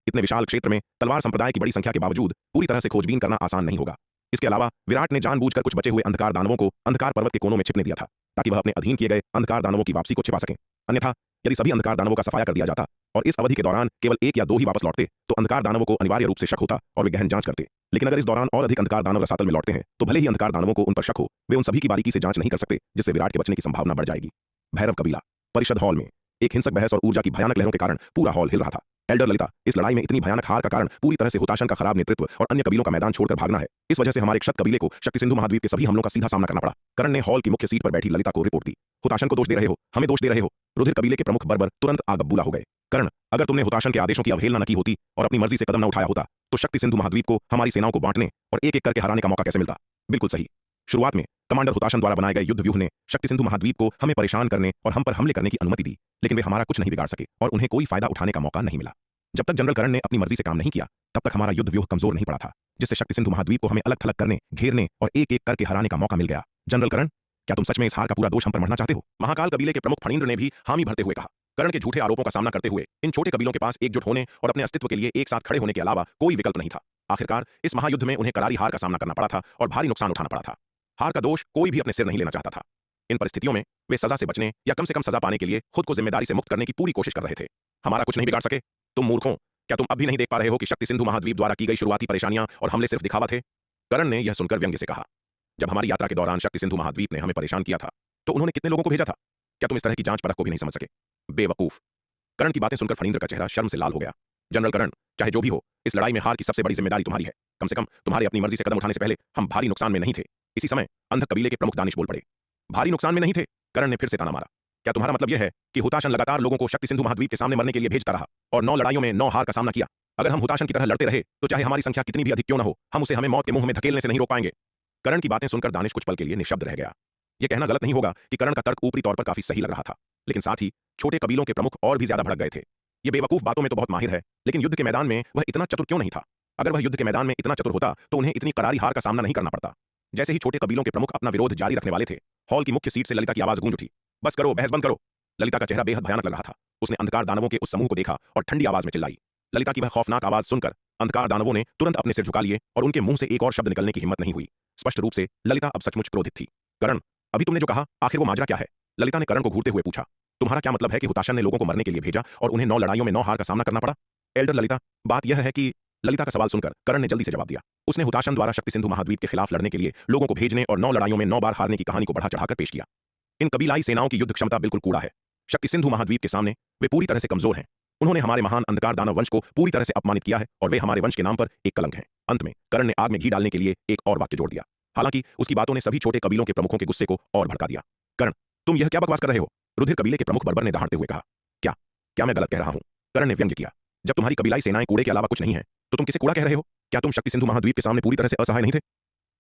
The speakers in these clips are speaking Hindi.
इतने विशाल क्षेत्र में तलवार संप्रदाय की बड़ी संख्या के बावजूद पूरी तरह से खोजबीन करना आसान नहीं होगा। इसके अलावा विराट ने जानबूझकर कुछ बचे हुए अंधकार दानवों को अंधकार पर्वत के कोनों में छिपने दिया था, ताकि वह अपने अधीन किए गए अंधकार दानवों की वापसी को छिपा सकें। अन्यथा यदि सभी अंधकार दानवों का सफाया कर दिया जाता और इस अवधि के दौरान केवल एक या दो ही वापस लौटते, तो अंधकार दानवों को अनिवार्य रूप से शक होता और वे गहन जांच करते। लेकिन अगर इस दौरान और अधिक अंधकार दानव रसातल में लौटते हैं, तो भले ही अंधकार दानवों को उन पर शक हो, वे उन सभी की बारीकी से जांच नहीं कर सकते, जिससे विराट के बचने की संभावना बढ़ जाएगी। भैरव कबीला। परिषद हॉल में एक हिंसक बहस और ऊर्जा की भयानक लहरों के कारण पूरा हॉल हिल रहा था। एल्डर ललिता, इस लड़ाई में इतनी भयानक हार का कारण पूरी तरह से हुताशन का खराब नेतृत्व और अन्य कबीलों का मैदान छोड़कर भागना है। इस वजह से हमारे क्षत कबीले को शक्ति सिंधु महाद्वीप के सभी हमलों का सीधा सामना करना पड़ा। करण ने हॉल की मुख्य सीट पर बैठी ललिता को रिपोर्ट दी। हुताशन को दोष दे रहे हो, हमें दोष दे रहे हो। रुधिर कबीले के प्रमुख बर्बर तुरंत आगबूला हो गए। करण, अगर तुमने हुताशन के आदेशों की अवहेलना न की होती और अपनी मर्जी से कदम न उठाया होता, तो शक्ति सिंधु महाद्वीप को हमारी सेनाओं को बांटने और एक एक करके हराने का मौका कैसे मिलता? बिल्कुल सही। शुरुआत में कमांडर हुताशन द्वारा बनाए गए युद्ध व्यूह ने शक्ति सिंधु महाद्वीप को हमें परेशान करने और हम पर हमले करने की अनुमति दी, लेकिन वे हमारा कुछ नहीं बिगाड़ सके और उन्हें कोई फायदा उठाने का मौका नहीं मिला। जब तक जनरल करण ने अपनी मर्जी से काम नहीं किया, तब तक हमारा युद्ध व्यूह कमजोर नहीं पड़ा था, जिससे शक्ति सिंधु महाद्वीप को हमें अलग थलग करने, घेरने और एक एक करके हराने का मौका मिल गया। जनरल करण, क्या तुम सच में इस हार का पूरा दोष हम पर मढ़ना चाहते हो? महाकाल कबीले के प्रमुख फणींद्र ने भी हामी भरते हुए कहा। करण के झूठे आरोपों का सामना करते हुए इन छोटे कबीलों के पास एकजुट होने और अपने अस्तित्व के लिए एक साथ खड़े होने के अलावा कोई विकल्प नहीं था। आखिरकार इस महायुद्ध में उन्हें करारी हार का सामना करना पड़ा था और भारी नुकसान उठाना पड़ा था। हार का दोष कोई भी अपने सिर नहीं लेना चाहता था। इन परिस्थितियों में वे सजा से बचने या कम से कम सजा पाने के लिए खुद को जिम्मेदारी से मुक्त करने की पूरी कोशिश कर रहे थे। हमारा कुछ नहीं बिगाड़ सके? तुम मूर्खों, क्या तुम अब भी नहीं देख पा रहे हो कि शक्ति सिंधु महाद्वीप द्वारा की गई शुरुआती परेशानियां और हमले सिर्फ दिखावा थे? करण ने यह सुनकर व्यंग्य से कहा। जब हमारी यात्रा के दौरान शक्ति सिंधु महाद्वीप ने हमें परेशान किया था, तो उन्होंने कितने लोगों को भेजा था? क्या तुम इस तरह की जांच परख को भी नहीं समझ सके? बेवकूफ। करण की बातें सुनकर फणींद्र का चेहरा शर्म से लाल हो गया। जनरल करण, चाहे जो भी हो, इस लड़ाई में हार की सबसे बड़ी जिम्मेदारी तुम्हारी है। कम से कम तुम्हारे अपनी मर्जी से कदम उठाने से पहले हम भारी नुकसान में नहीं थे। इसी समय अंधक कबीले के प्रमुख दानिश बोल पड़े। भारी नुकसान में नहीं थे? करण ने फिर से ताना मारा। क्या तुम्हारा मतलब यह है कि हुताशन लगातार लोगों को शक्ति सिंधु महाद्वीप के सामने मरने के लिए भेजता रहा और 9 लड़ाइयों में 9 हार का सामना किया? अगर हम हुताशन की तरह लड़ते रहे, तो चाहे हमारी संख्या कितनी भी अधिक क्यों न हो, हम उसे हमें मौत के मुंह में धकेलने से नहीं रोक पाएंगे। करण की बातें सुनकर दानिश कुछ पल के लिए निशब्द रह गया। यह कहना गलत नहीं होगा कि करण का तर्क ऊपरी तौर पर काफी सही लग रहा था, लेकिन साथ ही छोटे कबीलों के प्रमुख और भी ज्यादा भड़क गए थे। ये बेवकूफ बातों में तो बहुत माहिर है, लेकिन युद्ध के मैदान में वह इतना चतुर क्यों नहीं था? अगर वह युद्ध के मैदान में इतना चतुर होता, तो उन्हें इतनी करारी हार का सामना नहीं करना पड़ता। जैसे ही छोटे कबीलों के प्रमुख अपना विरोध जारी रखने वाले थे, हॉल की मुख्य सीट से ललिता की आवाज गूंज उठी। बस करो, बहस बंद करो। ललिता का चेहरा बेहद भयानक लग रहा था। उसने अंधकार दानवों के उस समूह को देखा और ठंडी आवाज में चिल्लाई। ललिता की वह खौफनाक आवाज सुनकर अंधकार दानवों ने तुरंत अपने सिर झुका लिए और उनके मुंह से एक और शब्द निकलने की हिम्मत नहीं हुई। स्पष्ट रूप से ललिता अब सचमुच क्रोधित थी। करण, अभी तुमने जो कहा, आखिर वो माजरा क्या है? ललिता ने करण को घूरते हुए पूछा। तुम्हारा क्या मतलब है कि हुताशन ने लोगों को मरने के लिए भेजा और उन्हें 9 लड़ाइयों में 9 हार का सामना करना पड़ा? एल्डर ललिता, बात यह है कि ललिता का सवाल सुनकर करण ने जल्दी से जवाब दिया। उसने हुताशन द्वारा शक्ति सिंधु महाद्वीप के खिलाफ लड़ने के लिए लोगों को भेजने और 9 लड़ाइयों में 9 बार हारने की कहानी को बढ़ा चढ़ाकर पेश किया। इन कबीलाई सेनाओं की युद्ध क्षमता बिल्कुल कूड़ा है। शक्ति सिंधु महाद्वीप के सामने वे पूरी तरह से कमजोर हैं। उन्होंने हमारे महान अंधकार दानव वंश को पूरी तरह से अपमानित किया है और वे हमारे वंश के नाम पर एक कलंक हैं। अंत में करण ने आग में घी डालने के लिए एक और वाक्य जोड़ दिया। हालांकि उसकी बातों ने सभी छोटे कबीलों के प्रमुखों के गुस्से को और भड़का दिया। करण, तुम यह क्या बकवास कर रहे हो? रुधिर कबीले के प्रमुख बर्बर ने दहाड़ते हुए कहा। क्या क्या मैं गलत कह रहा हूं? करण ने व्यंग्य किया। जब तुम्हारी कबीलाई सेनाएं कूड़े के अलावा कुछ नहीं है, तो तुम किसे कूड़ा कह रहे हो? क्या तुम शक्ति सिंधु महाद्वीप के सामने पूरी तरह से असहाय नहीं थे?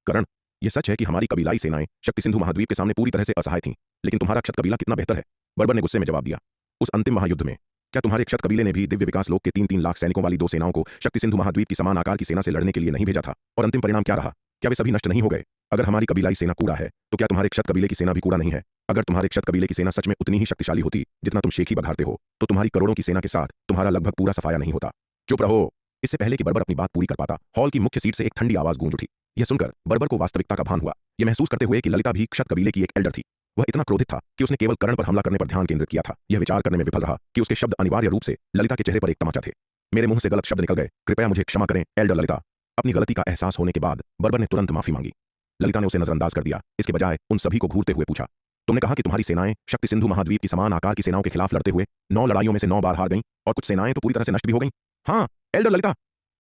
करण, यह सच है कि हमारी कबीलाई सेनाएं शक्ति सिंधु महाद्वीप के सामने पूरी तरह से असहाय थीं, लेकिन तुम्हारा क्षत कबीला कितना बेहतर है? बर्बर ने गुस्से में जवाब दिया। उस अंतिम महायुद्ध में क्या तुम्हारे क्षत कबीले ने भी दिव्य विकास लोक के 3-3 लाख सैनिकों वाली 2 सेनाओं को शक्ति सिंधु महाद्वीप की समान आकार की सेना से लड़ने के लिए नहीं भेजा था? और अंतिम परिणाम क्या रहा? क्या वे सभी नष्ट नहीं हो गए? अगर हमारी कबीलाई सेना कूड़ा है, तो क्या तुम्हारे क्षत कबीले की सेना भी कूड़ा नहीं है? अगर तुम्हारे क्षत कबीले की सेना सच में उतनी ही शक्तिशाली होती जितना तुम शेखी बघारते हो, तो तुम्हारी करोड़ों की सेना के साथ तुम्हारा लगभग पूरा सफाया नहीं होता। चुप रहो। इससे पहले कि बर्बर अपनी बात पूरी कर पाता, हॉल की मुख्य सीट से एक ठंडी आवाज गूंज उठी। यह सुनकर बर्बर को वास्तविकता का भान हुआ। यह महसूस करते हुए कि ललिता भी क्षत कबीले की एक एल्डर थी, वह इतना क्रोधित था कि उसने केवल करण पर हमला करने पर ध्यान केंद्रित किया था। यह विचार करने में विफल रहा कि उसके शब्द अनिवार्य रूप से ललिता के चेहरे पर एक तमाचा थे। मेरे मुंह से गलत शब्द निकल गए, कृपया मुझे क्षमा करें एल्डर ललिता। अपनी गलती का एहसास होने के बाद बर्बर ने तुरंत माफी मांगी। ललिता ने उसे नजरअंदाज कर दिया। इसके बजाय उन सभी को घूरते हुए पूछा, तुमने कहा कि तुम्हारी सेनाएं शक्ति सिंधु महाद्वीप की समान आकार की सेनाओं के खिलाफ लड़ते हुए 9 लड़ाइयों में से 9 बार हार गईं और कुछ सेनाएं तो पूरी तरह से नष्ट भी हो गईं? हाँ एल्डर ललिता।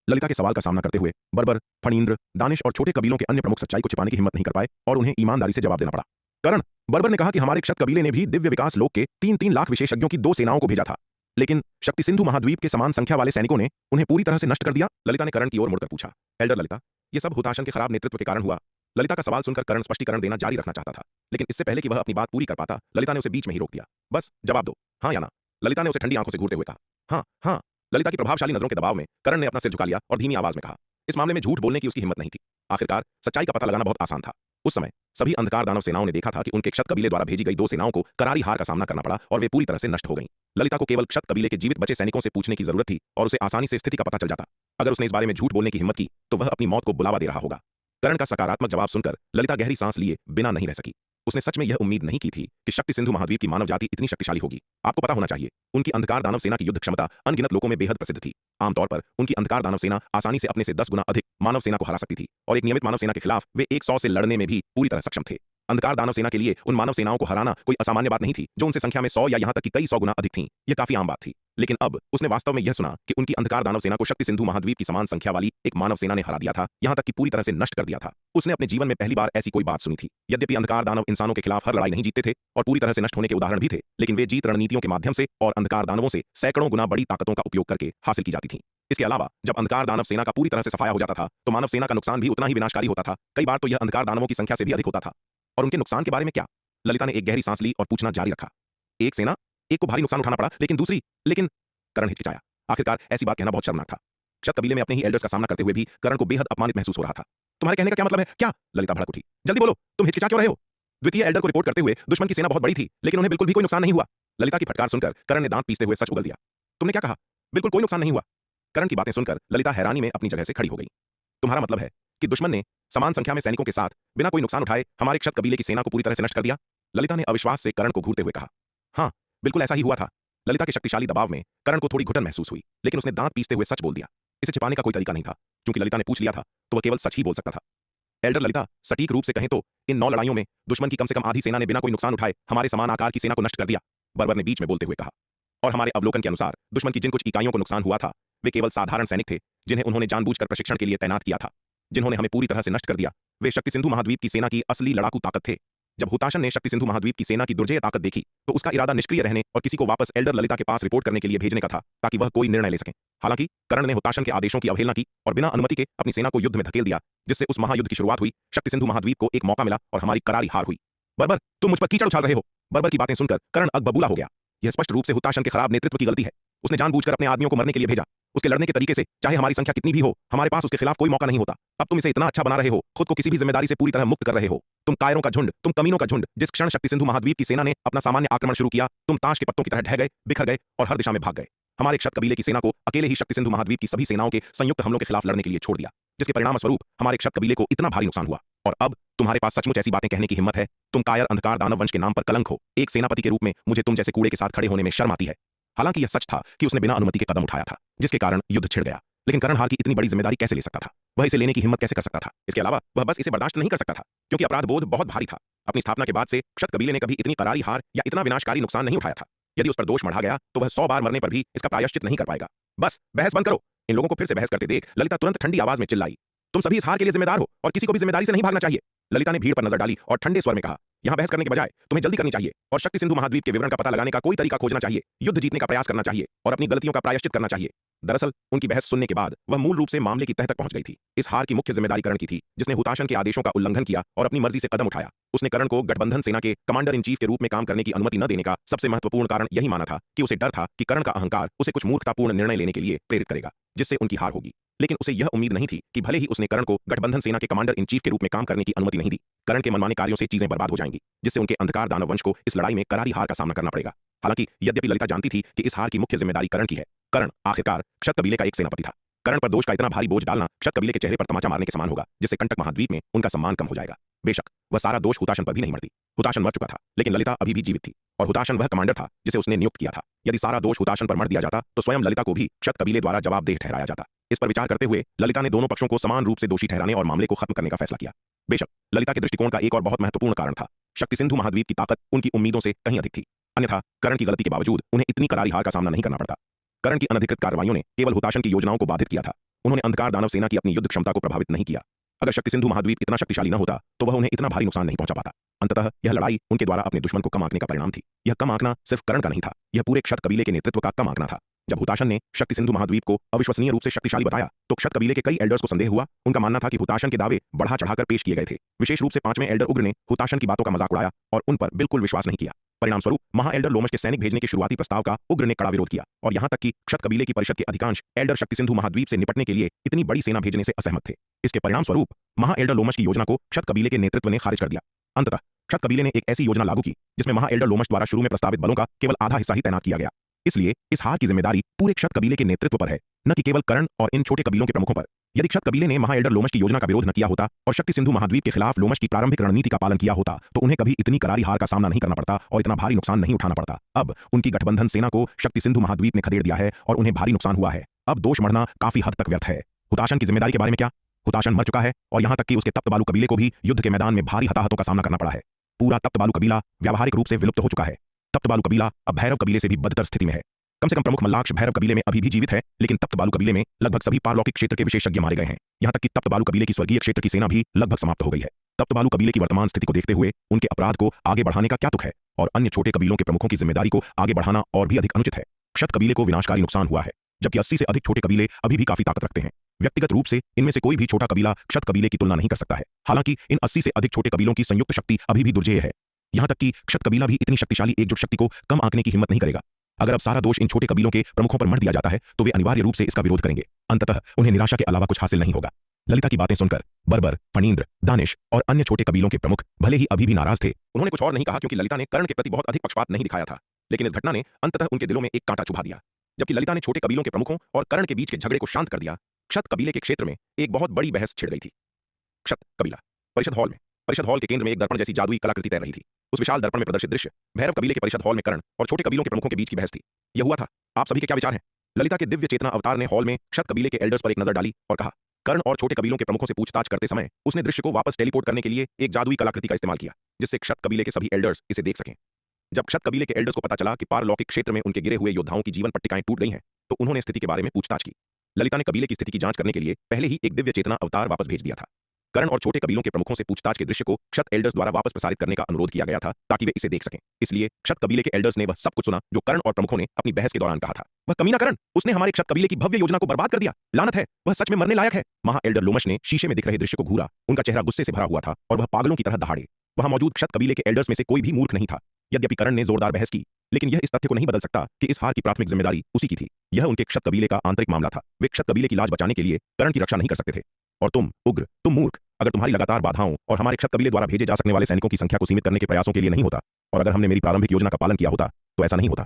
ललिता के सवाल का सामना करते हुए बर्बर, फणींद्र, दानिश और छोटे कबीलों के अन्य प्रमुख सच्चाई को छिपाने की हिम्मत नहीं कर पाए और उन्हें ईमानदारी से जवाब देना पड़ा। करण, बर्बर ने कहा कि हमारे क्षत कबीले ने भी दिव्य विकास लोक के 3-3 लाख विशेषज्ञों की 2 सेनाओं को भेजा था, लेकिन शक्ति सिंधु महाद्वीप के समान संख्या वाले सैनिकों ने उन्हें पूरी तरह से नष्ट कर दिया। ललिता ने करण की ओर मुड़कर पूछा। एल्डर ललिता, यह सब हुताशन के खराब नेतृत्व के कारण हुआ। ललिता का सवाल सुनकर करण स्पष्टीकरण देना जारी रखना चाहता था, लेकिन इससे पहले कि वह अपनी बात पूरी कर पाता, ललिता ने उसे बीच में ही रोक दिया। बस जवाब दो, हाँ या ना। ललिता ने उसे ठंडी आंखों से घूरते हुए कहा। हाँ हाँ। ललिता की प्रभावशाली नजरों के दबाव में करण ने अपना सिर झुका लिया और धीमी आवाज में कहा। इस मामले में झूठ बोलने की उसकी हिम्मत नहीं थी। आखिरकार सच्चाई का पता लगाना बहुत आसान था। उस समय सभी अंधकार दानव सेनाओं ने देखा था कि उनके क्षत कबीले द्वारा भेजी गई 2 सेनाओं को करारी हार का सामना करना पड़ा और वे पूरी तरह से नष्ट हो गईं। ललिता को केवल क्षत कबीले के जीवित बचे सैनिकों से पूछने की जरूरत थी और उसे आसानी से स्थिति का पता चल जाता। अगर उसने इस बारे में झूठ बोलने की हिम्मत की तो वह अपनी मौत को बुलावा दे रहा होगा। कर्ण का सकारात्मक जवाब सुनकर ललिता गहरी सांस लिए बिना नहीं रह सकी। उसने सच में यह उम्मीद नहीं की थी कि शक्ति सिंधु महाद्वीप की मानव जाति इतनी शक्तिशाली होगी। आपको पता होना चाहिए, उनकी अंधकार दानव सेना की युद्ध क्षमता अनगिनत लोगों में बेहद प्रसिद्ध थी। आमतौर पर उनकी अंधकार दानव सेना आसानी से अपने से 10 गुना अधिक मानव सेना को हरा सकती थी और एक नियमित मानव सेना के खिलाफ वे 100 से लड़ने में भी पूरी तरह सक्षम थे। अंधकार दानव सेना के लिए उन मानव सेनाओं को हराना कोई असामान्य बात नहीं थी, जो उनसे संख्या में 100 या यहां तक कि कई 100 गुना अधिक थीं। यह काफी आम बात थी। लेकिन अब उसने वास्तव में यह सुना कि उनकी अंधकार दानव सेना को शक्ति सिंधु महाद्वीप की समान संख्या वाली एक मानव सेना ने हरा दिया था, यहां तक कि पूरी तरह से नष्ट कर दिया था। उसने अपने जीवन में पहली बार ऐसी कोई बात सुनी थी। यद्यपि अंधकार दानव इंसानों के खिलाफ हर लड़ाई नहीं जीतते थे और पूरी तरह से नष्ट होने के उदाहरण भी थे, लेकिन वे जीत रणनीतियों के माध्यम से और अंधकार दानवों से सैकड़ों गुना बड़ी ताकतों का उपयोग करके हासिल की जाती थी। इसके अलावा जब अंधकार दानव सेना का पूरी तरह से सफाया हो जाता था तो मानव सेना का नुकसान भी उतना ही विनाशकारी होता था। कई बार तो यह अंधकार दानवों की संख्या से भी अधिक होता था। और उनके नुकसान के बारे में क्या? ललिता ने एक गहरी सांस ली और पूछना जारी रखा। एक सेना, एक को भारी नुकसान उठाना पड़ा, लेकिन दूसरी? लेकिन कर्ण हिचकिचाया। आखिरकार ऐसी बात कहना बहुत शर्मनाक था। क्षत कबीले में अपने ही एल्डर्स का सामना करते हुए भी कर्ण को बेहद अपमानित महसूस हो रहा था। तुम्हारे कहने का क्या मतलब है? क्या? ललिता भड़क उठी। जल्दी बोलो, तुम हिचकिचा क्यों रहे हो? द्वितीय एल्डर को रिपोर्ट करते हुए दुश्मन की सेना बहुत बड़ी थी, लेकिन उन्हें बिल्कुल भी कोई नुकसान नहीं हुआ। ललिता की फटकार सुनकर कर्ण ने दांत पीसते हुए सच उगल दिया। तुमने क्या कहा? बिल्कुल कोई नुकसान नहीं हुआ। कर्ण की बातें सुनकर ललिता हैरानी में अपनी जगह से खड़ी हो गई। तुम्हारा मतलब है कि दुश्मन ने समान संख्या में सैनिकों के साथ बिना कोई नुकसान उठाए हमारे क्षत कबीले की सेना को पूरी तरह से नष्ट कर दिया? ललिता ने अविश्वास से कर्ण को घूरते हुए कहा। हाँ, बिल्कुल ऐसा ही हुआ था। ललिता के शक्तिशाली दबाव में कर्ण को थोड़ी घुटन महसूस हुई, लेकिन उसने दांत पीसते हुए सच बोल दिया। इसे छिपाने का कोई तरीका नहीं था। क्योंकि ललिता ने पूछ लिया था तो वह केवल सच ही बोल सकता था। एल्डर ललिता, सटीक रूप से कहें तो इन 9 लड़ाइयों में दुश्मन की कम से कम आधी सेना ने बिना कोई नुकसान उठाए हमारे समान आकार की सेना को नष्ट कर दिया, बर्बर ने बीच में बोलते हुए कहा। और हमारे अवलोकन के अनुसार दुश्मन की जिन कुछ इकाइयों को नुकसान हुआ था वे केवल साधारण सैनिक थे जिन्हें उन्होंने जानबूझकर प्रशिक्षण के लिए तैनात किया था। जिन्होंने हमें पूरी तरह से नष्ट कर दिया वे शक्ति सिंधु महाद्वीप की सेना की असली लड़ाकू ताकत थे। जब हुताशन ने शक्ति सिंधु महाद्वीप की सेना की दुर्जय ताकत देखी तो उसका इरादा निष्क्रिय रहने और किसी को वापस एल्डर ललिता के पास रिपोर्ट करने के लिए भेजने का था, ताकि वह कोई निर्णय ले सके। हालांकि कर्ण ने हुताशन के आदेशों की अवहेलना की और बिना अनुमति के अपनी सेना को युद्ध में धकेल दिया, जिससे उस महायुद्ध की शुरुआत हुई। शक्ति सिंधु महाद्वीप को एक मौका मिला और हमारी करारी हार हुई। बर्बर, तुम मुझ पर कीचड़ उछाल रहे हो। बर्बर की बातें सुनकर कर्ण अगबबूला हो गया। यह स्पष्ट रूप से हुताशन के खराब नेतृत्व की गलती है। उसने जानबूझकर अपने आदमियों को मरने के लिए भेजा। उसके लड़ने के तरीके से चाहे हमारी संख्या कितनी भी हो, हमारे पास उसके खिलाफ कोई मौका नहीं होता। अब तुम इसे इतना अच्छा बना रहे हो, खुद को किसी भी जिम्मेदारी से पूरी तरह मुक्त कर रहे हो। तुम कायरों का झुंड, तुम कमीनों का झुंड। जिस क्षण शक्ति सिंधु महाद्वीप की सेना ने अपना सामान्य आक्रमण शुरू किया, तुम ताश के पत्तों की तरह ढह गए, बिखर गए और हर दिशा में भाग गए। हमारे क्षत कबीले की सेना को अकेले ही शक्ति सिंधु महाद्वीप की सभी सेनाओं के संयुक्त हमलों के खिलाफ लड़ने के लिए छोड़ दिया, जिसके परिणाम स्वरूप हमारे क्षत कबीले को इतना भारी नुकसान हुआ। और अब तुम्हारे पास सचमुच ऐसी बातें कहने की हिम्मत है? तुम कायर अंधकार दानव वंश के नाम पर कलंक हो। एक सेनापति के रूप में मुझे तुम जैसे कूड़े के साथ खड़े होने में शर्म आती है। हालांकि यह सच था कि उसने बिना अनुमति के कदम उठाया था, जिसके कारण युद्ध छिड़ गया। लेकिन कर्ण हार की इतनी बड़ी जिम्मेदारी कैसे ले सकता था? वह इसे लेने की हिम्मत कैसे कर सकता था? इसके अलावा वह बस इसे बर्दाश्त नहीं कर सकता था, क्योंकि अपराध बोध बहुत भारी था। अपनी स्थापना के बाद से क्षत कबीले ने कभी इतनी करारी हार या इतना विनाशकारी नुकसान नहीं उठाया था। यदि उस पर दोष मढ़ा गया तो वह 100 बार मरने पर भी इसका प्रायश्चित नहीं कर पाएगा। बस बहस बंद करो। इन लोगों को फिर से बहस करते देख ललिता तुरंत ठंडी आवाज में चिल्लाई। तुम सभी इस हार के लिए जिम्मेदार हो और किसी को भी जिम्मेदारी से नहीं भागना चाहिए। ललिता ने भीड़ पर नजर डाली और ठंडे स्वर में कहा, यहाँ बहस करने के बजाय तुम्हें जल्दी करनी चाहिए और शक्ति सिंधु महाद्वीप के विवरण का पता लगाने का कोई तरीका खोजना चाहिए। युद्ध जीतने का प्रयास करना चाहिए और अपनी गलतियों का प्रायश्चित करना चाहिए। दरअसल उनकी बहस सुनने के बाद वह मूल रूप से मामले की तह तक पहुंच गई थी। इस हार की मुख्य जिम्मेदारी कर्ण की थी, जिसने हुताशन के आदेशों का उल्लंघन किया और अपनी मर्जी से कदम उठाया। उसने कर्ण को गठबंधन सेना के कमांडर इन चीफ के रूप में काम करने की अनुमति न देने का सबसे महत्वपूर्ण कारण यही माना था कि उसे डर था कि कर्ण का अहंकार उसे कुछ मूर्खतापूर्ण निर्णय लेने के लिए प्रेरित करेगा, जिससे उनकी हार होगी। लेकिन उसे यह उम्मीद नहीं थी कि भले ही उसने कर्ण को गठबंधन सेना के कमांडर इन चीफ के रूप में काम करने की अनुमति नहीं दी, कर्ण के मनमाने कार्यों से चीजें बर्बाद हो जाएंगी, जिससे उनके अंधकार दानव वंश को इस लड़ाई में करारी हार का सामना करना पड़ेगा। हालांकि यद्यपि ललिता जानती थी कि इस हार की मुख्य जिम्मेदारी कर्ण की है, कर्ण आखिरकार क्षत कबीले का एक सेनापति था। कर्ण पर दोष का इतना भारी बोझ डालना क्षत कबीले के चेहरे पर तमाचा मारने के समान होगा, जिससे कंटक महाद्वीप में उनका सम्मान कम हो जाएगा। बेशक वह सारा दोष हुताशन पर भी नहीं मरती। हुताशन मर चुका था, लेकिन ललिता अभी भी जीवित थी और हुताशन वह कमांडर था जिसे उसने नियुक्त किया था। यदि सारा दोष हुताशन पर मर दिया जाता तो स्वयं ललिता को भी क्षत कबीले द्वारा जवाबदेह ठहराया जाता। इस पर विचार करते हुए ललिता ने दोनों पक्षों को समान रूप से दोषी ठहराने और मामले को खत्म करने का फैसला किया। बेशक ललिता के दृष्टिकोण का एक और बहुत महत्वपूर्ण कारण था, शक्ति सिंधु महाद्वीप की ताकत उनकी उम्मीदों से कहीं अधिक थी। अन्यथा कर्ण की गलती के बावजूद उन्हें इतनी करारी हार का सामना नहीं करना पड़ता। कर्ण की अनधिकृत कार्रवाइयों ने केवल हुताशन की योजनाओं को बाधित किया था। उन्होंने अंधकार दानव सेना की अपनी युद्ध क्षमता को प्रभावित नहीं किया। अगर शक्ति सिंधु महाद्वीप इतना शक्तिशाली न होता तो वह उन्हें इतना भारी नुकसान नहीं पहुंचा पाता। अंततः यह लड़ाई उनके द्वारा अपने दुश्मन को कम आंकने का परिणाम थी। यह कम आंकना सिर्फ कर्ण का नहीं था, यह पूरे क्षत कबीले के नेतृत्व का कम आंकना था। जब हुताशन ने शक्ति सिंधु महाद्वीप को अविश्वसनीय रूप से शक्तिशाली बताया तो क्षत कबीले के कई एल्डर्स को संदेह हुआ। उनका मानना था कि हुताशन के दावे बढ़ा चढ़ाकर पेश किए गए थे। विशेष रूप से 5वें एल्डर उग्र ने हुताशन की बातों का मजाक उड़ाया और उन पर बिल्कुल विश्वास नहीं किया। परिणामस्वरूप महाएल्डर लोमश के सैनिक भेजने के शुरुआती प्रस्ताव का उग्र ने कड़ा विरोध किया और यहां तक कि क्षत कबीले की परिषद के अधिकांश एल्डर शक्ति सिंधु महाद्वीप से निपटने के लिए इतनी बड़ी सेना भेजने से असहमत थे। इसके परिणामस्वरूप महाएल्डर लोमश की योजना को क्षत कबीले के नेतृत्व ने खारिज कर दिया। अंततः क्षत कबीले ने एक ऐसी योजना लागू की जिसमें महाएल्डर लोमश द्वारा शुरू में प्रस्तावित बलों का केवल आधा हिस्सा ही तैनात किया गया। इसलिए इस हार की जिम्मेदारी पूरे क्षत कबीले के नेतृत्व पर है, न कि केवल कर्ण और इन छोटे कबीलों के प्रमुखों पर। यदि क्षत कबीले ने महाएल्डर लोमश की योजना का विरोध न किया होता और शक्ति सिंधु महाद्वीप के खिलाफ लोमश की प्रारंभिक रणनीति का पालन किया होता तो उन्हें कभी इतनी करारी हार का सामना नहीं करना पड़ता और इतना भारी नुकसान नहीं उठाना पड़ता। अब उनकी गठबंधन सेना को शक्ति सिंधु महाद्वीप ने खदेड़ दिया है और उन्हें भारी नुकसान हुआ है। अब दोष मढ़ना काफी हद तक व्यर्थ है। हुताशन की जिम्मेदारी के बारे में क्या? हुताशन मर चुका है और यहां तक कि उसके तप्त बालू कबीले को भी युद्ध के मैदान में भारी हताहतों का सामना करना पड़ा है। पूरा तप्त बालू कबीला व्यावहारिक रूप से विलुप्त हो चुका है। तप्त बालू कबीला अब भैरव कबीले से भी बदतर स्थिति में है। कम से कम प्रमुख मल्लाक्ष भैरव कबीले में अभी भी जीवित है, लेकिन तप्त बालू कबीले में लगभग सभी पारलौकिक क्षेत्र के विशेषज्ञ मारे गए हैं। यहां तक कि तप्त बालू कबीले की स्वर्गीय क्षेत्र की सेना भी लगभग समाप्त हो गई है। तप्त बालू कबीले की वर्तमान स्थिति को देखते हुए उनके अपराध को आगे बढ़ाने का क्या तुक है और अन्य छोटे कबीलों के प्रमुखों की जिम्मेदारी को आगे बढ़ाना और भी अधिक अनुचित है। क्षत कबीले को विनाशकारी नुकसान हुआ है, जबकि 80 से अधिक छोटे कबीले अभी भी काफी ताकत रखते हैं। व्यक्तिगत रूप से इनमें से कोई भी छोटा कबीला क्षत कबीले की तुलना नहीं कर सकता है। हालांकि इन 80 से अधिक छोटे कबीलों की संयुक्त शक्ति अभी भी दुर्जेय है। यहां तक कि क्षत कबीला भी इतनी शक्तिशाली एकजुट शक्ति को कम आंकने की हिम्मत नहीं करेगा। अगर अब सारा दोष इन छोटे कबीलों के प्रमुखों पर मढ़ दिया जाता है तो वे अनिवार्य रूप से इसका विरोध करेंगे। अंततः उन्हें निराशा के अलावा कुछ हासिल नहीं होगा। ललिता की बातें सुनकर बर्बर, फणींद्र, दानिश और अन्य छोटे कबीलों के प्रमुख भले ही अभी भी नाराज थे, उन्होंने कुछ और नहीं कहा क्योंकि ललिता ने कर्ण के प्रति बहुत अधिक पक्षपात नहीं दिखाया था। लेकिन इस घटना ने अंततः उनके दिलों में एक कांटा चुभा दिया। जबकि ललिता ने छोटे कबीलों के प्रमुखों और कर्ण के बीच के झगड़े को शांत कर दिया, क्षत कबीले के क्षेत्र में एक बहुत बड़ी बहस छिड़ गई थी। क्षत कबीला परिषद हॉल के केंद्र में एक दर्पण जैसी जादुई कलाकृति तैर रही थी। उस विशाल दर्पण में प्रदर्शित दृश्य भैरव कबीले के परिषद हॉल में कर्ण और छोटे कबीलों के प्रमुखों के बीच की बहस थी। यह हुआ था। आप सभी के क्या विचार हैं? ललिता के दिव्य चेतना अवतार ने हॉल में क्षत कबीले के एल्डर्स पर एक नजर डाली और कहा। कर्ण और छोटे कबीलों के प्रमुखों से पूछताछ करते समय उसने दृश्य को वापस टेलीपोर्ट करने के लिए एक जादुई कलाकृति का इस्तेमाल किया, जिससे क्षत कबीले के सभी एल्डर्स इसे देख सकें। जब क्षत कबीले के एल्डर्स को पता चला कि पारलौकिक क्षेत्र में उनके गिरे हुए योद्धाओं की जीवन पट्टिकाएं टूट गई हैं, तो उन्होंने स्थिति के बारे में पूछताछ की। ललिता ने कबीले की स्थिति की जांच करने के लिए पहले ही एक दिव्य चेतना अवतार वापस भेज दिया था। कर्ण और छोटे कबीलों के प्रमुखों से पूछताछ के दृश्य को क्षत एल्डर्स द्वारा वापस प्रसारित करने का अनुरोध किया गया था ताकि वे इसे देख सकें। इसलिए क्षत कबीले के एल्डर्स ने वह सब कुछ सुना जो कर्ण और प्रमुखों ने अपनी बहस के दौरान कहा था। वह कमीना कर्ण, उसने हमारे क्षत कबीले की भव्य योजना को बर्बाद कर दिया। लानत है, वह सच में मरने लायक है। महा एल्डर लोमश ने शीशे में दिख रहे दृश्य को घूरा। उनका चेहरा गुस्से से भरा हुआ था और वह पागलों की तरह दहाड़े। वहां मौजूद क्षत कबीले के एल्डर्स में से कोई भी मूर्ख नहीं था। यद्यपि कर्ण ने जोरदार बहस की, लेकिन यह इस तथ्य को नहीं बदल सकता कि इस हार की प्राथमिक जिम्मेदारी उसी की थी। यह उनके क्षत कबीले का आंतरिक मामला था। वे क्षत कबीले की लाज बचाने के लिए कर्ण की रक्षा नहीं कर सकते थे। और तुम उग्र, तुम मूर्ख, अगर तुम्हारी लगातार बाधाओं और हमारे क्षत कबीले द्वारा भेजे जा सकने वाले सैनिकों की संख्या को सीमित करने के प्रयासों के लिए नहीं होता, और अगर हमने मेरी प्रारंभिक योजना का पालन किया होता तो ऐसा नहीं होता।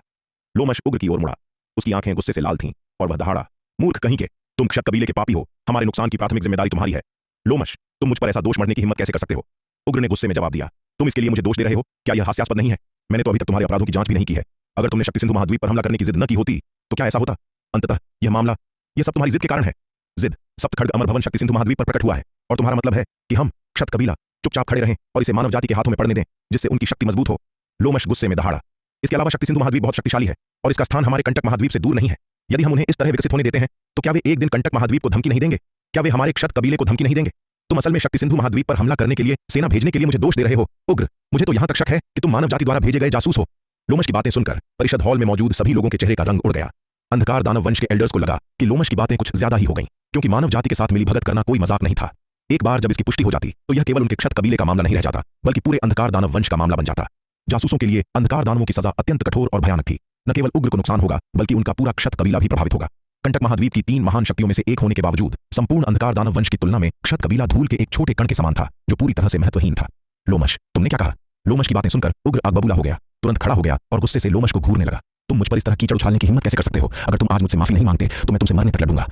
लोमश उग्र की ओर मुड़ा। उसकी आंखें गुस्से से लाल थीं और वह दहाड़ा। मूर्ख कहीं के, तुम क्षत कबीले के पापी हो। हमारे नुकसान की प्राथमिक जिम्मेदारी तुम्हारी है। लोमश, तुम मुझ पर ऐसा दोष मढ़ने की हिम्मत कैसे कर सकते हो? उग्र ने गुस्से में जवाब दिया। तुम इसके लिए मुझे दोष दे रहे हो? क्या यह हास्यास्पद नहीं है? मैंने तो अभी तक तुम्हारे अपराधों की जांच भी नहीं की है। अगर तुमने शक्ति सिंधु महाद्वीप पर हमला करने की जिद न की होती तो क्या ऐसा होता? अंततः यह मामला, यह सब तुम्हारी जिद के कारण है। जिद सप्तखड्ग अमर भवन शक्ति सिंधु महाद्वीप पर प्रकट हुआ है और तुम्हारा मतलब है कि हम क्षत कबीला चुपचाप खड़े रहें और इसे मानव जाति के हाथों में पड़ने दें जिससे उनकी शक्ति मजबूत हो। लोमश गुस्से में दहाड़ा। इसके अलावा शक्ति सिंधु महाद्वीप बहुत शक्तिशाली है और इसका स्थान हमारे कंटक महाद्वीप से दूर नहीं है। यदि हम उन्हें इस तरह विकसित होने देते हैं तो क्या वे एक दिन कंटक महाद्वीप को धमकी नहीं देंगे? क्या वे हमारे क्षत कबीले को धमकी नहीं देंगे? तुम असल में शक्ति सिंधु महाद्वीप पर हमला करने के लिए सेना भेजने के लिए मुझे दोष दे रहे हो। उग्र, मुझे तो यहां तक शक है कि तुम मानव जाति द्वारा भेजे गए जासूस हो। लोमश की बातें सुनकर परिषद हॉल में मौजूद सभी लोगों के चेहरे का रंग उड़ गया। अंधकार दानव वंश के एल्डर्स को लगा कि लोमश की बातें कुछ ज्यादा ही हो गईं, क्योंकि मानव जाति के साथ मिली भगत करना कोई मजाक नहीं था। एक बार जब इसकी पुष्टि हो जाती तो यह केवल उनके क्षत कबीले का मामला नहीं रह जाता, बल्कि पूरे अंधकार दानव वंश का मामला बन जाता। जासूसों के लिए अंधकार दानवों की सजा अत्यंत कठोर और भयानक थी। न केवल उग्र को नुकसान होगा, बल्कि उनका पूरा क्षत कबीला भी प्रभावित होगा। कंटक महाद्वीप की 3 महान शक्तियों में से एक होने के बावजूद संपूर्ण अंधकार दानव वंश की तुलना में क्षत कबीला धूल के एक छोटे कण के समान था, जो पूरी तरह से महत्वहीन था। लोमश, तुमने क्या कहा? लोमश की बातें सुनकर उग्र आग बबूला हो गया, तुरंत खड़ा हो गया और गुस्से से लोमश को घूरने लगा। तुम मुझ पर इस तरह कीचड़ उछालने की हिम्मत कैसे कर सकते हो? अगर तुम आज मुझसे माफी नहीं मांगते तो मैं तुमसे मरने तक लड़ूंगा।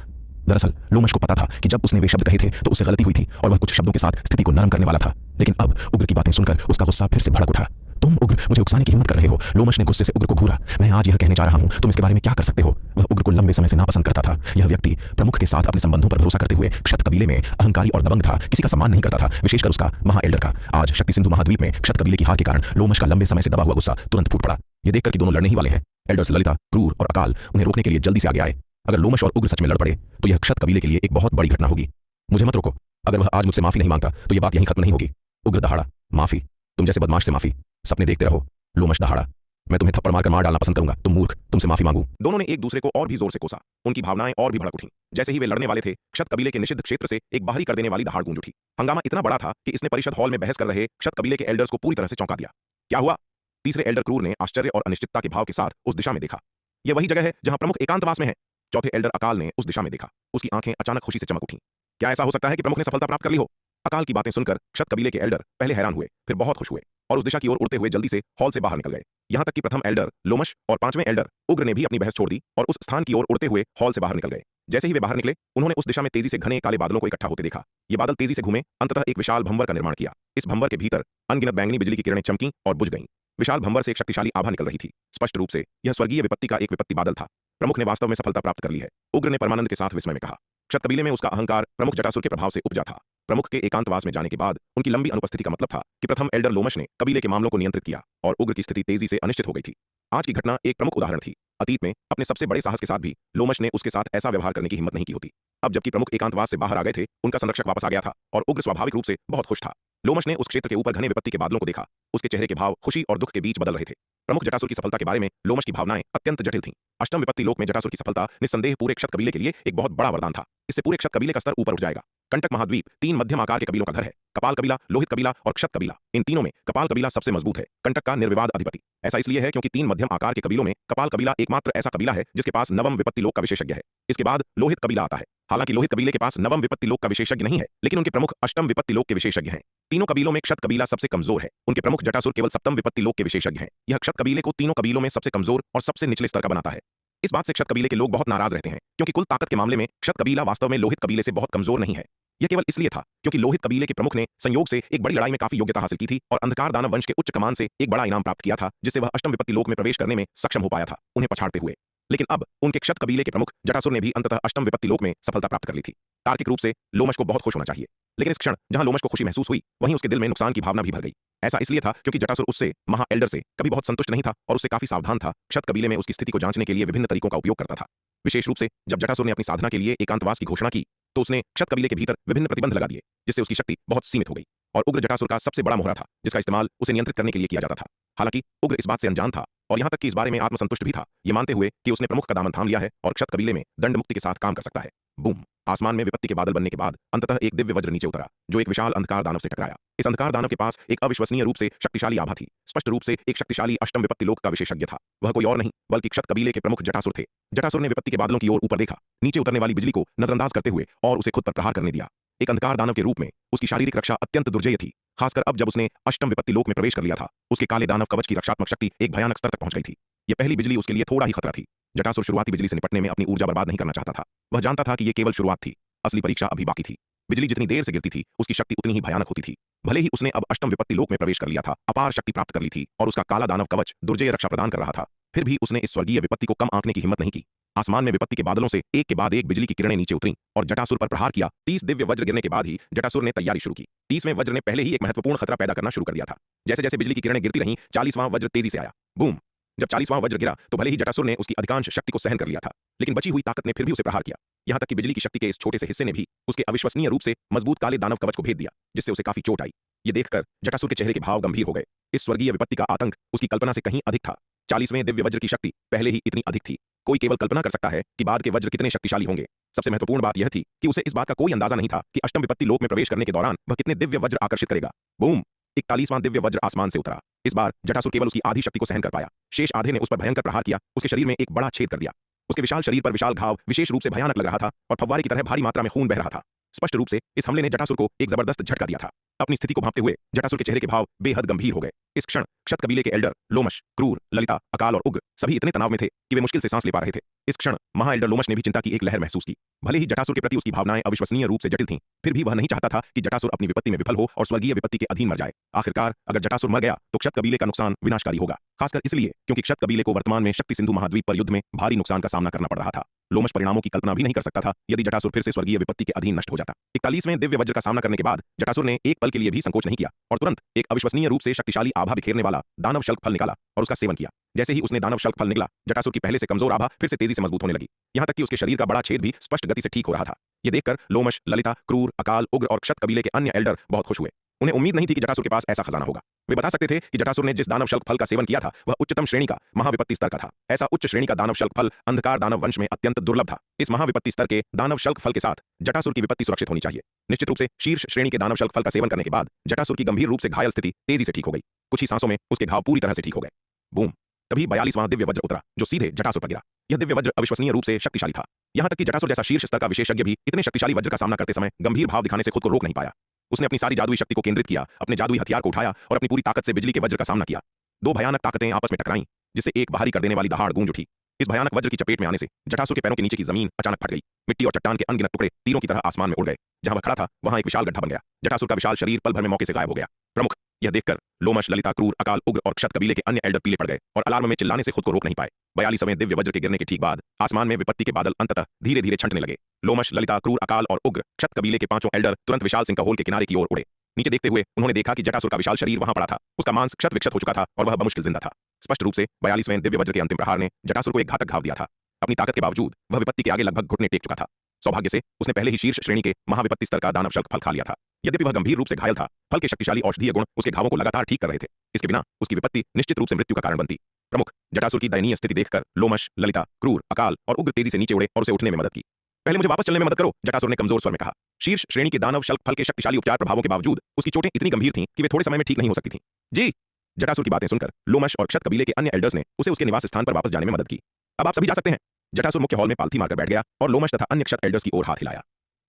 दरअसल लोमश को पता था कि जब उसने वे शब्द कहे थे तो उससे गलती हुई थी और वह कुछ शब्दों के साथ स्थिति को नरम करने वाला था, लेकिन अब उग्र की बातें सुनकर उसका गुस्सा फिर से भड़क उठा। तुम उग्र मुझे उकसाने की हिम्मत कर रहे हो। लोमश ने गुस्से से उग्र को घूरा। मैं आज यह कहने जा रहा हूं, तुम इसके बारे में क्या कर सकते हो? वह उग्र को लंबे समय से नापसंद करता था। यह व्यक्ति प्रमुख के साथ अपने संबंधों पर भरोसा करते हुए क्षत कबीले में अहंकारी और दबंग था, किसी का सम्मान नहीं करता था, विशेषकर उसका महा एल्डर का। आज शक्ति सिंधु महाद्वीप में क्षत कबीले की हार के कारण लोमश का लंबे समय से दबा हुआ गुस्सा तुरंत फूट पड़ा। यह देखकर कि दोनों लड़ने ही वाले हैं, एल्डर्स ललिता, क्रूर और अकाल उन्हें रोकने के लिए जल्दी से आगे आए। अगर लोमश और उग्र सच में लड़ पड़े तो यह क्षत कबीले के लिए एक बहुत बड़ी घटना होगी। मुझे मत रोको। अगर वह आज मुझसे माफी नहीं मांगता तो यह बात यहीं खत्म नहीं होगी। उग्र दहाड़ा। माफी? तुम जैसे बदमाश से माफी? सपने देखते रहो। लोमश दहाड़ा। मैं तुम्हें थप्पड़ मारकर मार डालना पसंद करूंगा। तुम मूर्ख, तुमसे माफी मांगू। दोनों ने एक दूसरे को और भी जोर से कोसा। उनकी भावनाएं और भी भड़क उठीं। जैसे ही वे लड़ने वाले थे, क्षत कबीले के निषिद्ध क्षेत्र से एक बाहरी कर देने वाली दहाड़ गूंज उठी। हंगामा इतना बड़ा था कि इसने परिषद हॉल में बहस कर रहे क्षत कबीले के एल्डर्स को पूरी तरह से चौंका दिया। क्या हुआ? तीसरे एल्डर क्रूर ने आश्चर्य और अनिश्चितता के भाव के साथ उस दिशा में देखा। यह वही जगह है जहां प्रमुख एकांतवास में है। चौथे एल्डर अकाल ने उस दिशा में देखा। उसकी आंखें अचानक खुशी से चमक उठीं। क्या ऐसा हो सकता है कि प्रमुख ने सफलता प्राप्त कर ली हो? अकाल की बातें सुनकर क्षत कबीले के एल्डर पहले हैरान हुए, फिर बहुत खुश हुए और उस दिशा की ओर उड़ते हुए जल्दी से हॉल से बाहर निकल गए। यहां तक कि प्रथम एल्डर लोमश और पांचवें एल्डर उग्र ने भी अपनी बहस छोड़ दी और उस स्थान की ओर उड़ते हुए हॉल से बाहर निकल गए। जैसे ही वे बाहर निकले, उन्होंने उस दिशा में तेजी से घने काले बादलों को इकट्ठा होते देखा। ये बादल तेजी से घूमे, अंततः एक विशाल भंवर का निर्माण किया। इस भंवर के भीतर अनगिनत बैंगनी बिजली की किरणें चमकीं और बुझ गईं। विशाल भंवर से एक शक्तिशाली आभा निकल रही थी। स्पष्ट रूप से यह स्वर्गीय विपत्ति का एक विपत्ति बादल था। प्रमुख ने वास्तव में सफलता प्राप्त कर ली है, उग्र ने परमानंद के साथ विस्मय में कहा। क्षत कबीले में उसका अहंकार प्रमुख जटासुर के प्रभाव से उपजा था। प्रमुख के एकांतवास में जाने के बाद उनकी लंबी अनुपस्थिति का मतलब था कि प्रथम एल्डर लोमश ने कबीले के मामलों को नियंत्रित किया और उग्र की स्थिति तेजी से अनिश्चित हो गई थी। आज की घटना एक प्रमुख उदाहरण थी। अतीत में अपने सबसे बड़े साहस के साथ भी लोमश ने उसके साथ ऐसा व्यवहार करने की हिम्मत नहीं की होती। अब जबकि प्रमुख एकांतवास से बाहर आ गए थे, उनका संरक्षक वापस आ गया था और उग्र स्वाभाविक रूप से बहुत खुश था। लोमश ने उस क्षेत्र के ऊपर घने विपत्ति के बादलों को देखा। उसके चेहरे के भाव खुशी और दुख के बीच बदल रहे थे। प्रमुख जटासुर की सफलता के बारे में लोमश की भावनाएं अत्यंत जटिल थीं। अष्टम विपत्ति लोक में जटासुर की सफलता निस्संदेह पूरे क्षत कबीले के लिए एक बहुत बड़ा वरदान था। इससे पूरे क्षत कबीले का स्तर ऊपर उठ जाएगा। कंटक महाद्वीप 3 मध्यम आकार के कबीलों का घर है। कपाल कबीला, लोहित कबीला और क्षत कबीला। इन तीनों में कपाल कबीला सबसे मजबूत है, कंटक का निर्विवाद अधिपति। ऐसा इसलिए है क्योंकि 3 मध्यम आकार के कबीलों में कपाल कबीला एकमात्र ऐसा कबीला है जिसके पास नवम विपत्ति लोक का विशेषज्ञ है। इसके बाद लोहित कबीला आता है। हालांकि लोहित कबीले के पास नवम विपत्ति लोक का विशेषज्ञ नहीं है, लेकिन उनके प्रमुख अष्टम विपत्ति लोक के विशेषज्ञ हैं। तीनों कबीलों में क्षत कबीला सबसे कमजोर है। उनके प्रमुख जटासुर केवल सप्तम विपत्ति लोक के विशेषज्ञ हैं। यह क्षत कबीले को तीनों कबीलों में सबसे कमजोर और सबसे निचले स्तर का बनाता है। इस बात से क्षत कबीले के लोग बहुत नाराज रहते हैं, क्योंकि कुल ताकत के मामले में क्षत कबीला वास्तव में लोहित कबीले से बहुत कमजोर नहीं है। यह केवल इसलिए था क्योंकि लोहित कबीले के प्रमुख ने संयोग से एक बड़ी लड़ाई में काफी योग्यता हासिल की थी और अंधकार दानव वंश के उच्च कमान से एक बड़ा इनाम प्राप्त किया था, जिससे वह अष्टम विपत्ति लोक में प्रवेश करने में सक्षम हो पाया था, उन्हें पछाड़ते हुए। लेकिन अब उनके क्षत कबीले के प्रमुख जटासुर ने भी अंततः अष्टम विपत्ति लोक में सफलता प्राप्त कर ली थी। तार्किक रूप से लोमश को बहुत खुश होना चाहिए, लेकिन इस क्षण जहां लोमश को खुशी महसूस हुई, वहीं उसके दिल में नुकसान की भावना भी भर गई। ऐसा इसलिए था क्योंकि जटासुर उससे, महा एल्डर से, कभी बहुत संतुष्ट नहीं था और उससे काफी सावधान था। क्षत कबीले में उसकी स्थिति को जांचने के लिए विभिन्न तरीकों का उपयोग करता था। विशेष रूप से जब जटासुर ने अपनी साधना के लिए एकांतवास की घोषणा की, तो उसने क्षत कबीले के भीतर विभिन्न प्रतिबंध लगा दिए, जिससे उसकी शक्ति बहुत सीमित हो गई और उग्र जटासुर का सबसे बड़ा मोहरा था, जिसका इस्तेमाल उसे नियंत्रित करने के लिए किया जाता था। हालांकि उग्र इस बात से अनजान था और यहां तक कि इस बारे में आत्मसंतुष्ट भी था, ये मानते हुए कि उसने प्रमुख का दामन थाम लिया है और क्षत कबीले में दंड मुक्ति के साथ काम कर सकता है। बूम! आसमान में विपत्ति के बादल बनने के बाद अंततः एक दिव्य वज्र नीचे उतरा, जो एक विशाल अंधकार दानव से टकराया। इस अंधकार दानव के पास एक अविश्वसनीय रूप से शक्तिशाली आभा थी। स्पष्ट रूप से एक शक्तिशाली अष्टम विपत्ति लोक का विशेषज्ञ था। वह कोई और नहीं बल्कि क्षत कबीले के प्रमुख जटासुर थे। जटासुर ने विपत्ति के बादलों की ओर ऊपर देखा, नीचे उतरने वाली बिजली को नजरअंदाज करते हुए और उसे खुद पर प्रहार करने दिया। एक अंधकार दानव के रूप में उसकी शारीरिक रक्षा अत्यंत दुर्जय थी, खासकर अब जब उसने अष्टम विपत्ति लोक में प्रवेश कर लिया था। उसके काले दानव कवच की रक्षात्मक शक्ति एक भयानक स्तर तक पहुंच गई थी। यह पहली बिजली उसके लिए थोड़ा ही खतरा थी। जटासुर शुरुआती बिजली से निपटने में अपनी ऊर्जा बर्बाद नहीं करना चाहता था। वह जानता था कि यह केवल शुरुआत थी, असली परीक्षा अभी बाकी थी। बिजली जितनी देर से गिरती थी, उसकी शक्ति उतनी ही भयानक होती थी। भले ही उसने अब अष्टम विपत्ति लोक में प्रवेश कर लिया था, अपार शक्ति प्राप्त कर ली थी और उसका काला दानव कवच दुर्जय रक्षा प्रदान कर रहा था, फिर भी उसने इस स्वर्गीय विपत्ति को कम आंकने की हिम्मत नहीं की। आसमान में विपत्ति के बादलों से एक के बाद एक बिजली की किरणें नीचे उतरीं और जटासुर पर प्रहार किया। 30 दिव्य वज्र गिरने के बाद ही जटासुर ने तैयारी शुरू की। 30वें वज्र ने पहले ही एक महत्वपूर्ण खतरा पैदा करना शुरू कर दिया था। जैसे जैसे बिजली की किरणें गिरती रहीं, 40वां वज्र तेजी से आया। बूम! जब 40वां वज्र गिरा तो भले ही जटासुर ने उसकी अधिकांश शक्ति को सहन कर लिया था, लेकिन बची हुई ताकत ने फिर भी उसे प्रहार किया। यहां तक कि बिजली की शक्ति के इस छोटे से हिस्से ने भी उसके अविश्वसनीय रूप से मजबूत काले दानव कवच को भेद दिया, जिससे उसे काफी चोट आई। ये देखकर जटासुर के चेहरे के भाव गंभीर हो गए। इस स्वर्गीय विपत्ति का आतंक उसकी कल्पना से कहीं अधिक था। 40वें दिव्य वज्र की शक्ति पहले ही इतनी अधिक थी। कोई केवल कल्पना कर सकता है कि बाद के वज्र कितने शक्तिशाली होंगे। सबसे महत्वपूर्ण बात यह थी कि उसे इस बात का कोई अंदाजा नहीं था कि अष्टम विपत्ति लोक में प्रवेश करने के दौरान वह कितने दिव्य वज्र आकर्षित करेगा। बूम! 41वां दिव्य वज्र आसमान से उतरा। इस बार जटासुर केवल उसकी आधी शक्ति को सहन कर पाया। शेष आधे ने उस पर भयंकर प्रहार किया। उसके शरीर में एक बड़ा छेद कर दिया। उसके विशाल शरीर पर विशाल घाव विशेष रूप से भयानक लग रहा था और फव्वारे की तरह भारी मात्रा में खून बह रहा था। स्पष्ट रूप से इस हमले ने जटासुर को एक जबरदस्त झटका दिया था। अपनी स्थिति को भांपते हुए जटासुर के चेहरे के भाव बेहद गंभीर हो गए। इस क्षण क्षत कबीले के एल्डर लोमश, क्रूर, ललिता, अकाल और उग्र सभी इतने तनाव में थे कि वे मुश्किल से सांस ले पा रहे थे। इस क्षण महा एल्डर लोमश ने भी चिंता की एक लहर महसूस की। भले ही जटासुर के प्रति उसकी भावनाएं अविश्वसनीय रूप से जटिल थीं, फिर भी वह नहीं चाहता था कि जटासुर अपनी विपत्ति में विफल हो और स्वर्गीय विपत्ति के अधीन मर जाए। आखिरकार अगर जटासुर मर गया तो क्षत कबीले का नुकसान विनाशकारी होगा, खासकर इसलिए क्योंकि क्षत कबीले को वर्तमान में शक्ति सिंधु महाद्वीप पर युद्ध में भारी नुकसान का सामना करना पड़ रहा था। लोमश परिणामों की कल्पना भी नहीं कर सकता था यदि जटासुर फिर से स्वर्गीय विपत्ति के अधीन नष्ट हो जाता। 41वें दिव्य वज्र का सामना करने के बाद जटासुर ने एक पल के लिए भी संकोच नहीं किया और तुरंत एक अविश्वसनीय रूप से शक्तिशाली आभा बिखेरने वाला दानव शल्क फल निकाला और उसका सेवन किया। जैसे ही उसने दानव शल्क फल निकला, जटासुर की पहले से कमजोर आभा फिर से तेजी से मजबूत होने लगी। यहां तक कि उसके शरीर का बड़ा छेद भी स्पष्ट गति से ठीक हो रहा था। ये देखकर लोमश, ललिता, क्रूर, अकाल, उग्र और क्षत कबीले के अन्य एल्डर बहुत खुश हुए। उन्हें उम्मीद नहीं थी कि जटासुर के पास ऐसा खजाना होगा। वे बता सकते थे कि जटासुर ने जिस दानव शल्क फल का सेवन किया था वह उच्चतम श्रेणी का महाविपत्ति स्तर का था। ऐसा उच्च श्रेणी का दानव शल्क फल अंधकार दानव वंश में अत्यंत दुर्लभ था। इस महाविपत्ति स्तर के दानव शल्क फल के साथ जटासुर की विपत्ति सुरक्षित होनी चाहिए। निश्चित रूप से शीर्ष श्रेणी के दानव शल्क फल का सेवन करने के बाद जटासुर की गंभीर रूप से घायल स्थिति तेजी से ठीक हो गई। कुछ ही सांसों में उसके घाव पूरी तरह से ठीक हो गए। बूम! तभी 42वां दिव्य वज्र उतरा जो सीधे जटासुर पर गिरा। यह दिव्य वज्र अविश्वसनीय रूप से शक्तिशाली था। यहां तक कि जटासुर जैसा शीर्ष स्तर का विशेषज्ञ भी इतने शक्तिशाली वज्र का सामना करते समय गंभीर भाव दिखाने से खुद को रोक नहीं पाया। उसने अपनी सारी जादुई शक्ति को केंद्रित किया, अपने जादुई हथियार को उठाया और अपनी पूरी ताकत से बिजली के वज्र का सामना किया। दो भयानक ताकतें आपस में टकराईं, जिससे एक बाहरी कर देने वाली दहाड़ गूंज उठी। इस भयानक वज्र की चपेट में आने से जटासुर के पैरों के नीचे की जमीन अचानक फट गई। मिट्टी और चट्टान के अनगिनत टुकड़े तीरों की तरह आसमान में उड़ गए। जहां वह खड़ा था वहां एक विशाल गड्ढा बन गया। जटासुर का विशाल शरीर पल भर में मौके से गायब हो गया। प्रमुख, यह देखकर लोमश, ललिता, क्रूर, अकाल, उग्र और क्षत कबीले के अन्य एल्डर पीले पड़ गए और अलार्म में चिल्लाने से खुद को रोक नहीं पाए। 42वें दिव्य वज्र के गिरने के ठीक बाद आसमान में विपत्ति के बादल अंततः धीरे धीरे छंटने लगे। लोमश, ललिता, क्रूर, अकाल और उग्र क्षत कबीले के पांचों एल्डर तुरंत विशाल सिंह होल के किनारे की ओर उड़े। नीचे देखते हुए उन्होंने देखा कि जटासुर का विशाल शरीर वहां पड़ा था। उसका मांस क्षत विक्षत हो चुका था और वह बमुश्किल जिंदा था। स्पष्ट रूप से 42वें दिव्य वज्र के अंतिम प्रहार ने जटासुर को एक घातक घाव दिया था। अपनी ताकत के बावजूद वह विपत्ति के आगे लगभग घुटने टेक चुका था। सौभाग्य से उसने पहले ही शीर्ष श्रेणी के महाविपत्ति स्तर का दानव शल्क फल खा लिया था। यद्यपि वह गंभीर रूप से घायल था, फल के शक्तिशाली औषधीय गुण उसके घावों को लगातार ठीक कर रहे थे। इसके बिना उसकी विपत्ति निश्चित रूप से मृत्यु का कारण बनती। प्रमुख, जटासुर की दयनीय स्थिति देखकर लोमश, ललिता, क्रूर, अकाल और उग्र तेजी से नीचे उड़े और उसे उठने में मदद की। पहले मुझे वापस चलने में मदद करो, जटासुर ने कमजोर स्वर में कहा। शीर्ष श्रेणी के दानव शल्क फल के शक्तिशाली उपचार प्रभावों के बावजूद उसकी चोटें इतनी गंभीर थीं कि वे थोड़े समय में ठीक नहीं हो सकती थीं। जी! जटासुर की बातें सुनकर लोमश और क्षत कबीले के अन्य एल्डर्स ने उसे उसके निवास स्थान पर वापस जाने में मदद की। अब आप सभी जा सकते हैं। जटासुर मुख्य हॉल में पालथी मारकर बैठ गया और लोमश तथा अन्य क्षत एल्डर्स की ओर हाथ हिलाया।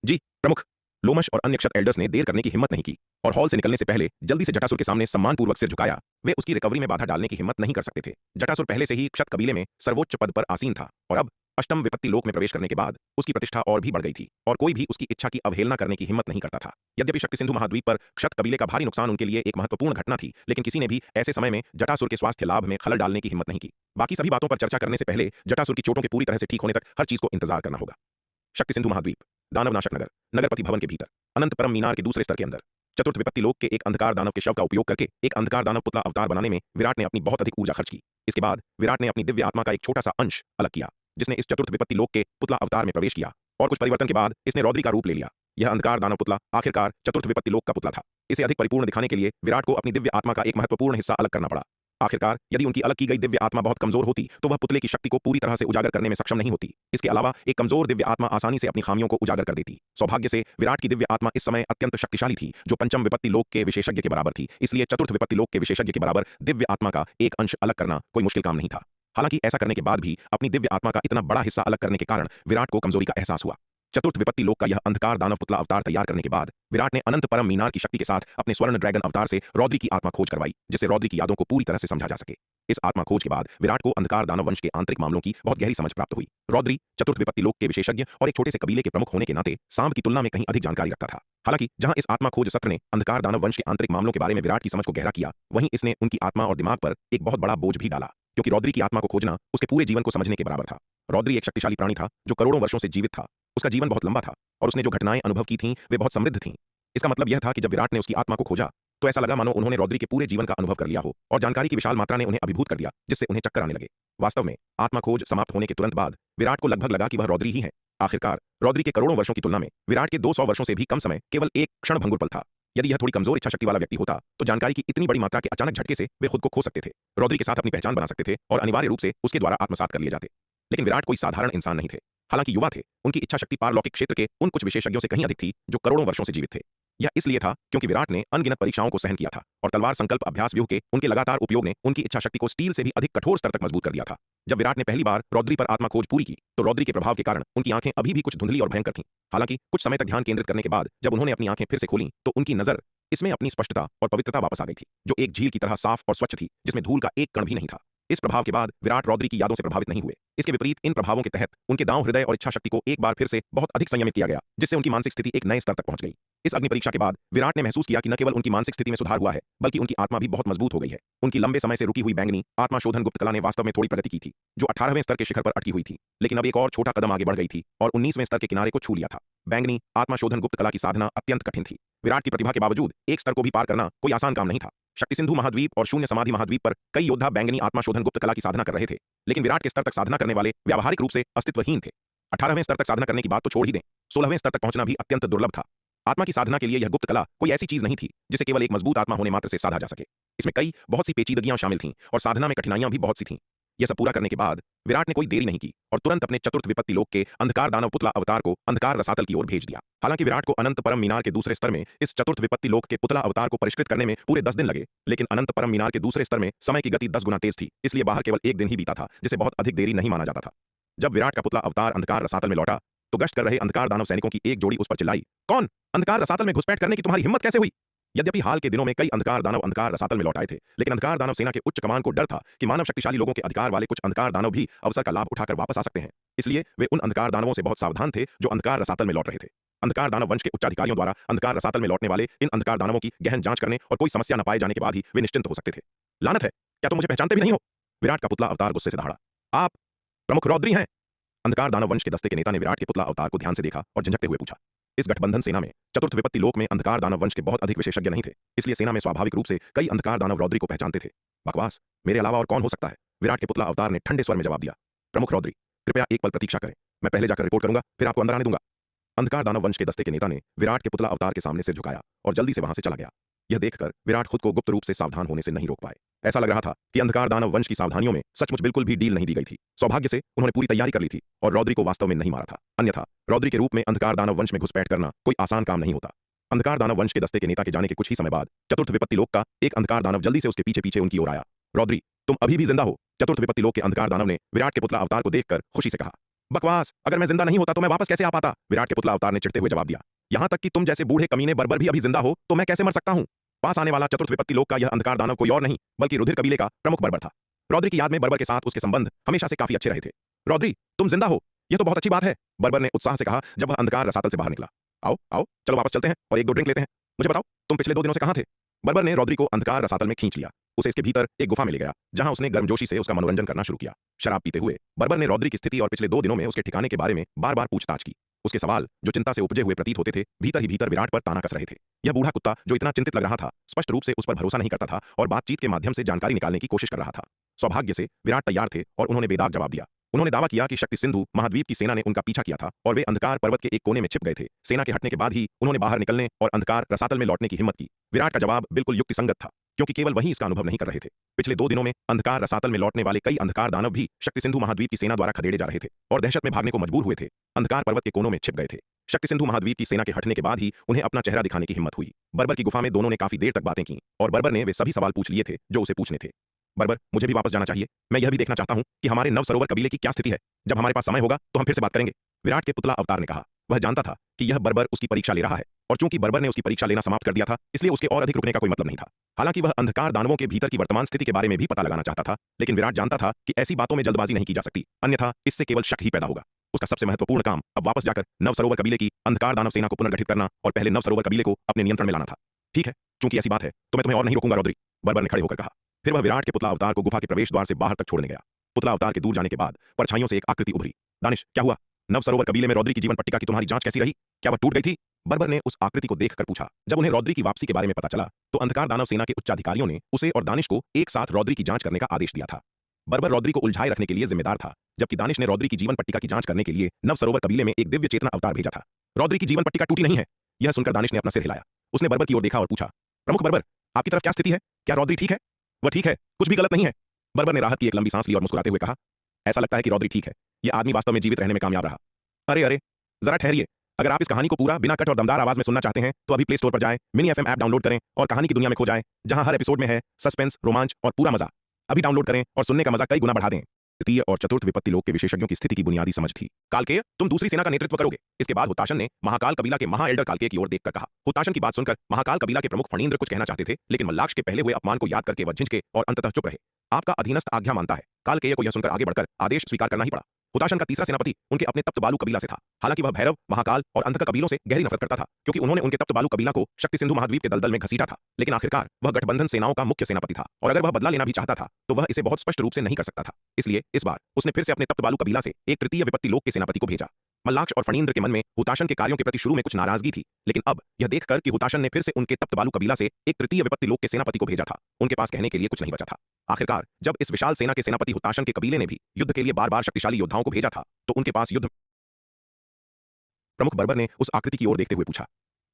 जी प्रमुख। लोमश और अन्य क्षत एल्डर्स ने देर करने की हिम्मत नहीं की और हॉल से निकलने से पहले जल्दी से जटासुर के सामने सम्मानपूर्वक सिर झुकाया। वे उसकी रिकवरी में बाधा डालने की हिम्मत नहीं कर सकते थे। जटासुर पहले से ही क्षत कबीले में सर्वोच्च पद पर आसीन था और अब अष्टम विपत्ति लोक में प्रवेश करने के बाद उसकी प्रतिष्ठा और भी बढ़ गई थी और कोई भी उसकी इच्छा की अवहेलना करने की हिम्मत नहीं करता था। यद्यपि शक्ति सिंधु महाद्वीप पर क्षत कबीले का भारी नुकसान उनके लिए एक महत्वपूर्ण घटना थी, लेकिन किसी ने भी ऐसे समय में जटासुर के स्वास्थ्य लाभ में खलल डालने की हिम्मत नहीं की। बाकी सभी बातों पर चर्चा करने से पहले जटासुर की चोटों के पूरी तरह से ठीक होने तक हर चीज को इंतजार करना होगा। शक्ति सिंधु महाद्वीप, दानवनाशक नगर, नगरपति भवन के भीतर, अनंत परम मीनार के दूसरे स्तर के अंदर, चतुर्थ विपत्ति लोक के एक अंधकार दानव के शव का उपयोग करके एक अंधकार दानव पुतला अवतार बनाने में विराट ने अपनी बहुत अधिक ऊर्जा खर्च की। इसके बाद विराट ने अपनी दिव्य आत्मा का एक छोटा सा अंश अलग किया, जिसने इस चतुर्थ विपत्ति लोक के पुतला अवतार में प्रवेश किया और कुछ परिवर्तन के बाद इसने रौद्री का रूप ले लिया। यह अंधकार दानव पुतला आखिरकार चतुर्थ विपत्ति लोक का पुतला था। इसे अधिक परिपूर्ण दिखाने के लिए विराट को अपनी दिव्य आत्मा का एक महत्वपूर्ण हिस्सा अलग करना पड़ा। आखिरकार यदि उनकी अलग की गई दिव्य आत्मा बहुत कमजोर होती तो वह पुतले की शक्ति को पूरी तरह से उजागर करने में सक्षम नहीं होती। इसके अलावा एक कमजोर दिव्य आत्मा आसानी से अपनी खामियों को उजागर कर देती। सौभाग्य से विराट की दिव्य आत्मा इस समय अत्यंत शक्तिशाली थी, जो पंचम विपत्ति लोक के विशेषज्ञ के बराबर थी। इसलिए चतुर्थ विपत्ति लोक के विशेषज्ञ के बराबर दिव्य आत्मा का एक अंश अलग करना कोई मुश्किल काम नहीं था। हालांकि ऐसा करने के बाद भी अपनी दिव्य आत्मा का इतना बड़ा हिस्सा अलग करने के कारण विराट को कमजोरी का एहसास हुआ। चतुर्थ विपत्ति लोक का यह अंधकार दानव पुतला अवतार तैयार करने के बाद विराट ने अनंत परम मीनार की शक्ति के साथ अपने स्वर्ण ड्रैगन अवतार से रौद्री की आत्मा खोज करवाई, जिससे रौद्री की यादों को पूरी तरह से समझा जा सके। इस आत्मा खोज के बाद विराट को अंधकार दानव वंश के आंतरिक मामलों की बहुत गहरी समझ प्राप्त हुई। रौद्री चतुर्थ विपत्ति लोक के विशेषज्ञ और एक छोटे से कबीले के प्रमुख होने के नाते सांब की तुलना में कहीं अधिक जानकारी रखता था। हालांकि जहां इस आत्मा खोज सत्र ने अंधकार दानव वंश के आंतरिक मामलों के बारे में विराट की समझ को गहरा किया, वहीं इसने उनकी आत्मा और दिमाग पर एक बहुत बड़ा बोझ भी डाला, क्योंकि रौद्री की आत्मा को खोजना उसके पूरे जीवन को समझने के बराबर था। रौद्री एक शक्तिशाली प्राणी था जो करोड़ों वर्षों से जीवित था। उसका जीवन बहुत लंबा था और उसने जो घटनाएं अनुभव की थीं वे बहुत समृद्ध थीं। इसका मतलब यह था कि जब विराट ने उसकी आत्मा को खोजा तो ऐसा लगा मानो उन्होंने रौद्री के पूरे जीवन का अनुभव कर लिया हो और जानकारी की विशाल मात्रा ने उन्हें अभिभूत कर दिया, जिससे उन्हें चक्कर आने लगे। वास्तव में आत्मा खोज समाप्त होने के तुरंत बाद विराट को लगभग लगा कि वह रौद्री ही है। आखिरकार रौद्री के करोड़ों वर्षों की तुलना में विराट के 200 वर्षों से भी कम समय केवल एक क्षण भंगुर पल था। यदि यह थोड़ी कमजोर इच्छा शक्ति वाला व्यक्ति होता तो जानकारी की इतनी बड़ी मात्रा के अचानक झटके से वे खुद को खो सकते थे, रौद्री के साथ अपनी पहचान बना सकते थे और अनिवार्य रूप से उसके द्वारा आत्मसात कर लिए जाते। लेकिन विराट कोई साधारण इंसान नहीं थे। हालांकि युवा थे, उनकी इच्छा शक्ति पारलौकिक क्षेत्र के उन कुछ विशेषज्ञों से कहीं अधिक थी जो करोड़ों वर्षों से जीवित थे। यह इसलिए था क्योंकि विराट ने अनगिनत परीक्षाओं को सहन किया था और तलवार संकल्प अभ्यास व्यूह के उनके लगातार उपयोग ने उनकी इच्छा शक्ति को स्टील से भी अधिक कठोर स्तर तक मजबूत कर दिया था। जब विराट ने पहली बार रौद्री पर आत्मा खोज पूरी की तो रौद्री के प्रभाव के कारण उनकी आंखें अभी भी कुछ धुंधली और भयंकर थीं। हालांकि कुछ समय तक ध्यान केंद्रित करने के बाद जब उन्होंने अपनी आंखें फिर से खोलीं तो उनकी नजर इसमें अपनी स्पष्टता और पवित्रता वापस आ गई थी, जो एक झील की तरह साफ और स्वच्छ थी, जिसमें धूल का एक कण भी नहीं था। इस प्रभाव के बाद विराट रौद्री की यादों से प्रभावित नहीं हुए। इसके विपरीत इन प्रभावों के तहत उनके दांव हृदय और इच्छा शक्ति को एक बार फिर से बहुत अधिक संयमित किया गया, जिससे उनकी मानसिक स्थिति एक नए स्तर तक पहुंच गई। इस अग्नि परीक्षा के बाद विराट ने महसूस किया कि न केवल उनकी मानसिक स्थिति में सुधार हुआ है, बल्कि उनकी आत्मा भी बहुत मजबूत हो गई है। उनकी लंबे समय से रुकी हुई बैंगनी आत्मा शोधन गुप्त कला ने वास्तव में थोड़ी प्रगति की थी, जो 18वें स्तर के शिखर पर अटकी हुई थी, लेकिन अब एक और छोटा कदम आगे बढ़ गई थी और 19वें स्तर के किनारे को छू लिया था। बैंगनी आत्मा शोधन गुप्त कला की साधना अत्यंत कठिन थी। विराट की प्रतिभा के बावजूद एक स्तर को भी पार करना कोई आसान काम नहीं था। शक्ति सिंधु महाद्वीप और शून्य समाधि महाद्वीप पर कई योद्धा बैंगनी आत्मा शोधन गुप्त कला की साधना कर रहे थे, लेकिन विराट के स्तर तक साधना करने वाले व्यावहारिक रूप से अस्तित्वहीन थे। 18वें स्तर तक साधना करने की बात तो छोड़ ही दें, 16वें स्तर तक पहुंचना भी अत्यंत दुर्लभ था। आत्मा की साधना के लिए यह गुप्त कला कोई ऐसी चीज नहीं थी जिसे केवल एक मजबूत आत्मा होने मात्र से साधा जा सके। इसमें कई बहुत सी पेचीदगियां शामिल थीं और साधना में कठिनाइयां भी बहुत सी थीं। यह सब पूरा करने के बाद विराट ने कोई देरी नहीं की और तुरंत अपने चतुर्थ विपत्ति लोक के अंधकार दानव पुतला अवतार को अंधकार रसातल की ओर भेज दिया। हालांकि विराट को अनंत परम मीनार के दूसरे स्तर में इस चतुर्थ विपत्ति लोक के पुतला अवतार को परिष्कृत करने में पूरे 10 दिन लगे, लेकिन अनंत परम मीनार के दूसरे स्तर में समय की गति 10 गुना तेज थी, इसलिए बाहर केवल एक दिन ही बीता था, जिसे बहुत अधिक देरी नहीं माना जाता था। जब विराट का पुतला अवतार अंधकार रसातल में लौटा तो गश्त कर रहे अंधकार दानव सैनिकों की एक जोड़ी उस पर चिल्लाई, कौन? अंधकार रसातल में घुसपैठ करने की तुम्हारी हिम्मत कैसे हुई? यद्यपि हाल के दिनों में कई अंधकार दानव अंधकार रसातल में लौट आए थे, लेकिन अंधकार दानव सेना के उच्च कमान को डर था कि मानव शक्तिशाली लोगों के अधिकार वाले कुछ अंधकार दानव भी अवसर का लाभ उठाकर वापस आ सकते हैं। इसलिए वे उन अंधकार दानवों से बहुत सावधान थे जो अंधकार रसातल में लौट रहे थे। अंधकार दानव वंश के उच्चाधिकारियों द्वारा अंधकार रसातल में लौटने वाले इन अंधकार दानवों की गहन जांच करने और कोई समस्या न पाए जाने के बाद ही वे निश्चिंत हो सकते थे। लानत है, क्या तुम मुझे पहचानते भी नहीं हो? विराट का पुतला अवतार गुस्से से दहाड़ा। आप प्रमुख रौद्री हैं? अंधकार दानव वंश के दस्ते के नेता ने विराट के पुतला अवतार को ध्यान से देखा और झंझकते हुए पूछा। इस गठबंधन सेना में चतुर्थ विपत्ति लोक में अंधकार दानव वंश के बहुत अधिक विशेषज्ञ नहीं थे, इसलिए सेना में स्वाभाविक रूप से कई अंधकार दानव रौद्री को पहचानते थे। बकवास, मेरे अलावा और कौन हो सकता है? विराट के पुतला अवतार ने ठंडे स्वर में जवाब दिया। प्रमुख रौद्री, कृपया एक पल प्रतीक्षा करें, मैं पहले जाकर रिपोर्ट करूंगा, फिर आपको अंदर आने दूंगा। अंधकार दानव वंश के दस्ते के नेता ने विराट के पुतला अवतार के सामने सिर झुकाया और जल्दी से वहां से चला गया। यह देखकर विराट खुद को गुप्त रूप से सावधान होने से नहीं रोक पाए। ऐसा लग रहा था कि अंधकार दानव वंश की सावधानियों में सचमुच बिल्कुल भी डील नहीं दी गई थी। सौभाग्य से उन्होंने पूरी तैयारी कर ली थी और रौद्री को वास्तव में नहीं मारा था, अन्यथा रौद्री के रूप में अंधकार दानव वंश में घुसपैठ करना कोई आसान काम नहीं होता। अंधकार दानव वंश के दस्ते के नेता के जाने के कुछ ही समय बाद चतुर्थ विपत्ति लोक का एक अंधकार दानव जल्दी से उसके पीछे पीछे उनकी ओर आया। रौद्री, तुम अभी भी जिंदा हो? चतुर्थ विपत्ति लोक के अंधकार दानव ने विराट के पुतला अवतार को देखकर खुशी से कहा। बकवास, अगर मैं जिंदा नहीं होता तो मैं वापस कैसे आ पाता? विराट के पुतला अवतार ने चिढ़ते हुए जवाब दिया। यहां तक कि तुम जैसे बूढ़े कमीने बर्बर भी अभी जिंदा हो तो मैं कैसे मर सकता हूं? पास आने वाला चतुर्थ विपत्ति लोक का यह अंधकार दानव कोई और नहीं बल्कि रुधिर कबीले का प्रमुख बर्बर था। रौद्री की याद में बर्बर के साथ उसके संबंध हमेशा से काफी अच्छे रहे थे। रौद्री, तुम जिंदा हो, यह तो बहुत अच्छी बात है, बर्बर ने उत्साह से कहा जब वह अंधकार रसातल से बाहर निकला। आओ आओ, चलो वापस चलते हैं और एक दो ड्रिंक लेते हैं। मुझे बताओ, तुम पिछले 2 दिनों से कहां थे? बर्बर ने रौद्री को अंधकार रसातल में खींच लिया। उसे इसके भीतर एक गुफा में ले गया जहां उसने गर्मजोशी से उसका मनोरंजन करना शुरू किया। शराब पीते हुए बर्बर ने रौद्री की स्थिति और पिछले 2 दिनों में उसके ठिकाने के बारे में बार बार पूछताछ की। उसके सवाल जो चिंता से उपजे हुए प्रतीत होते थे, भीतर ही भीतर विराट पर ताना कस रहे थे। यह बूढ़ा कुत्ता जो इतना चिंतित लग रहा था, स्पष्ट रूप से उस पर भरोसा नहीं करता था और बातचीत के माध्यम से जानकारी निकालने की कोशिश कर रहा था। सौभाग्य से विराट तैयार थे और उन्होंने बेदाग जवाब दिया। उन्होंने दावा किया कि शक्ति सिंधु महाद्वीप की सेना ने उनका पीछा किया था और वे अंधकार पर्वत के एक कोने में छिप गए थे। सेना के हटने के बाद ही उन्होंने बाहर निकलने और अंधकार रसातल में लौटने की हिम्मत की। विराट का जवाब बिल्कुल युक्तिसंगत था, क्योंकि केवल वही इसका अनुभव नहीं कर रहे थे। पिछले 2 दिनों में अंधकार रसातल में लौटने वाले कई अंधकार दानव भी शक्ति सिंधु महाद्वीप की सेना द्वारा खदेड़े जा रहे थे और दहशत में भागने को मजबूर हुए थे। अंधकार पर्वत के कोनों में छिप गए थे। शक्ति सिंधु महाद्वीप की सेना के हटने के बाद ही उन्हें अपना चेहरा दिखाने की हिम्मत हुई। बर्बर की गुफा में दोनों ने काफी देर तक बातें की और बर्बर ने वे सभी सवाल पूछ लिए थे जो उसे पूछने थे। बर्बर, मुझे भी वापस जाना चाहिए, मैं यह भी देखना चाहता हूं कि हमारे नव सरोवर कबीले की क्या स्थिति है। जब हमारे पास समय होगा तो हम फिर से बात करेंगे, विराट के पुतला अवतार ने कहा। वह जानता था कि यह बर्बर उसकी परीक्षा ले रहा है और चूंकि बर्बर ने उसकी परीक्षा लेना समाप्त कर दिया था, इसलिए उसके और अधिक रुकने का कोई मतलब नहीं था। हालांकि वह अंधकार दानवों के भीतर की वर्तमान स्थिति के बारे में भी पता लगाना चाहता था, लेकिन विराट जानता था कि ऐसी बातों में जल्दबाजी नहीं की जा सकती, अन्यथा इससे केवल शक ही पैदा होगा। उसका सबसे महत्वपूर्ण काम अब वापस जाकर नव सरोवर कबीले की अंधकार दानव सेना को पुनर्गठित करना और पहले नव सरोवर कबीले को अपने नियंत्रण में लाना था। ठीक है, चूंकि ऐसी बात है तो मैं तुम्हें और नहीं रोकूंगा रौद्री, बर्बर ने खड़े होकर कहा। फिर वह विराट के पुतला अवतार को गुफा के प्रवेश द्वार से बाहर तक छोड़ने गया। पुतला अवतार के दूर जाने के बाद परछाइयों से एक आकृति उभरी। दानिश, क्या हुआ? नव सरोवर कबीले में रौद्री की जीवन पट्टिका की तुम्हारी जांच कैसी रही? क्या वह टूट गई थी? बर्बर ने उस आकृति को देखकर पूछा। जब उन्हें रौद्री की वापसी के बारे में पता चला तो अंधकार दानव सेना के उच्चाधिकारियों ने उसे और दानिश को एक साथ रौद्री की जांच करने का आदेश दिया था। बर्बर रौद्री को उलझाए रखने के लिए जिम्मेदार था, जबकि दानिश ने रौद्री की जीवन पट्टिका की जांच करने के लिए नव सरोवर कबीले में एक दिव्य चेतना अवतार भेजा था। रौद्री की जीवन पट्टिका टूटी नहीं है। यह सुनकर दानिश ने अपना सिर हिलाया। उसने बर्बर की ओर देखा और पूछा, प्रमुख बर्बर, आपकी तरफ क्या स्थिति है? क्या रौद्री ठीक है? वह ठीक है, कुछ भी गलत नहीं है। बर्बर ने राहत की एक लंबी सांस ली और मुस्कुराते हुए कहा, ऐसा लगता है कि रौद्री ठीक है। यह आदमी वास्तव में जीवित रहने में कामयाब रहा। अरे अरे, जरा ठहरिए, अगर आप इस कहानी को पूरा बिना कट और दमदार आवाज में सुनना चाहते हैं तो अभी प्ले स्टोर पर जाएं, मिनी एफएम ऐप डाउनलोड करें और कहानी की दुनिया में खो जाएं, जहां हर एपिसोड में है सस्पेंस, रोमांच और पूरा मजा। अभी डाउनलोड करें और सुनने का मजा कई गुना बढ़ा दें। तृतीय और चतुर्थ विपत्ति लोक के विशेषज्ञों की स्थिति की बुनियादी समझ थी। कालकेय, तुम दूसरी सेना का नेतृत्व करोगे। इसके बाद हुताशन ने महाकाल कबीला के महा एल्डर कालकेय की ओर देखकर कहा। हुताशन की बात सुनकर महाकाल कबीला के प्रमुख फणींद्र कुछ कहना चाहते थे, लेकिन मल्लाक्ष के पहले हुए अपमान को याद करके वह झिझके और अंततः चुप रहे। आपका अधीनस्थ आज्ञा मानता है। कालकेय को यह सुनकर आगे बढ़कर आदेश स्वीकार करना ही पड़ा। हुताशन का तीसरा सेनापति उनके अपने तप्त बालू कबीला से था। हालांकि वह भैरव, महाकाल और अंधक कबीलों से गहरी नफरत करता था, क्योंकि उन्होंने उनके तप्त बालू कबीला को शक्ति सिंधु महाद्वीप के दलदल में घसीटा था। लेकिन आखिरकार वह गठबंधन सेनाओं का मुख्य सेनापति था और अगर वह बदला लेना भी चाहता था तो वह इसे बहुत स्पष्ट रूप से नहीं कर सकता था। इसलिए इस बार उसने फिर से अपने तप्त बालू कबीला से एक तृतीय विपत्ति लोक के सेनापति को भेजा। मल्लाक्ष और फणींद्र के मन में हुताशन के कार्यों के प्रति शुरू में कुछ नाराजगी थी, लेकिन अब यह देखकर कि हुताशन ने फिर से उनके तप्त बालू कबीला से एक तृतीय विपत्ति लोक के सेनापति को भेजा था, उनके पास कहने के लिए कुछ नहीं बचा था। आखिरकार जब इस विशाल सेना के सेनापति हुताशन के कबीले ने भी युद्ध के लिए बार बार शक्तिशाली योद्धाओं को भेजा था तो उनके पास युद्ध। प्रमुख बर्बर ने उस आकृति की ओर देखते हुए पूछा,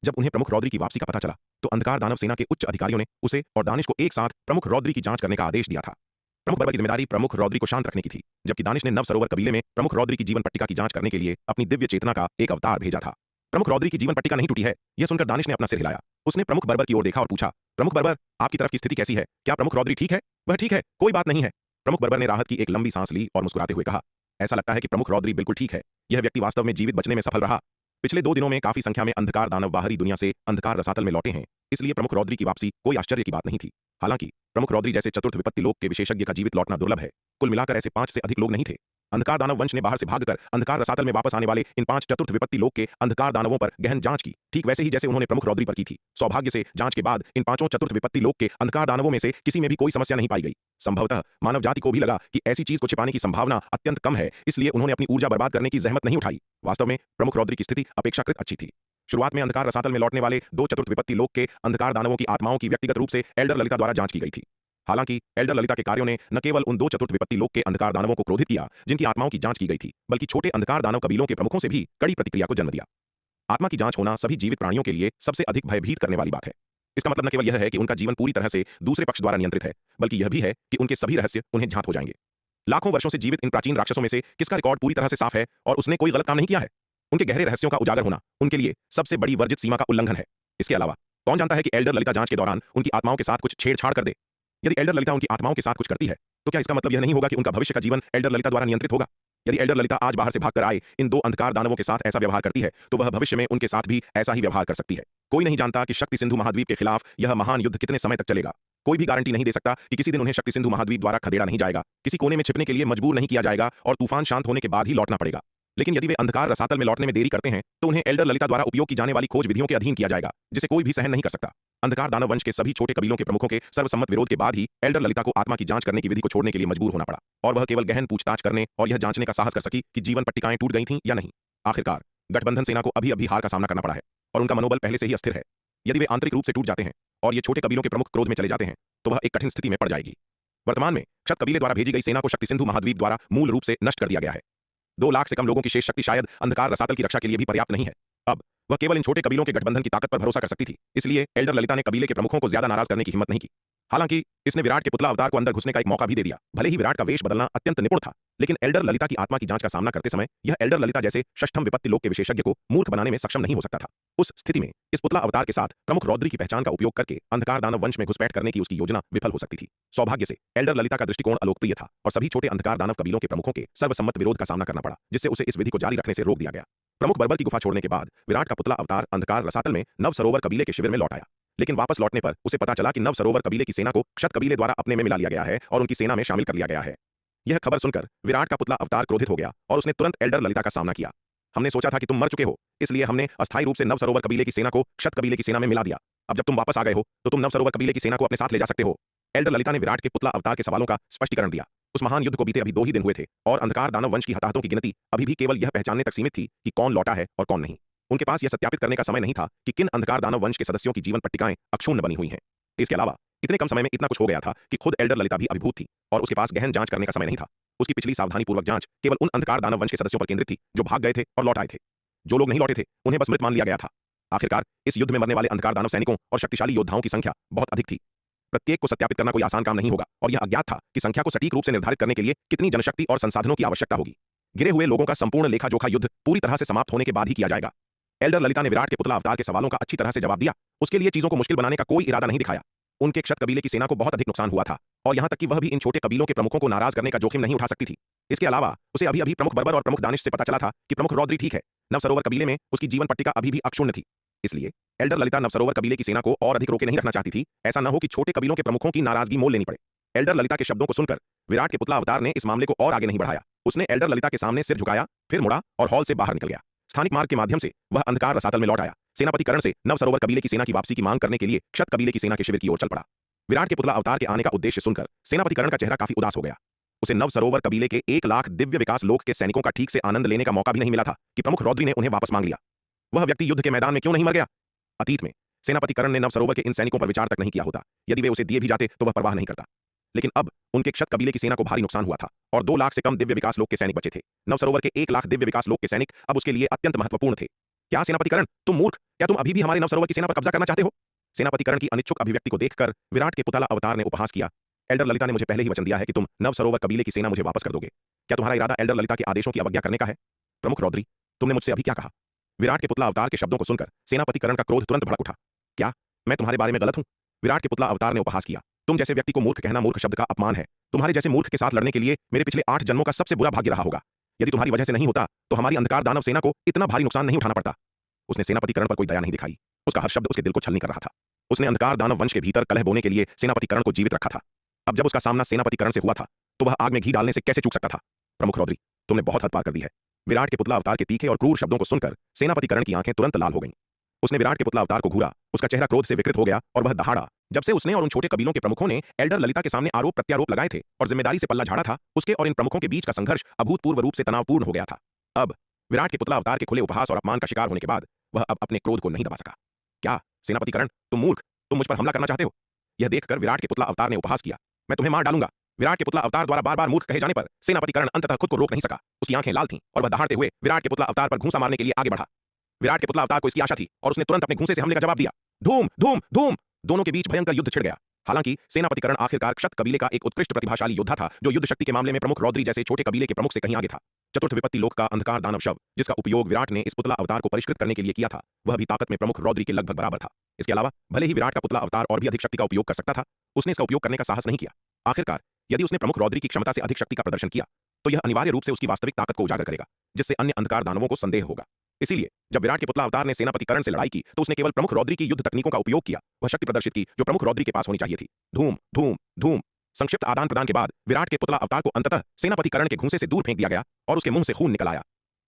जब उन्हें प्रमुख रौद्री की वापसी का पता चला तो अंधकार दानव सेना के उच्च अधिकारियों ने उसे और दानिश को एक साथ प्रमुख रौद्री की जांच करने का आदेश दिया था। प्रमुख बर्बर की जिम्मेदारी प्रमुख रौद्री को शांत रखने की थी, जबकि दानिश ने नव सरोवर कबीले में प्रमुख रौद्री की जीवन पट्टिका की जांच करने के लिए अपनी दिव्य चेतना का एक अवतार भेजा था। प्रमुख रौद्री की जीवन पट्टिका नहीं टूटी है, यह सुनकर दानिश ने अपना सिर हिलाया। उसने प्रमुख बर्बर की ओर देखा और पूछा, प्रमुख बर्बर, आपकी तरफ की स्थिति कैसी है? क्या प्रमुख रौद्री ठीक है? वह ठीक है, कोई बात नहीं है। प्रमुख बर्बर ने राहत की एक लंबी सांस ली और मुस्कुराते हुए कहा, ऐसा लगता है कि प्रमुख रौद्री बिल्कुल ठीक है। यह व्यक्ति वास्तव में जीवित बचने में सफल रहा। पिछले 2 दिनों में काफी संख्या में अंधकार दानव बाहरी दुनिया से अंधकार रसातल में लौटे हैं, इसलिए प्रमुख रौद्री की वापसी कोई आश्चर्य की बात नहीं थी। हालांकि प्रमुख रौद्री जैसे चतुर्थ विपत्ति लोक के विशेषज्ञ का जीवित लौटना दुर्लभ है। कुल मिलाकर ऐसे 5 से अधिक लोग नहीं थे। अंधकार दानव वंश ने बाहर से भागकर अंधकार रसातल में वापस आने वाले इन 5 चतुर्थ विपत्ति लोक के अंधकार दानवों पर गहन जांच की, ठीक वैसे ही जैसे उन्होंने प्रमुख रौद्री पर की थी। सौभाग्य से जांच के बाद इन 5 चतुर्थ विपत्ति लोक के अंधकार दानवों में से किसी में भी कोई समस्या नहीं पाई गई। संभवतः मानव जाति को भी लगा कि ऐसी चीज को छिपाने की संभावना अत्यंत कम है, इसलिए उन्होंने अपनी ऊर्जा बर्बाद करने की जहमत नहीं उठाई। वास्तव में प्रमुख रौद्री की स्थिति अपेक्षाकृत अच्छी थी। शुरुआत में अंधकार रसातल में लौटने वाले 2 चतुर्थ विपत्ति लोक के अंधकार दानवों की आत्माओं की व्यक्तिगत रूप से एल्डर ललिता द्वारा जांच की गई थी। हालांकि एल्डर ललिता के कार्यों ने न केवल उन 2 चतुर्थ विपत्ति लोक के अंधकार दानवों को क्रोधित किया जिनकी आत्माओं की जांच की गई थी, बल्कि छोटे अंधकार दानव कबीलों के प्रमुखों से भी कड़ी प्रतिक्रिया को जन्म दिया। आत्मा की जांच होना सभी जीवित प्राणियों के लिए सबसे अधिक भयभीत करने वाली बात है। इसका मतलब न केवल यह है कि उनका जीवन पूरी तरह से दूसरे पक्ष द्वारा नियंत्रित है, बल्कि यह भी है कि उनके सभी रहस्य उन्हें ज्ञात हो जाएंगे। लाखों वर्षों से जीवित इन प्राचीन राक्षसों में से किसका रिकॉर्ड पूरी तरह से साफ है और उसने कोई गलत काम नहीं किया है? उनके गहरे रहस्यों का उजागर होना उनके लिए सबसे बड़ी वर्जित सीमा का उल्लंघन है। इसके अलावा कौन जानता है कि एल्डर ललिता जांच के दौरान उनकी आत्माओं के साथ कुछ छेड़छाड़ कर दे? यदि एल्डर ललिता उनकी आत्माओं के साथ कुछ करती है तो क्या इसका मतलब यह नहीं होगा कि उनका भविष्य का जीवन एल्डर ललिता द्वारा नियंत्रित होगा? यदि एल्डर ललिता आज बाहर से भागकर आए इन 2 अंधकार दानवों के साथ ऐसा व्यवहार करती है तो वह भविष्य में उनके साथ भी ऐसा ही व्यवहार कर सकती है। कोई नहीं जानता कि शक्ति सिंधु महाद्वीप के खिलाफ यह महान युद्ध कितने समय तक चलेगा। कोई भी गारंटी नहीं दे सकता कि किसी दिन उन्हें शक्ति सिंधु महाद्वीप द्वारा खदेड़ा नहीं जाएगा, किसी कोने में छिपने के लिए मजबूर नहीं किया जाएगा और तूफान शांत होने के बाद ही लौटना पड़ेगा। लेकिन यदि वे अंधकार रसातल में लौटने में देरी करते हैं तो उन्हें एल्डर ललिता द्वारा उपयोग की जाने वाली खोज विधियों के अधीन किया जाएगा, जिसे कोई भी सहन नहीं कर सकता। अंधकार दानव वंश के सभी छोटे कबीलों के प्रमुखों के सर्वसम्मत विरोध के बाद ही एल्डर ललिता को आत्मा की जांच करने की विधि को छोड़ने के लिए मजबूर होना पड़ा, और वह केवल गहन पूछताछ करने और यह जांचने का साहस कर सकी कि जीवन पट्टिकाएं टूट गई थीं या नहीं। आखिरकार गठबंधन सेना को अभी हार का सामना करना पड़ा है और उनका मनोबल पहले से ही अस्थिर है। यदि वे आंतरिक रूप से टूट जाते हैं और ये छोटे कबीलों के प्रमुख क्रोध में चले जाते हैं तो वह एक कठिन स्थिति में पड़ जाएगी। वर्तमान में क्षत कबीले द्वारा भेजी गई सेना को शक्ति सिंधु महाद्वीप द्वारा मूल रूप से नष्ट कर दिया गया है। 2 लाख से कम लोगों की शेष शक्ति शायद अंधकार रसातल की रक्षा के लिए भी पर्याप्त नहीं है। अब वह केवल इन छोटे कबीलों के गठबंधन की ताकत पर भरोसा कर सकती थी, इसलिए एल्डर ललिता ने कबीले के प्रमुखों को ज्यादा नाराज करने की हिम्मत नहीं की। हालांकि इसने विराट के पुतला अवतार को अंदर घुसने का एक मौका भी दे दिया। भले ही विराट का वेश बदलना अत्यंत निपुण था, लेकिन एल्डर ललिता की आत्मा की जांच का सामना करते समय यह एल्डर ललिता जैसे षष्ठम विपत्ति लोक के विशेषज्ञ को मूर्ख बनाने में सक्षम नहीं हो सकता था। उस स्थिति में इस पुतला अवतार के साथ प्रमुख रौद्री की पहचान का उपयोग करके अंधकार दानव वंश में घुसपैठ करने की उसकी योजना विफल हो सकती थी। सौभाग्य से एल्डर ललिता का दृष्टिकोण अलोकप्रिय था और सभी छोटे अंधकार दानव कबीलों के प्रमुखों के सर्वसम्मत विरोध का सामना करना पड़ा, जिससे उसे इस विधि को जारी रखने से रोक दिया गया। प्रमुख बर्बर की गुफा छोड़ने के बाद विराट का पुतला अवतार अंधकार रसातल में नव सरोवर कबीले के शिविर में लौट आया, लेकिन वापस लौटने पर उसे पता चला कि नव सरोवर कबीले की सेना को क्षत कबीले द्वारा अपने में मिला लिया गया है और उनकी सेना में शामिल कर लिया गया है। यह खबर सुनकर विराट का पुतला अवतार क्रोधित हो गया और उसने तुरंत एल्डर ललिता का सामना किया। हमने सोचा था कि तुम मर चुके हो, इसलिए हमने अस्थायी रूप से नव सरोवर कबीले की सेना को क्षत कबीले की सेना में मिला दिया। अब जब तुम वापस आ गए हो तो तुम नव सरोवर कबीले की सेना को अपने साथ ले जा सकते हो। एल्डर ललिता ने विराट के पुतला अवतार के सवालों का स्पष्टीकरण दिया। उस महान युद्ध को बीते अभी 2 ही दिन हुए थे और अंधकार दानव वंश की हताहतों की गिनती अभी भी केवल यह पहचानने तक सीमित थी कि कौन लौटा है और कौन नहीं। उनके पास यह सत्यापित करने का समय नहीं था कि किन अंधकार दानव वंश के सदस्यों की जीवन पट्टिकाएं अक्षुण्ण बनी हुई हैं। इसके अलावा इतने कम समय में इतना कुछ हो गया था कि खुद एल्डर ललिता भी अभिभूत थी और उसके पास गहन जांच करने का समय नहीं था। उसकी पिछली सावधानीपूर्वक जांच केवल उन अंधकार दानव वंश के सदस्यों पर केंद्रित थी जो भाग गए थे और लौट आए थे। जो लोग नहीं लौटे थे उन्हें बस मृत मान लिया गया था। आखिरकार इस युद्ध में मरने वाले अंधकार दानव सैनिकों और शक्तिशाली योद्धाओं की संख्या बहुत अधिक थी। प्रत्येक को सत्यापित करना कोई आसान काम नहीं होगा और यह अज्ञात था कि संख्या को सटीक रूप से निर्धारित करने के लिए कितनी जनशक्ति और संसाधनों की आवश्यकता होगी। गिरे हुए लोगों का संपूर्ण लेखा जोखा युद्ध पूरी तरह से समाप्त होने के बाद ही किया जाएगा। एल्डर ललिता ने विराट के पुतला अवतार के सवालों का अच्छी तरह से जवाब दिया। उसके लिए चीजों को मुश्किल बनाने का कोई इरादा नहीं दिखाया। उनके क्षत कबीले की सेना को बहुत अधिक नुकसान हुआ था और यहां तक कि वह भी इन छोटे कबीलों के प्रमुखों को नाराज करने का जोखिम नहीं उठा सकती थी। इसके अलावा उसे अभी अभी प्रमुख बर्बर और प्रमुख दानिश से पता चला था कि प्रमुख रौद्री ठीक है। नव सरोवर कबीले में उसकी जीवन पट्टिका अभी भी अक्षुण्ण थी, इसलिए एल्डर ललिता नव सरोवर कबीले की सेना को और अधिक रोके नहीं रखना चाहती थी। ऐसा न हो कि छोटे कबीलों के प्रमुखों की नाराजगी मोल लेनी पड़े। एल्डर ललिता के शब्दों को सुनकर विराट के पुतला अवतार ने इस मामले को और आगे नहीं बढ़ाया। उसने एल्डर ललिता के सामने सिर झुकाया, फिर मुड़ा और हॉल से बाहर निकल गया। स्थानिक मार्ग के माध्यम से वह अंधकार रसातल में लौट आया। सेनापति कर्ण से नव सरोवर कबीले की सेना की वापसी की मांग करने के लिए क्षत कबीले की सेना के शिविर की ओर चल पड़ा। विराट के पुतला अवतार के आने का उद्देश्य सुनकर सेनापति कर्ण का चेहरा काफी उदास हो गया। उसे नव सरोवर कबीले के 1 लाख दिव्य विकास लोक के सैनिकों का ठीक से आनंद लेने का मौका भी नहीं मिला था कि प्रमुख रौद्री ने उन्हें वापस मांग लिया। वह व्यक्ति युद्ध के मैदान में क्यों नहीं मर गया? अतीत में सेनापति कर्ण ने नव सरोवर के इन सैनिकों पर विचार तक नहीं किया होता। यदि वे उसे दिए भी जाते तो वह परवाह नहीं करता। लेकिन अब उनके क्षत कबीले की सेना को भारी नुकसान हुआ था और 2 लाख से कम दिव्य विकास लोक के सैनिक बचे थे। नव सरोवर के 1 लाख दिव्य विकास लोक के सैनिक अब उसके लिए अत्यंत महत्वपूर्ण थे। क्या सेनापति कर्ण, तुम मूर्ख, क्या तुम अभी भी हमारे नवसरोवर की सेना पर कब्जा करना चाहते हो? सेनापति कर्ण की अनिच्छुक अभिव्यक्ति को देखकर विराट के पुतला अवतार ने उपहास किया। एल्डर ललिता ने मुझे पहले ही वचन दिया है कि तुम नवसरोवर कबीले की सेना मुझे वापस कर दोगे। क्या तुम्हारा इरादा एल्डर ललिता के आदेशों की अवज्ञा करने का है? प्रमुख रौद्री, तुमने मुझसे अभी क्या कहा? विराट के पुतला अवतार के शब्दों को सुनकर सेनापति कर्ण का क्रोध तुरंत भड़क उठा। क्या मैं तुम्हारे बारे में गलत हूं? विराट के पुतला अवतार ने उपहास किया। तुम जैसे व्यक्ति को मूर्ख कहना मूर्ख शब्द का अपमान है। तुम्हारे जैसे मूर्ख के साथ लड़ने के लिए मेरे पिछले 8 जन्मों का सबसे बुरा भाग्य रहा होगा। यदि तुम्हारी वजह से नहीं होता तो हमारी अंधकार दानव सेना को इतना भारी नुकसान नहीं उठाना पड़ता। उसने सेनापति कर्ण पर कोई दया नहीं दिखाई। उसका हर शब्द उसके दिल को छलनी कर रहा था। उसने अंधकार दानव वंश के भीतर कलह बोने के लिए सेनापति कर्ण को जीवित रखा था। अब जब उसका सामना सेनापति कर्ण से हुआ था तो वह आग में घी डालने से कैसे चूक सकता था? प्रमुख रौद्री, तुमने बहुत हद पार कर दी है। विराट के पुतला अवतार के तीखे और क्रूर शब्दों को सुनकर सेनापति कर्ण की आंखें तुरंत लाल हो गईं। उसने विराट के पुतला अवतार को घूरा। उसका चेहरा क्रोध से विकृत हो गया और वह दहाड़ा। जब से उसने और उन छोटे कबीलों के प्रमुखों ने एल्डर ललिता के सामने आरोप प्रत्यारोप लगाए थे और जिम्मेदारी से पल्ला झाड़ा था, उसके और इन प्रमुखों के बीच का संघर्ष अभूतपूर्व रूप से तनावपूर्ण हो गया था। अब विराट के पुतला अवतार के खुले उपहास और अपमान का शिकार होने के बाद वह अब अपने क्रोध को नहीं दबा सका। क्या सेनापति कर्ण, तुम मूर्ख, तुम मुझ पर हमला करना चाहते हो? यह देखकर विराट के पुतला अवतार ने उपहास किया। मैं तुम्हें मार डालूंगा। विराट के पुतला अवतार द्वारा बार बार मूर्ख कहे जाने पर सेनापति कर्ण अंततः खुद को रोक नहीं सका। उसकी आंखें लाल थीं और वह दहाड़ते हुए विराट के पुतला अवतार पर घूंसा मारने के लिए आगे बढ़ा। विराट के पुतला अवतार को इसकी आशा थी और उसने तुरंत अपने घूंसे से हमले का जवाब दिया। धूम धूम धूम! दोनों के बीच भयंकर युद्ध छिड़ गया। हालांकि सेनापति कर्ण आखिरकार क्षत कबीले का एक उत्कृष्ट प्रतिभाशाली योद्धा था जो युद्ध शक्ति के मामले में प्रमुख रौद्री जैसे छोटे कबीले के प्रमुख से कहीं आगे था। चतुर्थ विपत्ति लोक का अंधकार दानव शव, जिसका उपयोग विराट ने इस पुतला अवतार को परिष्कृत करने के लिए किया था, वह भी ताकत में प्रमुख रौद्री के लगभग बराबर था। इसके अलावा भले ही विराट का पुतला अवतार और भी अधिक शक्ति का उपयोग कर सकता था, उसने इसका उपयोग करने का साहस नहीं किया। आखिरकार यदि उसने प्रमुख रौद्री की क्षमता से अधिक शक्ति का प्रदर्शन किया तो यह अनिवार्य रूप से उसकी वास्तविक ताकत को उजागर करेगा, जिससे अन्य अंधकार दानवों को संदेह होगा। इसीलिए जब विराट के पुतला अवतार ने सेनापति कर्ण से लड़ाई की तो उसने केवल प्रमुख रौद्री की युद्ध तकनीकों का उपयोग किया। वह शक्ति प्रदर्शित की जो प्रमुख रौद्री के पास होनी चाहिए थी। धूम धूम धूम! संक्षिप्त आदान प्रदान के बाद विराट के पुतला अवतार को अंततः सेनापति कर्ण के घूंसे से दूर फेंक दिया गया और उसके मुंह से खून निकल आया।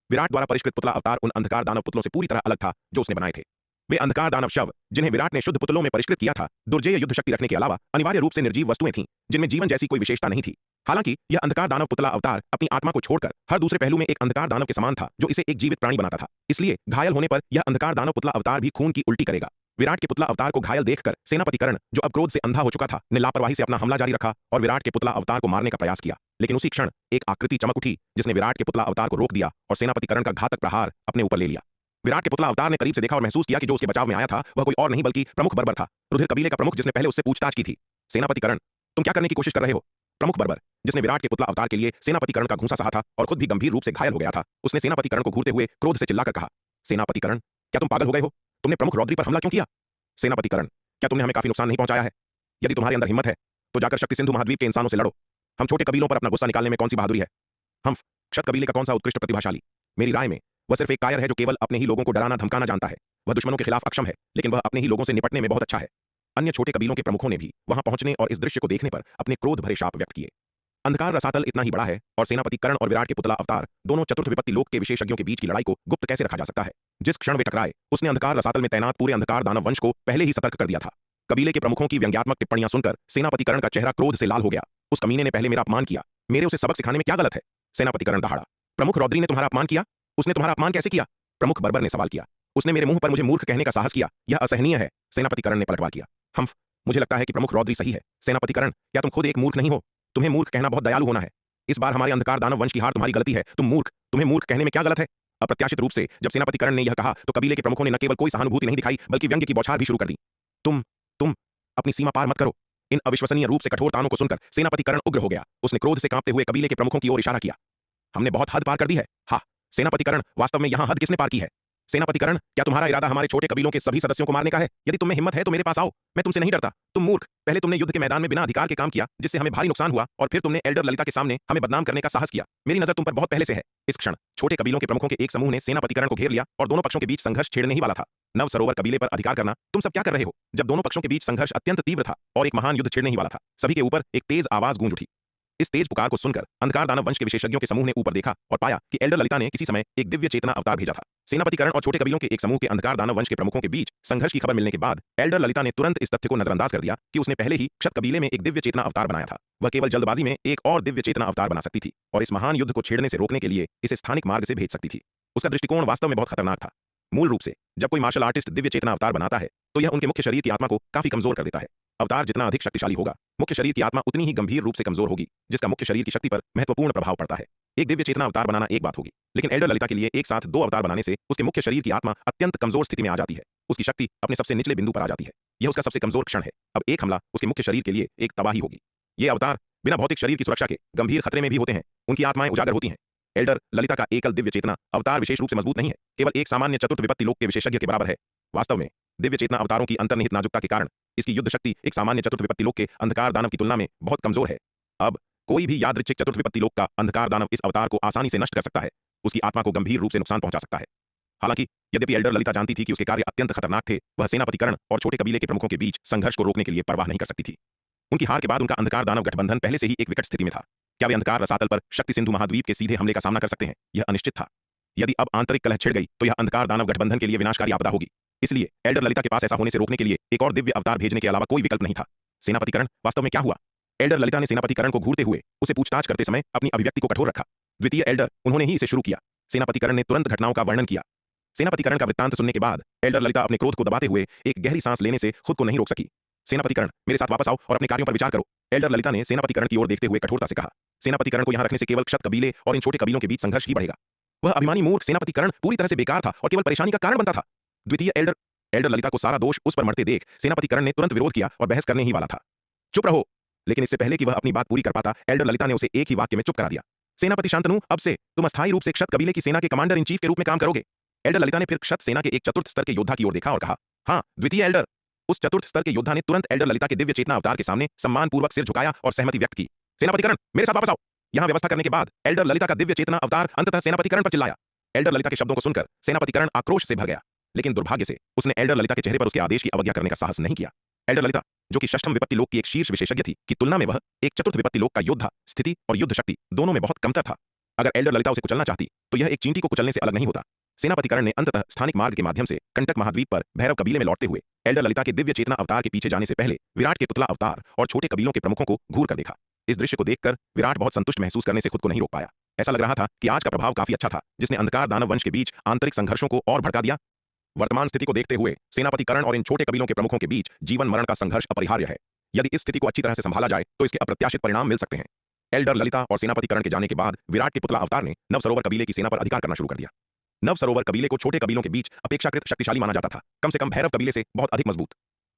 विराट द्वारा परिष्कृत पुतला अवतार उन अंधकार दानव पुतलों से पूरी तरह अलग था जो उसने बनाए थे। वे अंधकार दानव शव, जिन्हें विराट ने शुद्ध पुतलों में परिष्कृत किया था, दुर्जेय युद्ध शक्ति रखने के अलावा अनिवार्य रूप से निर्जीव वस्तुएं थीं जिनमें जीवन जैसी कोई विशेषता नहीं थी। हालांकि यह अंधकार दानव पुतला अवतार अपनी आत्मा को छोड़कर हर दूसरे पहलू में एक अंधकार दानव के समान था जो इसे एक जीवित प्राणी बनाता था। इसलिए घायल होने पर यह अंधकार दानव पुतला अवतार भी खून की उल्टी करेगा। विराट के पुतला अवतार को घायल देखकर सेनापति कर्ण, जो अब क्रोध से अंधा हो चुका था, ने लापरवाही से अपना हमला जारी रखा और विराट के पुतला अवतार को मारने का प्रयास किया। लेकिन उसी क्षण एक आकृति चमक उठी जिसने विराट के पुतला अवतार को रोक दिया और सेनापति कर्ण का घातक प्रहार अपने ऊपर ले लिया। विराट के पुतला अवतार ने करीब से देखा और महसूस किया कि जो उसके बचाव में आया था वह कोई और नहीं बल्कि प्रमुख बर्बर था, रुधिर कबीले का प्रमुख जिसने पहले उससे पूछताछ की थी। सेनापति कर्ण, तुम क्या करने की कोशिश कर रहे हो? प्रमुख बर्बर, जिसने विराट के पुतला अवतार के लिए सेनापति कर्ण का घूंसा सहा था और खुद भी गंभीर रूप से घायल हो गया था, उसने सेनापति कर्ण को घूरते हुए क्रोध से चिल्लाकर कहा, सेनापति कर्ण, क्या तुम पागल हो गए हो? तुमने प्रमुख रौद्री पर हमला क्यों किया? सेनापति कर्ण, क्या तुमने हमें काफी नुकसान नहीं पहुंचाया है? यदि तुम्हारे अंदर हिम्मत है तो जाकर शक्ति सिंधु महाद्वीप के इंसानों से लड़ो। हम छोटे कबीलों पर अपना गुस्सा निकालने में कौन सी बहादुरी है? हम क्षत कबीले का कौन सा उत्कृष्ट प्रतिभाशाली? मेरी राय में वह सिर्फ एक कायर है जो केवल अपने ही लोगों को डराना धमकाना जानता है। वह दुश्मनों के खिलाफ अक्षम है, लेकिन वह अपने ही लोगों से निपटने में बहुत अच्छा है। अन्य छोटे कबीलों के प्रमुखों ने भी वहां पहुंचने और इस दृश्य को देखने पर अपने क्रोध भरे शाप व्यक्त किए। अंधकार रसातल इतना ही बड़ा है और सेनापति कर्ण और विराट के पुतला अवतार दोनों चतुर्थ विपत्ति लोक के विशेषज्ञों के बीच की लड़ाई को गुप्त कैसे रखा जा सकता है? जिस क्षण वे टकराए उसने अंधकार रसातल में तैनात पूरे अंधकार दानव वंश को पहले ही सतर्क कर दिया था। कबीले के प्रमुखों की व्यंग्यात्मक टिप्पणियां सुनकर सेनापति कर्ण का चेहरा क्रोध से लाल हो गया। उस कमीने ने पहले मेरा अपमान किया, मेरे उसे सबक सिखाने में क्या गलत है? सेनापति कर्ण दहाड़ा। प्रमुख रौद्री ने तुम्हारा अपमान किया? उसने तुम्हारा अपमान कैसे किया? प्रमुख बर्बर ने सवाल किया। उसने मेरे मुंह पर मुझे मूर्ख कहने का साहस किया। यह असहनीय है। सेनापति कर्ण ने पलटवार किया। मुझे लगता है कि प्रमुख रौद्री सही है। सेनापति कर्ण, क्या तुम खुद एक मूर्ख नहीं हो? तुम्हें मूर्ख कहना बहुत दयालु होना है। इस बार हमारे अंधकार दानव वंश की हार तुम्हारी गलती है। तुम्हें मूर्ख कहने में क्या गलत है? अप्रत्याशित रूप से जब सेनापति कर्ण ने यह कहा तो कबीले के प्रमुखों ने न केवल कोई सहानुभूति नहीं दिखाई बल्कि व्यंग्य की बौछार भी शुरू कर दी। तुम अपनी सीमा पार मत करो। इन अविश्वसनीय रूप से कठोर तानों को सुनकर सेनापति कर्ण उग्र हो गया। उसने क्रोध से कांपते हुए कबीले के प्रमुखों की ओर इशारा किया। हमने बहुत हद पार कर दी है। हाँ, सेनापति कर्ण, वास्तव में यहां हद किसने पार की है? सेनापति कर्ण, क्या तुम्हारा इरादा हमारे छोटे कबीलों के सभी सदस्यों को मारने का है? यदि तुम्हें हिम्मत है तो मेरे पास आओ, मैं तुमसे नहीं डरता। तुम मूर्ख, पहले तुमने युद्ध के मैदान में बिना अधिकार के काम किया जिससे हमें भारी नुकसान हुआ और फिर तुमने एल्डर ललिता के सामने हमें बदनाम करने का साहस किया। मेरी नजर तुम पर बहुत पहले से है। इस क्षण छोटे कबीलों के प्रमुखों के एक समूह ने सेनापति कर्ण को घेर लिया और दोनों पक्षों के बीच संघर्ष छेड़ने ही वाला था। नव सरोवर कबीले पर अधिकार करना, तुम सब क्या कर रहे हो? जब दोनों पक्षों के बीच संघर्ष अत्यंत तीव्र था और एक महान युद्ध छेड़ने ही वाला था, सभी के ऊपर एक तेज आवाज गूंज उठी। इस तेज पुकार को सुनकर अंधकार दानव वंश के विशेषज्ञों के समूह ने ऊपर देखा और पाया कि एल्डर ललिता ने किसी समय एक दिव्य चेतना अवतार भेजा था। सेनापति कर्ण और छोटे कबीलों के एक समूह के अंधकार दानव वंश के प्रमुखों के बीच संघर्ष की खबर मिलने के बाद एल्डर ललिता ने तुरंत इस तथ्य को नजरअंदाज कर दिया कि उसने पहले ही क्षत कबीले में एक दिव्य चेतना अवतार बनाया था। वह केवल जल्दबाजी में एक और दिव्य चेतना अवतार बना सकती थी और इस महान युद्ध को छेड़ने से रोकने के लिए इसे स्थानिक मार्ग से भेज सकती थी। उसका दृष्टिकोण वास्तव में बहुत खतरनाक था। मूल रूप से जब कोई मार्शल आर्टिस्ट दिव्य चेतना अवतार बनाता है तो यह उनके मुख्य शरीर की आत्मा को काफी कमजोर कर देता है। अवतार जितना अधिक शक्तिशाली होगा, मुख्य शरीर की आत्मा उतनी ही गंभीर रूप से कमजोर होगी, जिसका मुख्य शरीर की शक्ति पर महत्वपूर्ण प्रभाव पड़ता है। एक दिव्य चेतना अवतार बनाना एक बात होगी, लेकिन एल्डर ललिता के लिए एक साथ दो अवतार बनाने से उसके मुख्य शरीर की आत्मा अत्यंत कमजोर स्थिति में आ जाती है। उसकी शक्ति अपने सबसे निचले बिंदु पर आ जाती है। यह उसका सबसे कमजोर क्षण है। अब एक हमला उसके मुख्य शरीर के लिए एक तबाही होगी। ये अवतार बिना भौतिक शरीर की सुरक्षा के गंभीर खतरे में भी होते हैं। उनकी आत्माएं उजागर होती हैं। एल्डर ललिता का एकल दिव्य चेतना अवतार विशेष रूप से मजबूत नहीं है, केवल एक सामान्य चतुर्थ विपत्ति लोक के विशेषज्ञ के बराबर है। वास्तव में दिव्य चेतना अवतारों की अंतर्निहित नाजुकता के कारण इसकी युद्ध शक्ति एक सामान्य चतुर्थ विपत्ति लोक के अंधकार दानव की तुलना में बहुत कमजोर है। अब कोई भी यादृच्छिक चतुर्थ विपत्ति लोक का अंधकार दानव इस अवतार को आसानी से नष्ट कर सकता है, उसकी आत्मा को गंभीर रूप से नुकसान पहुंचा सकता है। हालांकि यद्यपि एल्डर ललिता जानती थी कि उसके कार्य अत्यंत खतरनाक थे, वह सेनापतिकरण और छोटे कबीले के प्रमुखों के बीच संघर्ष को रोकने के लिए परवाह नहीं कर सकती थी। उनकी हार के बाद उनका अंधकार दानव गठबंधन पहले से ही एक विकट स्थिति में था। क्या वे अंधकार रसातल पर शक्ति सिंधु महाद्वीप के सीधे हमले का सामना कर सकते हैं? यह अनिश्चित था। यदि अब आंतरिक कलह छिड़ गई तो यह अंधकार दानव गठबंधन के लिए विनाशकारी आपदा होगी। इसलिए एल्डर ललिता के पास ऐसा होने से रोकने के लिए एक और दिव्य अवतार भेजने के अलावा कोई विकल्प नहीं था। सेनापतिकरण वास्तव में क्या हुआ? एल्डर ललिता ने सेनापतिकरण को घूरते हुए उसे पूछताछ करते समय अपनी अभिव्यक्ति को कठोर रखा। द्वितीय एल्डर उन्होंने ही इसे शुरू किया। सेनापतिकरण ने तुरंत घटनाओं का वर्णन किया। सेनापतिकरण का वृत्तांत सुनने के बाद एल्डर ललिता अपने क्रोध को दबाते हुए एक गहरी सांस लेने से खुद को नहीं रोक सकी। सेनापतिकरण, मेरे साथ वापस आओ और अपने कार्यों पर विचार करो, एल्डर ललिता ने सेनापतिकरण की ओर देखते हुए कठोरता से कहा। सेनापतिकरण को यहां रखने से केवल क्षत कबीले और इन छोटे कबीलों के बीच संघर्ष ही बढ़ेगा। वह अभिमानी मूर्ख सेनापतिकरण पूरी तरह से बेकार था और केवल परेशानी का कारण बनता था। द्वितीय एल्डर ललिता को सारा दोष उस पर मरते देख सेनापतिकरण ने तुरंत विरोध किया और बहस करने ही वाला था। चुप रहो। लेकिन इससे पहले कि वह अपनी बात पूरी कर पाता, एल्डर ललिता ने उसे एक ही वाक्य में चुप करा दिया। सेनापति शांतनु, अब से तुम अस्थायी रूप से क्षत कबीले की सेना के कमांडर इन चीफ के रूप में काम करोगे। एल्डर ललिता ने फिर क्षत सेना के एक चतुर्थ स्तर के योद्धा की ओर देखा और कहा, हाँ द्वितीय एल्डर। उस चतुर्थ स्तर के योद्धा ने तुरंत एल्डर ललिता के दिव्य चेतना अवतार के सामने सम्मानपूर्वक सिर झुकाया और सहमति व्यक्त की। सेनापतिकरण, मेरे साथ वापस आओ। यहां व्यवस्था करने के बाद एल्डर ललिता का दिव्य चेतना अवतार अंततः सेनापतिकरण पर चिल्लाया। एल्डर ललिता के शब्दों को सुनकर सेनापतिकरण आक्रोश से भर गया, लेकिन दुर्भाग्य से उसने एल्डर ललिता के चेहरे पर उसके आदेश की अवज्ञा करने का साहस नहीं किया। एल्डर ललिता, जो कि षष्ठम विपत्ति लोक की एक शीर्ष विशेषज्ञ थी, की तुलना में वह एक चतुर्थ विपत्ति लोक का योद्धा स्थिति और युद्ध शक्ति दोनों में बहुत कमतर था। अगर एल्डर ललिता उसे कुचलना चाहती तो यह एक चींटी को कुचलने से अलग नहीं होता। सेनापतिकरण ने अंततः स्थानिक मार्ग के माध्यम से कंटक महाद्वीप पर भैरव कबीले में लौटते हुए एल्डर ललिता के दिव्य चेतना अवतार के पीछे जाने से पहले विराट के पुतला अवतार और छोटे कबीलों के प्रमुखों को घूर कर देखा। इस दृश्य को देखकर विराट बहुत संतुष्ट महसूस करने से खुद को नहीं रोक पाया। ऐसा लग रहा था कि आज का प्रभाव काफी अच्छा था, जिसने अंधकार दानव वंश के बीच आंतरिक संघर्षों को और भड़का दिया। वर्तमान स्थिति को देखते हुए सेनापतिकरण और इन छोटे कबीलों के प्रमुखों के बीच जीवन मरण का संघर्ष अपरिहार्य है। यदि इस स्थिति को अच्छी तरह से संभाला जाए तो इसके अप्रत्याशित परिणाम मिल सकते हैं। एल्डर ललिता और सेनापतिकरण के जाने के बाद विराट के पुतला अवतार ने नव सरोवर कबीले की सेना पर अधिकार करना शुरू कर दिया। नव सरोवर कबीले को छोटे कबीलों के बीच अपेक्षाकृत शक्तिशाली माना जाता था, कम से कम भैरव कबीले से बहुत अधिक मजबूत।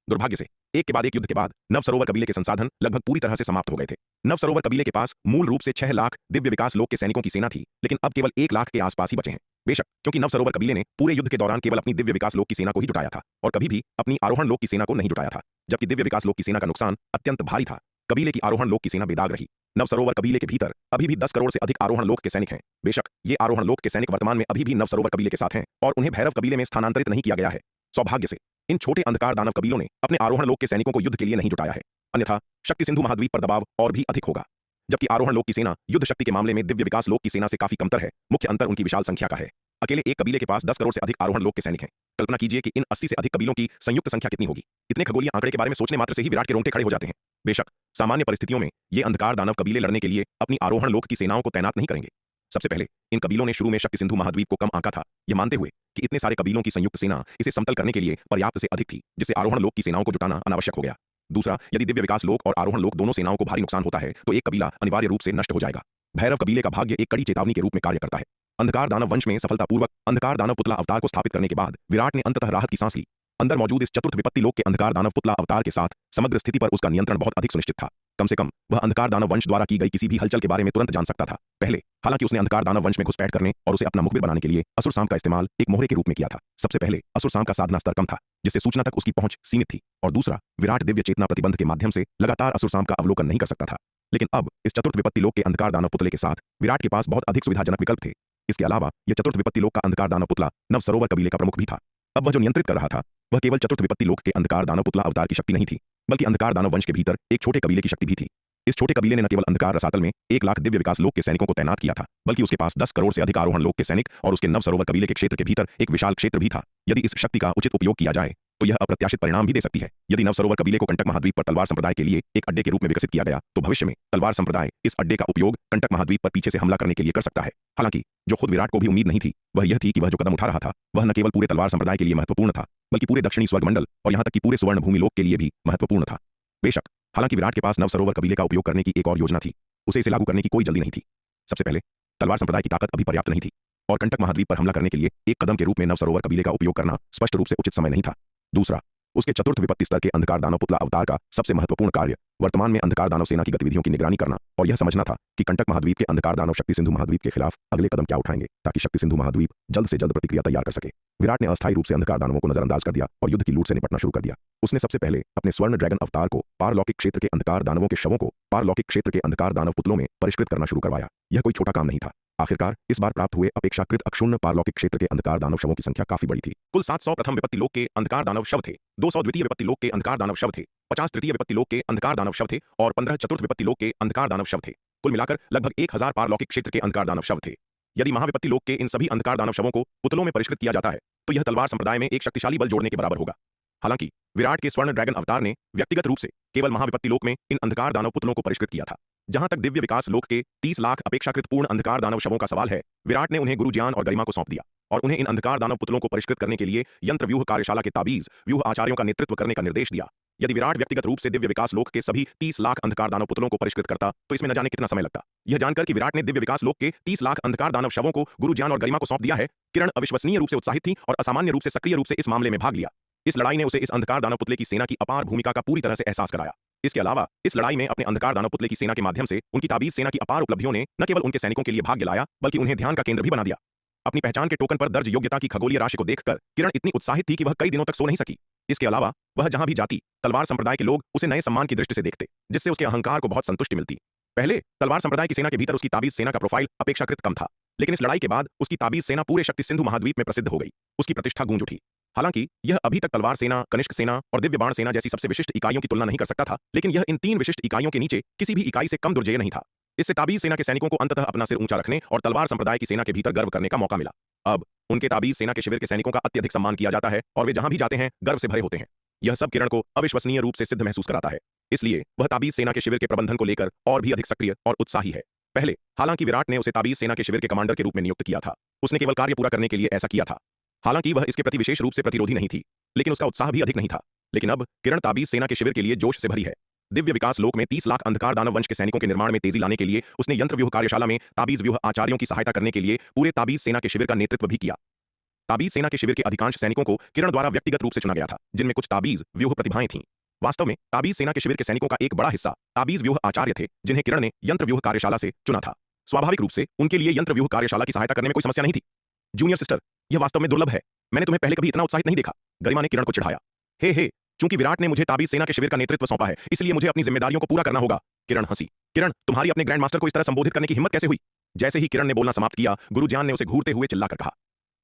दुर्भाग्य से एक के बाद एक युद्ध के बाद नव सरोवर कबीले के संसाधन लगभग पूरी तरह से समाप्त हो गए थे। नव सरोवर कबीले के पास मूल रूप से 6 लाख दिव्य विकास लोक के सैनिकों की सेना थी, लेकिन अब केवल 1 लाख के आसपास ही बचे हैं। बेशक, क्योंकि नव सरोवर कबीले ने पूरे युद्ध के दौरान केवल अपनी दिव्य विकास लोक की सेना को ही जुटाया था और कभी भी अपनी आरोहण लोक की सेना को नहीं जुटाया था, जबकि दिव्य विकास लोक की सेना का नुकसान अत्यंत भारी था। कबीले की आरोहण लोक की सेना बेदाग रही। नव सरोवर कबीले के भीतर अभी भी 10 करोड़ से अधिक आरोहण लोक के सैनिक हैं। बेशक, ये आरोहण लोक के सैनिक वर्तमान में अभी भी नव सरोवर कबीले के साथ हैं और उन्हें भैरव कबीले में स्थानांतरित नहीं किया गया है। सौभाग्य से इन छोटे अंधकार दानव कबीलों ने अपने आरोहण लोक के सैनिकों को युद्ध के लिए नहीं जुटाया है, अन्यथा शक्ति सिंधु महाद्वीप पर दबाव और भी अधिक होगा। जबकि आरोहण लोक की सेना युद्ध शक्ति के मामले में दिव्य विकास लोक की सेना से काफी कमतर है, मुख्य अंतर उनकी विशाल संख्या का है। अकेले एक कबीले के पास 10 करोड़ से अधिक आरोहण लोक के सैनिक हैं। कल्पना कीजिए कि इन 80 से अधिक कबीलों की संयुक्त संख्या कितनी होगी। इतने खगोलीय आंकड़े के बारे में सोचने मात्र से ही विराट के रोंगटे खड़े हो जाते हैं। बेशक, सामान्य परिस्थितियों में ये अंधकार दानव कबीले लड़ने के लिए अपनी आरोहण लोक की सेनाओं को तैनात नहीं करेंगे। सबसे पहले इन कबीलों ने शुरू में शक्ति सिंधु महाद्वीप को कम आंका था, यह मानते हुए कि इतने सारे कबीलों की संयुक्त सेना इसे समतल करने के लिए पर्याप्त से अधिक थी, जिससे आरोहण लोक की सेनाओं को जुटाना अनावश्यक हो गया। दूसरा, यदि दिव्य विकास लोक और आरोहण लोक दोनों सेनाओं को भारी नुकसान होता है तो एक कबीला अनिवार्य रूप से नष्ट हो जाएगा। भैरव कबीले का भाग्य एक कड़ी चेतावनी के रूप में कार्य करता है। अंधकार दानव वंश में सफलतापूर्वक अंधकार दानव पुतला अवतार को स्थापित करने के बाद विराट ने अंततः राहत की सांस ली। अंदर मौजूद इस चतुर्थ विपत्ति लोक के अंधकार दानव पुतला अवतार के साथ समग्र स्थिति पर उसका नियंत्रण बहुत अधिक सुनिश्चित था। कम से कम वह अंधकार दानव वंश द्वारा की गई किसी भी हलचल के बारे में तुरंत जान सकता था। पहले हालांकि उसने अंधकार दानव वंश में घुसपैठ करने और उसे अपना मुखबिर बनाने के लिए असुर सांप का इस्तेमाल एक मोहरे के रूप में किया था। सबसे पहले असुर सांप का साधना स्तर कम था, जिससे सूचना तक उसकी पहुंच सीमित थी, और दूसरा, विराट दिव्य चेतना प्रतिबंध के माध्यम से लगातार असुर सांप का अवलोकन नहीं कर सकता था। लेकिन अब इस चतुर्थ विपत्ति लोक के अंधकार दानव पुतले के साथ विराट के पास बहुत अधिक सुविधाजनक विकल्प थे। इसके अलावा यह चतुर्थ विपत्ति लोक का अंधकार दानव पुतला नव सरोवर कबीले का प्रमुख भी था। अब वह जो नियंत्रित कर रहा था वह केवल चतुर्थ विपत्ति लोक के अंधकार दानव पुतला अवतार की शक्ति नहीं थी, बल्कि अंधकार दानव वंश के भीतर एक छोटे कबीले की शक्ति भी थी। इस छोटे कबीले ने न केवल अंधकार रसातल में 1 लाख दिव्य विकास लोक के सैनिकों को तैनात किया था, बल्कि उसके पास 10 करोड़ से अधिक आरोहण लोक के सैनिक और उसके नव सरोवर कबीले के क्षेत्र के भीतर एक विशाल क्षेत्र भी था। यदि इस शक्ति का उचित उपयोग किया जाए तो यह अप्रत्याशित परिणाम भी दे सकती है। यदि नव सरोवर कबीले को कंटक महाद्वीप पर तलवार संप्रदाय के लिए एक अड्डे के रूप में विकसित किया गया तो भविष्य में तलवार संप्रदाय इस अड्डे का उपयोग कंटक महाद्वीप पर पीछे से हमला करने के लिए कर सकता है। हालांकि जो खुद विराट को भी उम्मीद नहीं थी वह यह थी कि वह जो कदम उठा रहा था वह न केवल पूरे तलवार संप्रदाय के लिए महत्वपूर्ण था, बल्कि पूरे दक्षिणी स्वर्ग मंडल और यहां तक कि पूरे सुवर्ण भूमि लोक के लिए भी महत्वपूर्ण था। बेशक, हालांकि विराट के पास नव सरोवर कबीले का उपयोग करने की एक और योजना थी, उसे इसे लागू करने की कोई जल्दी नहीं थी। सबसे पहले तलवार संप्रदाय की ताकत अभी पर्याप्त नहीं थी और कंटक महाद्वीप पर हमला करने के लिए एक कदम के रूप में नवसरोवर कबीले का उपयोग करना स्पष्ट रूप से उचित समय नहीं था। दूसरा, उसके चतुर्थ विपत्ति स्तर के अंधकार दानव पुतला अवतार का सबसे महत्वपूर्ण कार्य वर्तमान में अंधकार दानव सेना की गतिविधियों की निगरानी करना और यह समझना था कि कंटक महाद्वीप के अंधकार दानव शक्ति सिंधु महाद्वीप के खिलाफ अगले कदम क्या उठाएंगे ताकि शक्ति सिंधु महाद्वीप जल्द से जल्द प्रतिक्रिया तैयार कर सके। विराट ने अस्थायी रूप से अंधकार दानवों को नजरअंदाज कर दिया और युद्ध की लूट से निपटना शुरू कर दिया। उसने सबसे पहले अपने स्वर्ण ड्रैगन अवतार को पारलौकिक क्षेत्र के अंधकार दानवों के शवों को पारलौकिक क्षेत्र के अंधकार दानव पुतलों में परिष्कृत करना शुरू करवाया। यह कोई छोटा काम नहीं था। आखिरकार इस बार प्राप्त हुए अपेक्षाकृत अक्षुण्ण पारलौकिक क्षेत्र के अंधकार दानव शवों की संख्या काफी बड़ी थी। कुल 700 प्रथम विपत्ति लोक के अंधकार दानव शव थे, 200 द्वितीय विपत्ति लोक के अंधकार दानव शव थे, 50 तृतीय विपत्ति लोक के अंधकार दानव शव थे और 15 चतुर्थ विपत्ति लोक के अंधकार दानव शव थे। कुल मिलाकर लगभग 1000 पारलौकिक क्षेत्र के अंधकार दानव शव थे। यदि महाविपत्ति लोक के इन सभी अंधकार दानव शवों को पुतलों में परिष्कृत किया जाता है तो यह तलवार संप्रदाय में एक शक्तिशाली बल जोड़ने के बराबर होगा। हालांकि विराट के स्वर्ण ड्रैगन अवतार ने व्यक्तिगत रूप से केवल महाविपत्ति लोक में इन अंधकार दानव पुतलों को परिष्कृत किया था। जहां तक दिव्य विकास लोक के 30 लाख अपेक्षाकृत पूर्ण अंधकार दानव शवों का सवाल है, विराट ने उन्हें गुरु ज्ञान और गरिमा को सौंप दिया और उन्हें इन अंधकार दानव पुतलों को परिष्कृत करने के लिए यंत्र व्यूह कार्यशाला के ताबीज व्यूह आचार्यों का नेतृत्व करने का निर्देश दिया। यदि विराट व्यक्तिगत रूप से दिव्य विकास लोक के सभी 30 लाख अंधकार दानव पुतलों को परिष्कृत करता तो इसमें न जाने कितना समय लगता। यह जानकर कि विराट ने दिव्य विकास लोक के 30 लाख अंधकार दानव शवों को गुरु ज्ञान और गरिमा को सौंप दिया है, किरण अविश्वसनीय रूप से उत्साहित थी और असामान्य रूप से सक्रिय रूप से इस मामले में भाग लिया। इस लड़ाई ने उसे इस अंधकार दानव पुतले की सेना की अपार भूमिका का पूरी तरह से एहसास कराया। इसके अलावा इस लड़ाई में अपने अंधकार दानव पुतले की सेना के माध्यम से उनकी ताबीज सेना की अपार उपलब्धियों ने न केवल उनके सैनिकों के लिए भाग्य लाया बल्कि उन्हें ध्यान का केंद्र भी बना दिया। अपनी पहचान के टोकन पर दर्ज योग्यता की खगोलीय राशि को देखकर किरण इतनी उत्साहित थी कि वह कई दिनों तक सो नहीं सकी। इसके अलावा वह जहां भी जाती तलवार संप्रदाय के लोग उसे नए सम्मान की दृष्टि से देखते, जिससे उसके अहंकार को बहुत संतुष्टि मिलती। पहले तलवार संप्रदाय की सेना के भीतर उसकी ताबीज सेना का प्रोफाइल अपेक्षाकृत कम था, लेकिन इस लड़ाई के बाद उसकी ताबीज सेना पूरे शक्ति सिंधु महाद्वीप में प्रसिद्ध हो गई। उसकी प्रतिष्ठा गूंज उठी। हालांकि यह अभी तक तलवार सेना, कनिष्क सेना और दिव्य बाण सेना जैसी सबसे विशिष्ट इकाइयों की तुलना नहीं कर सकता था, लेकिन यह इन 3 विशिष्ट इकाइयों के नीचे किसी भी इकाई से कम दुर्जेय नहीं था। इससे ताबीज सेना के सैनिकों को अंततः अपना सिर ऊंचा रखने और तलवार संप्रदाय की सेना के भीतर गर्व करने का मौका मिला। अब उनके ताबीज सेना के शिविर के सैनिकों का अत्यधिक सम्मान किया जाता है और वे जहां भी जाते हैं गर्व से भरे होते हैं। यह सब किरण को अविश्वसनीय रूप से सिद्ध महसूस कराता है, इसलिए वह ताबीज सेना के शिविर के प्रबंधन को लेकर और भी अधिक सक्रिय और उत्साही है। पहले हालांकि विराट ने उसे ताबीज सेना के शिविर के कमांडर के रूप में नियुक्त किया था, उसने केवल कार्य पूरा करने के लिए ऐसा किया था। हालांकि वह इसके प्रति विशेष रूप से प्रतिरोधी नहीं थी, लेकिन उसका उत्साह भी अधिक नहीं था। लेकिन अब किरण ताबीज सेना के शिविर के लिए जोश से भरी है। दिव्य विकास लोक में 30 लाख अंधकार दानव वंश के सैनिकों के निर्माण में तेजी लाने के लिए उसने यंत्र व्यूह कार्यशाला में ताबीज व्यूह आचार्यों की सहायता करने के लिए पूरे ताबीज सेना के शिविर का नेतृत्व भी किया। ताबीज सेना के शिविर के अधिकांश सैनिकों को किरण द्वारा व्यक्तिगत रूप से चुना गया था, जिनमें कुछ ताबीज व्यूह प्रतिभाएं थीं। वास्तव में ताबीज सेना के शिविर के सैनिकों का एक बड़ा हिस्सा ताबीज व्यूह आचार्य थे, जिन्हें किरण ने यंत्र व्यूह कार्यशाला से चुना था। स्वाभाविक रूप से उनके लिए यंत्र व्यूह कार्यशाला की सहायता करने में कोई समस्या नहीं थी। जूनियर सिस्टर, यह वास्तव में दुर्लभ है। मैंने तुम्हें पहले कभी इतना उत्साहित नहीं देखा। गरिमा ने किरण को चिढ़ाया। हे, चूंकि विराट ने मुझे ताबीज सेना के शिविर का नेतृत्व सौंपा है, इसलिए मुझे अपनी जिम्मेदारियों को पूरा करना होगा। किरण हंसी। किरण, तुम्हारी अपने ग्रैंड मास्टर को इस तरह संबोधित करने की हिम्मत कैसे हुई? जैसे ही किरण ने बोलना समाप्त किया, गुरु ज्ञान ने उसे घूरते हुए चिल्लाकर कहा,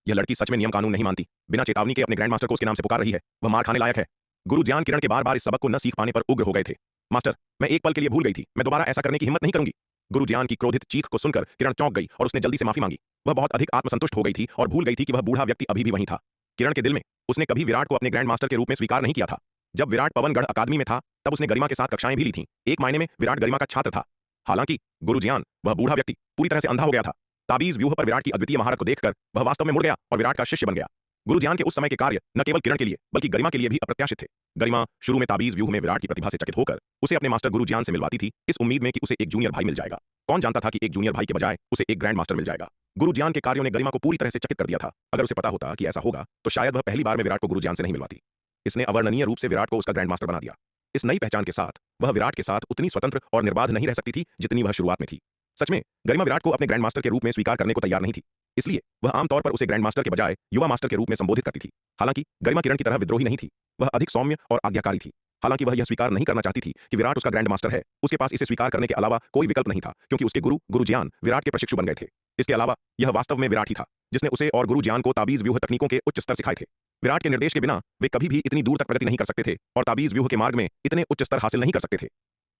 यह लड़की सच में नियम कानून नहीं मानती। बिना चेतावनी के अपने ग्रैंड मास्टर को उसके नाम से पुकार रही है। वह मार खाने लायक है। गुरु ज्ञान किरण के बार-बार इस सबक को न सीख पाने पर उग्र हो गए थे। मास्टर, मैं एक पल के लिए भूल गई थी। मैं दोबारा ऐसा करने की हिम्मत नहीं करूंगी। गुरु ज्ञान की क्रोधित चीख को सुनकर किरण चौंक गई और उसने जल्दी से माफी मांगी। वह बहुत अधिक आत्मसंतुष्ट हो गई थी और भूल गई थी कि वह बूढ़ा व्यक्ति अभी भी वहीं था। किरण के दिल में उसने कभी विराट को अपने ग्रैंड मास्टर के रूप में स्वीकार नहीं किया था। जब विराट पवनगढ़ अकादमी में था तब उसने गरिमा के साथ कक्षाएं भी ली थीं। एक मायने में विराट गरिमा का छात्र था। हालांकि गुरु ज्ञान, वह बूढ़ा व्यक्ति, पूरी तरह से अंधा हो गया था। ताबीज व्यूह पर विराट की अद्वितीय महारत को देखकर वह वास्तव में मुड़ गया और विराट का शिष्य बन गया। गुरु ज्ञान के उस समय के कार्य न केवल किरण के लिए बल्कि गरिमा के लिए भी अप्रत्याशित थे। गरिमा शुरू में ताबीज व्यूह में विराट की प्रतिभा से चकित होकर उसे अपने मास्टर गुरु ज्ञान से मिलवाती थी, इस उम्मीद में कि उसे एक जूनियर भाई मिल जाएगा। कौन जानता था कि एक जूनियर भाई के बजाय उसे एक ग्रैंड मास्टर मिल जाएगा। गुरु ज्ञान के कार्यों ने गरिमा को पूरी तरह से चकित कर दिया था। अगर उसे पता होता कि ऐसा होगा तो शायद वह पहली बार में विराट को गुरु ज्ञान से नहीं मिलवाती। इसने अवर्णनीय रूप से विराट को उसका ग्रैंड मास्टर बना दिया। इस नई पहचान के साथ वह विराट के साथ उतनी स्वतंत्र और निर्बाध नहीं रह सकती थी जितनी वह शुरुआत में थी। सच में गरिमा विराट को अपने ग्रैंड मास्टर के रूप में स्वीकार करने को तैयार नहीं थी, इसलिए वह आमतौर पर उसे ग्रैंड मास्टर के बजाय युवा मास्टर के रूप में संबोधित करती थी। हालांकि गरिमा किरण की तरह विद्रोही नहीं थी, वह अधिक सौम्य और आज्ञाकारी थी। हालांकि वह यह स्वीकार नहीं करना चाहती थी कि विराट उसका ग्रैंड मास्टर है। उसके पास इसे स्वीकार करने के अलावा कोई विकल्प नहीं था, क्योंकि उसके गुरु ज्ञान विराट के प्रशिक्षु बन गए थे। इसके अलावा यह वास्तव में विराट ही था जिसने उसे और गुरु ज्ञान को ताबीज व्यूह तकनीकों के उच्च स्तर सिखाए थे। विराट के निर्देश के बिना वे कभी भी इतनी दूर तक प्रगति नहीं कर सकते थे और ताबीज व्यूह के मार्ग में इतने उच्च स्तर हासिल नहीं कर सकते थे।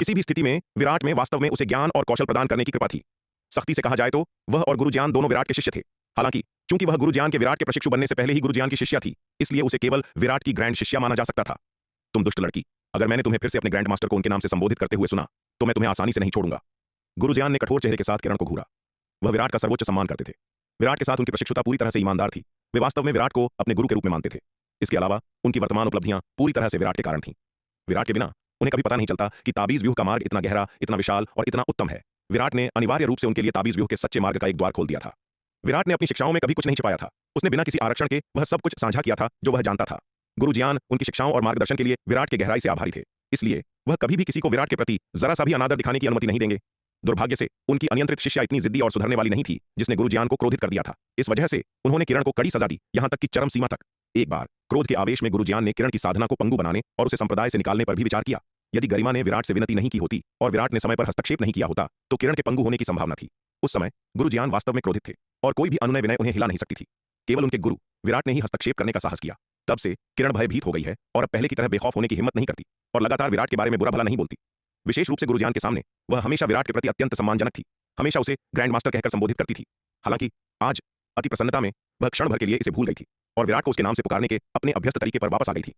किसी भी स्थिति में विराट में वास्तव में उसे ज्ञान और कौशल प्रदान करने की कृपा थी। सख्ती से कहा जाए तो वह और गुरु ज्ञान दोनों विराट के शिष्य थे। हालांकि चूंकि वह गुरु ज्ञान के विराट के प्रशिक्षु बनने से पहले ही गुरु ज्ञान की शिष्या थी, इसलिए उसे केवल विराट की ग्रैंड शिष्या माना जा सकता था। तुम दुष्ट लड़की, अगर मैंने तुम्हें फिर से अपने ग्रैंड मास्टर को उनके नाम से संबोधित करते हुए सुना तो मैं तुम्हें आसानी से नहीं छोड़ूंगा। गुरु ज्ञान ने कठोर चेहरे के साथ किरण को घूरा। वह विराट का सर्वोच्च सम्मान करते थे। विराट के साथ उनकी प्रशिक्षुता पूरी तरह से ईमानदार थी। वे वास्तव में विराट को अपने गुरु के रूप में मानते थे। इसके अलावा उनकी वर्तमान उपलब्धियां पूरी तरह से विराट के कारण थीं। विराट के बिना उन्हें कभी पता नहीं चलता कि ताबीज व्यूह का मार्ग इतना गहरा, इतना विशाल और इतना उत्तम है। विराट ने अनिवार्य रूप से उनके लिए ताबीज व्यूह के सच्चे मार्ग का एक द्वार खोल दिया था। विराट ने अपनी शिक्षाओं में कभी कुछ नहीं छिपाया था। उसने बिना किसी आरक्षण के वह सब कुछ साझा किया था जो वह जानता था। गुरु जियान उनकी शिक्षाओं और मार्गदर्शन के लिए विराट के गहराई से आभारी थे। इसलिए वह कभी भी किसी को विराट के प्रति जरा सा भी अनादर दिखाने की अनुमति नहीं देंगे। दुर्भाग्य से उनकी अनियंत्रित शिष्या इतनी जिद्दी और सुधरने वाली नहीं थी, जिसने गुरु जियान को क्रोधित कर दिया था। इस वजह से उन्होंने किरण को कड़ी सजा दी, यहां तक कि चरम सीमा तक। एक बार क्रोध के आवेश में गुरु जियान ने किरण की साधना को पंगु बनाने और उसे संप्रदाय से निकालने पर भी विचार किया। यदि गरिमा ने विराट से विनती नहीं की होती और विराट ने समय पर हस्तक्षेप नहीं किया होता तो किरण के पंगु होने की संभावना थी। उस समय गुरु जियान वास्तव में क्रोधित थे और कोई भी अनुनय विनय उन्हें हिला नहीं सकती थी। केवल उनके गुरु विराट ने ही हस्तक्षेप करने का साहस किया। तब से किरण भयभीत हो गई है और अब पहले की तरह बेखौफ होने की हिम्मत नहीं करती और लगातार विराट के बारे में बुरा भला नहीं बोलती। विशेष रूप से गुरु जियान के सामने वह हमेशा विराट के प्रति अत्यंत सम्मानजनक थी, हमेशा उसे ग्रैंड मास्टर कहकर संबोधित करती थी। हालांकि आज अति प्रसन्नता में वह क्षण भर के लिए इसे भूल गई थी और विराट को उसके नाम से पुकारने के अपने अभ्यस्त तरीके पर वापस आ गई थी।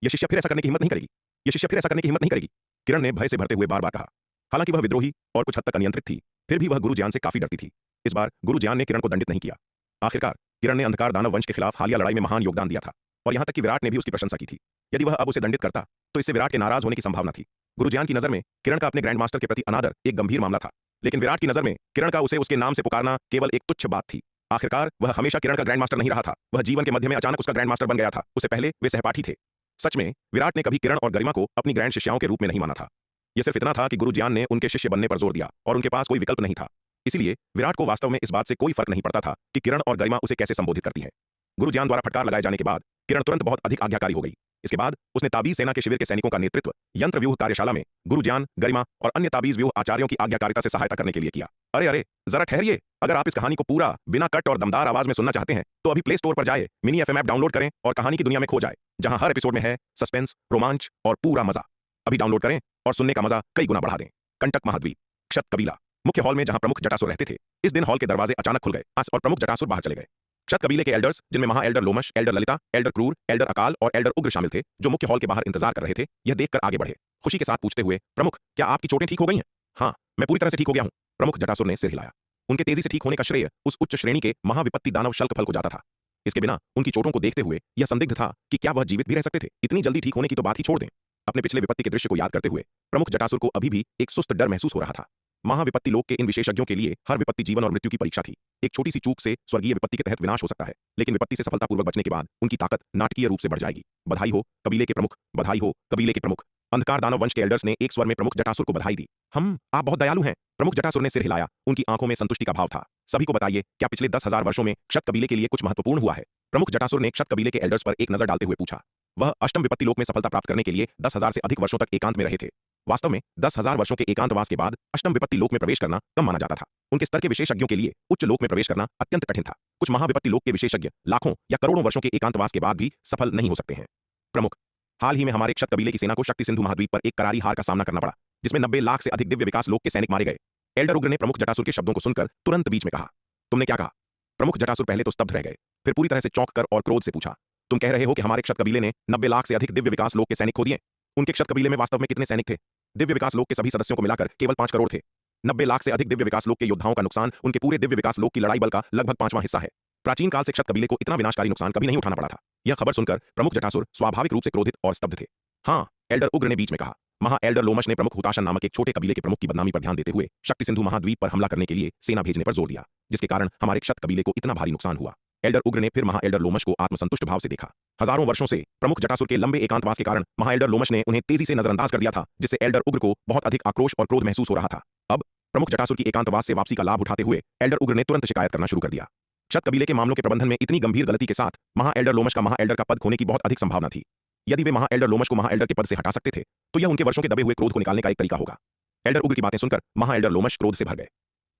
यह शिष्य फिर ऐसा करने की हिम्मत नहीं करेगी, यह शिष्य फिर ऐसा करने की हिम्मत नहीं करेगी, किरण ने भय से भरते हुए बार बार कहा। हालांकि वह विद्रोही और कुछ हद तक अनियंत्रित थी, फिर भी वह गुरु जियान से काफी डरती थी। इस बार गुरु जियान ने किरण को दंडित नहीं किया। आखिरकार किरण ने अंधकार दानव वंश के खिलाफ हालिया लड़ाई में महान योगदान दिया था और यहां तक कि विराट ने भी उसकी प्रशंसा की थी। यदि वह अब उसे दंडित करता तो इससे विराट के नाराज होने की संभावना थी। गुरु जियान की नजर में किरण का अपने ग्रैंड मास्टर के प्रति अनादर एक गंभीर मामला था, लेकिन विराट की नजर में किरण का उसे उसके नाम से पुकारना केवल एक तुच्छ बात थी। आखिरकार वह हमेशा किरण का ग्रैंड मास्टर नहीं रहा था, वह जीवन के मध्य में अचानक उसका ग्रैंड मास्टर बन गया था। उससे पहले वे सहपाठी थे। सच में विराट ने कभी किरण और गरिमा को अपनी ग्रैंड शिष्याओं के रूप में नहीं माना था। यह सिर्फ इतना था कि गुरु जियान ने उनके शिष्य बनने पर जोर दिया और उनके पास कोई विकल्प नहीं था। इसलिए विराट को वास्तव में इस बात से कोई फर्क नहीं पड़ता था कि किरण और गरिमा उसे कैसे संबोधित करती हैं। गुरु जियान द्वारा फटकार लगाए जाने के बाद किरण तुरंत बहुत अधिक आज्ञाकारी हो गई। इसके बाद उसने ताबीज सेना के शिविर के सैनिकों का नेतृत्व यंत्र व्यूह कार्यशाला में गुरु जियान, गरिमा और अन्य ताबीज व्यूह आचार्यों की आज्ञाकारिता से सहायता करने के लिए किया। अरे अरे जरा ठहरिए, अगर आप इस कहानी को पूरा बिना कट और दमदार आवाज में सुनना चाहते हैं तो अभी प्ले स्टोर पर जाए, मिनी एफएम ऐप डाउनलोड करें और कहानी की दुनिया में खो जाए, जहां हर एपिसोड में है सस्पेंस, रोमांच और पूरा मजा। अभी डाउनलोड करें और सुनने का मजा कई गुना बढ़ा दें। कंटक महाद्वीप, क्षत कबीला। मुख्य हॉल में जहां प्रमुख जटासुर रहते थे, इस दिन हॉल के दरवाजे अचानक खुल गए और प्रमुख जटासुर बाहर चले गए। क्षत कबीले के एल्डर्स, जिनमें महा Elder Lomash, Elder Lalita, Elder क्रूर, एल्डर अकाल और एल्डर उग्र शामिल थे, जो मुख्य हॉल के बाहर इंतजार कर रहे थे, यह देखकर आगे बढ़े, खुशी के साथ पूछते हुए, प्रमुख क्या आपकी चोटें ठीक हो गई हैं? हाँ, मैं पूरी तरह से ठीक हो गया हूं। प्रमुख जटासुर ने सिर हिलाया। उनके तेजी से ठीक होने का श्रेय उस उच्च श्रेणी के महाविपत्ति दानव शल्कफल को जाता था। इसके बिना उनकी चोटों को देखते हुए यह संदिग्ध था कि क्या वह जीवित भी रह सकते थे। इतनी जल्दी ठीक होने की तो बात ही छोड़ दें। अपने पिछले विपत्ति के दृश्य को याद करते हुए प्रमुख जटासुर को अभी भी एक सुस्त डर महसूस हो रहा था। महाविपत्ति लोक के इन विशेषज्ञों के लिए हर विपत्ति जीवन और मृत्यु की परीक्षा थी। एक छोटी सी चूक से स्वर्गीय विपत्ति के तहत विनाश हो सकता है, लेकिन विपत्ति से सफलतापूर्वक बचने के बाद उनकी ताकत नाटकीय रूप से बढ़ जाएगी। बधाई हो कबीले के प्रमुख, बधाई हो कबीले के प्रमुख। अंधकार दानव वंश के एल्डर्स ने एक स्वर में प्रमुख जटासुर को बधाई दी। आप बहुत दयालु हैं। प्रमुख जटासुर ने सिर हिलाया, उनकी आंखों में संतुष्टि का भाव था। सभी को बताइए, क्या पिछले 10,000 वर्षों में क्षत कबीले के लिए कुछ महत्वपूर्ण हुआ है? प्रमुख जटासुर ने क्षत कबीले के एल्डर्स पर एक नजर डालते हुए पूछा। वह अष्टम विपत्ति लोक में सफलता प्राप्त करने के लिए 10,000 से अधिक वर्षों तक एकांत में रहे थे। वास्तव में 10,000 वर्षों के एकांतवास के बाद अष्टम विपत्ति लोक में प्रवेश करना कम माना जाता था। उनके स्तर के विशेषज्ञों के लिए उच्च लोक में प्रवेश करना अत्यंत कठिन था। कुछ महाविपत्ति लोक के विशेषज्ञ लाखों या करोड़ों वर्षों के एकांतवास के बाद भी सफल नहीं हो सकते हैं। प्रमुख, हाल ही में हमारे क्षत कबीले की सेना को शक्ति सिंधु महाद्वीप पर एक करारी हार का सामना करना पड़ा, जिसमें 90 लाख से अधिक दिव्य विकास लोक के सैनिक मारे गए। एल्डर उग्र ने प्रमुख जटासुर के शब्दों को सुनकर तुरंत बीच में कहा, तुमने क्या कहा? प्रमुख जटासुर पहले तो स्तब्ध रह गए, फिर पूरी तरह से चौंक कर और क्रोध से पूछा, तुम कह रहे हो कि हमारे क्षत कबीले ने 90 लाख से अधिक दिव्य विकास लोक के सैनिक खो दिए? उनके क्षत कबीले में वास्तव में कितने सैनिक थे? दिव्य विकास लोक के सभी सदस्यों को मिलाकर केवल 5 करोड़ थे। 90 लाख से अधिक दिव्य विकास लोक के योद्धाओं का नुकसान उनके पूरे दिव्य विकास लोक की लड़ाई बल का लगभग 5वां हिस्सा है। प्राचीन काल से क्षत कबीले को इतना विनाशकारी नुकसान कभी नहीं उठाना पड़ा था। यह खबर सुनकर प्रमुख जटासुर स्वाभाविक रूप से क्रोधित और स्तब्ध थे। हाँ, एल्डर उग्र ने बीच में कहा, महा एल्डर लोमश ने प्रमुख हुताशन नामक एक छोटे कबीले के प्रमुख की बदनामी पर ध्यान देते हुए शक्ति सिंधु महाद्वीप पर हमला करने के लिए सेना भेजने पर जोर दिया, जिसके कारण हमारे क्षत कबीले को इतना भारी नुकसान हुआ। एल्डर उग्र ने फिर महा एल्डर लोमश को आत्मसंतुष्ट भाव से देखा। हजारों वर्षों से प्रमुख जटासुर के लंबे एकांतवास के कारण महा एल्डर लोमश ने उन्हें तेजी से नजरअंदाज कर दिया था, जिससे एल्डर उग्र को बहुत अधिक आक्रोश और क्रोध महसूस हो रहा था। अब प्रमुख जटासुर की एकांतवास से वापसी का लाभ उठाते हुए एल्डर उग्र ने तुरंत शिकायत करना शुरू कर दिया। क्षत कबीले के मामलों के प्रबंधन में इतनी गंभीर गलती के साथ महा एल्डर लोमश का महा एल्डर का पद खोने की बहुत अधिक संभावना थी। यदि वे महा एल्डर लोमश को महा एल्डर के पद से हटा सकते थे तो यह उनके वर्षों के दबे हुए क्रोध को निकालने का एक तरीका होगा। एल्डर उग्र की बातें सुनकर महा एल्डर लोमश क्रोध से भर गए।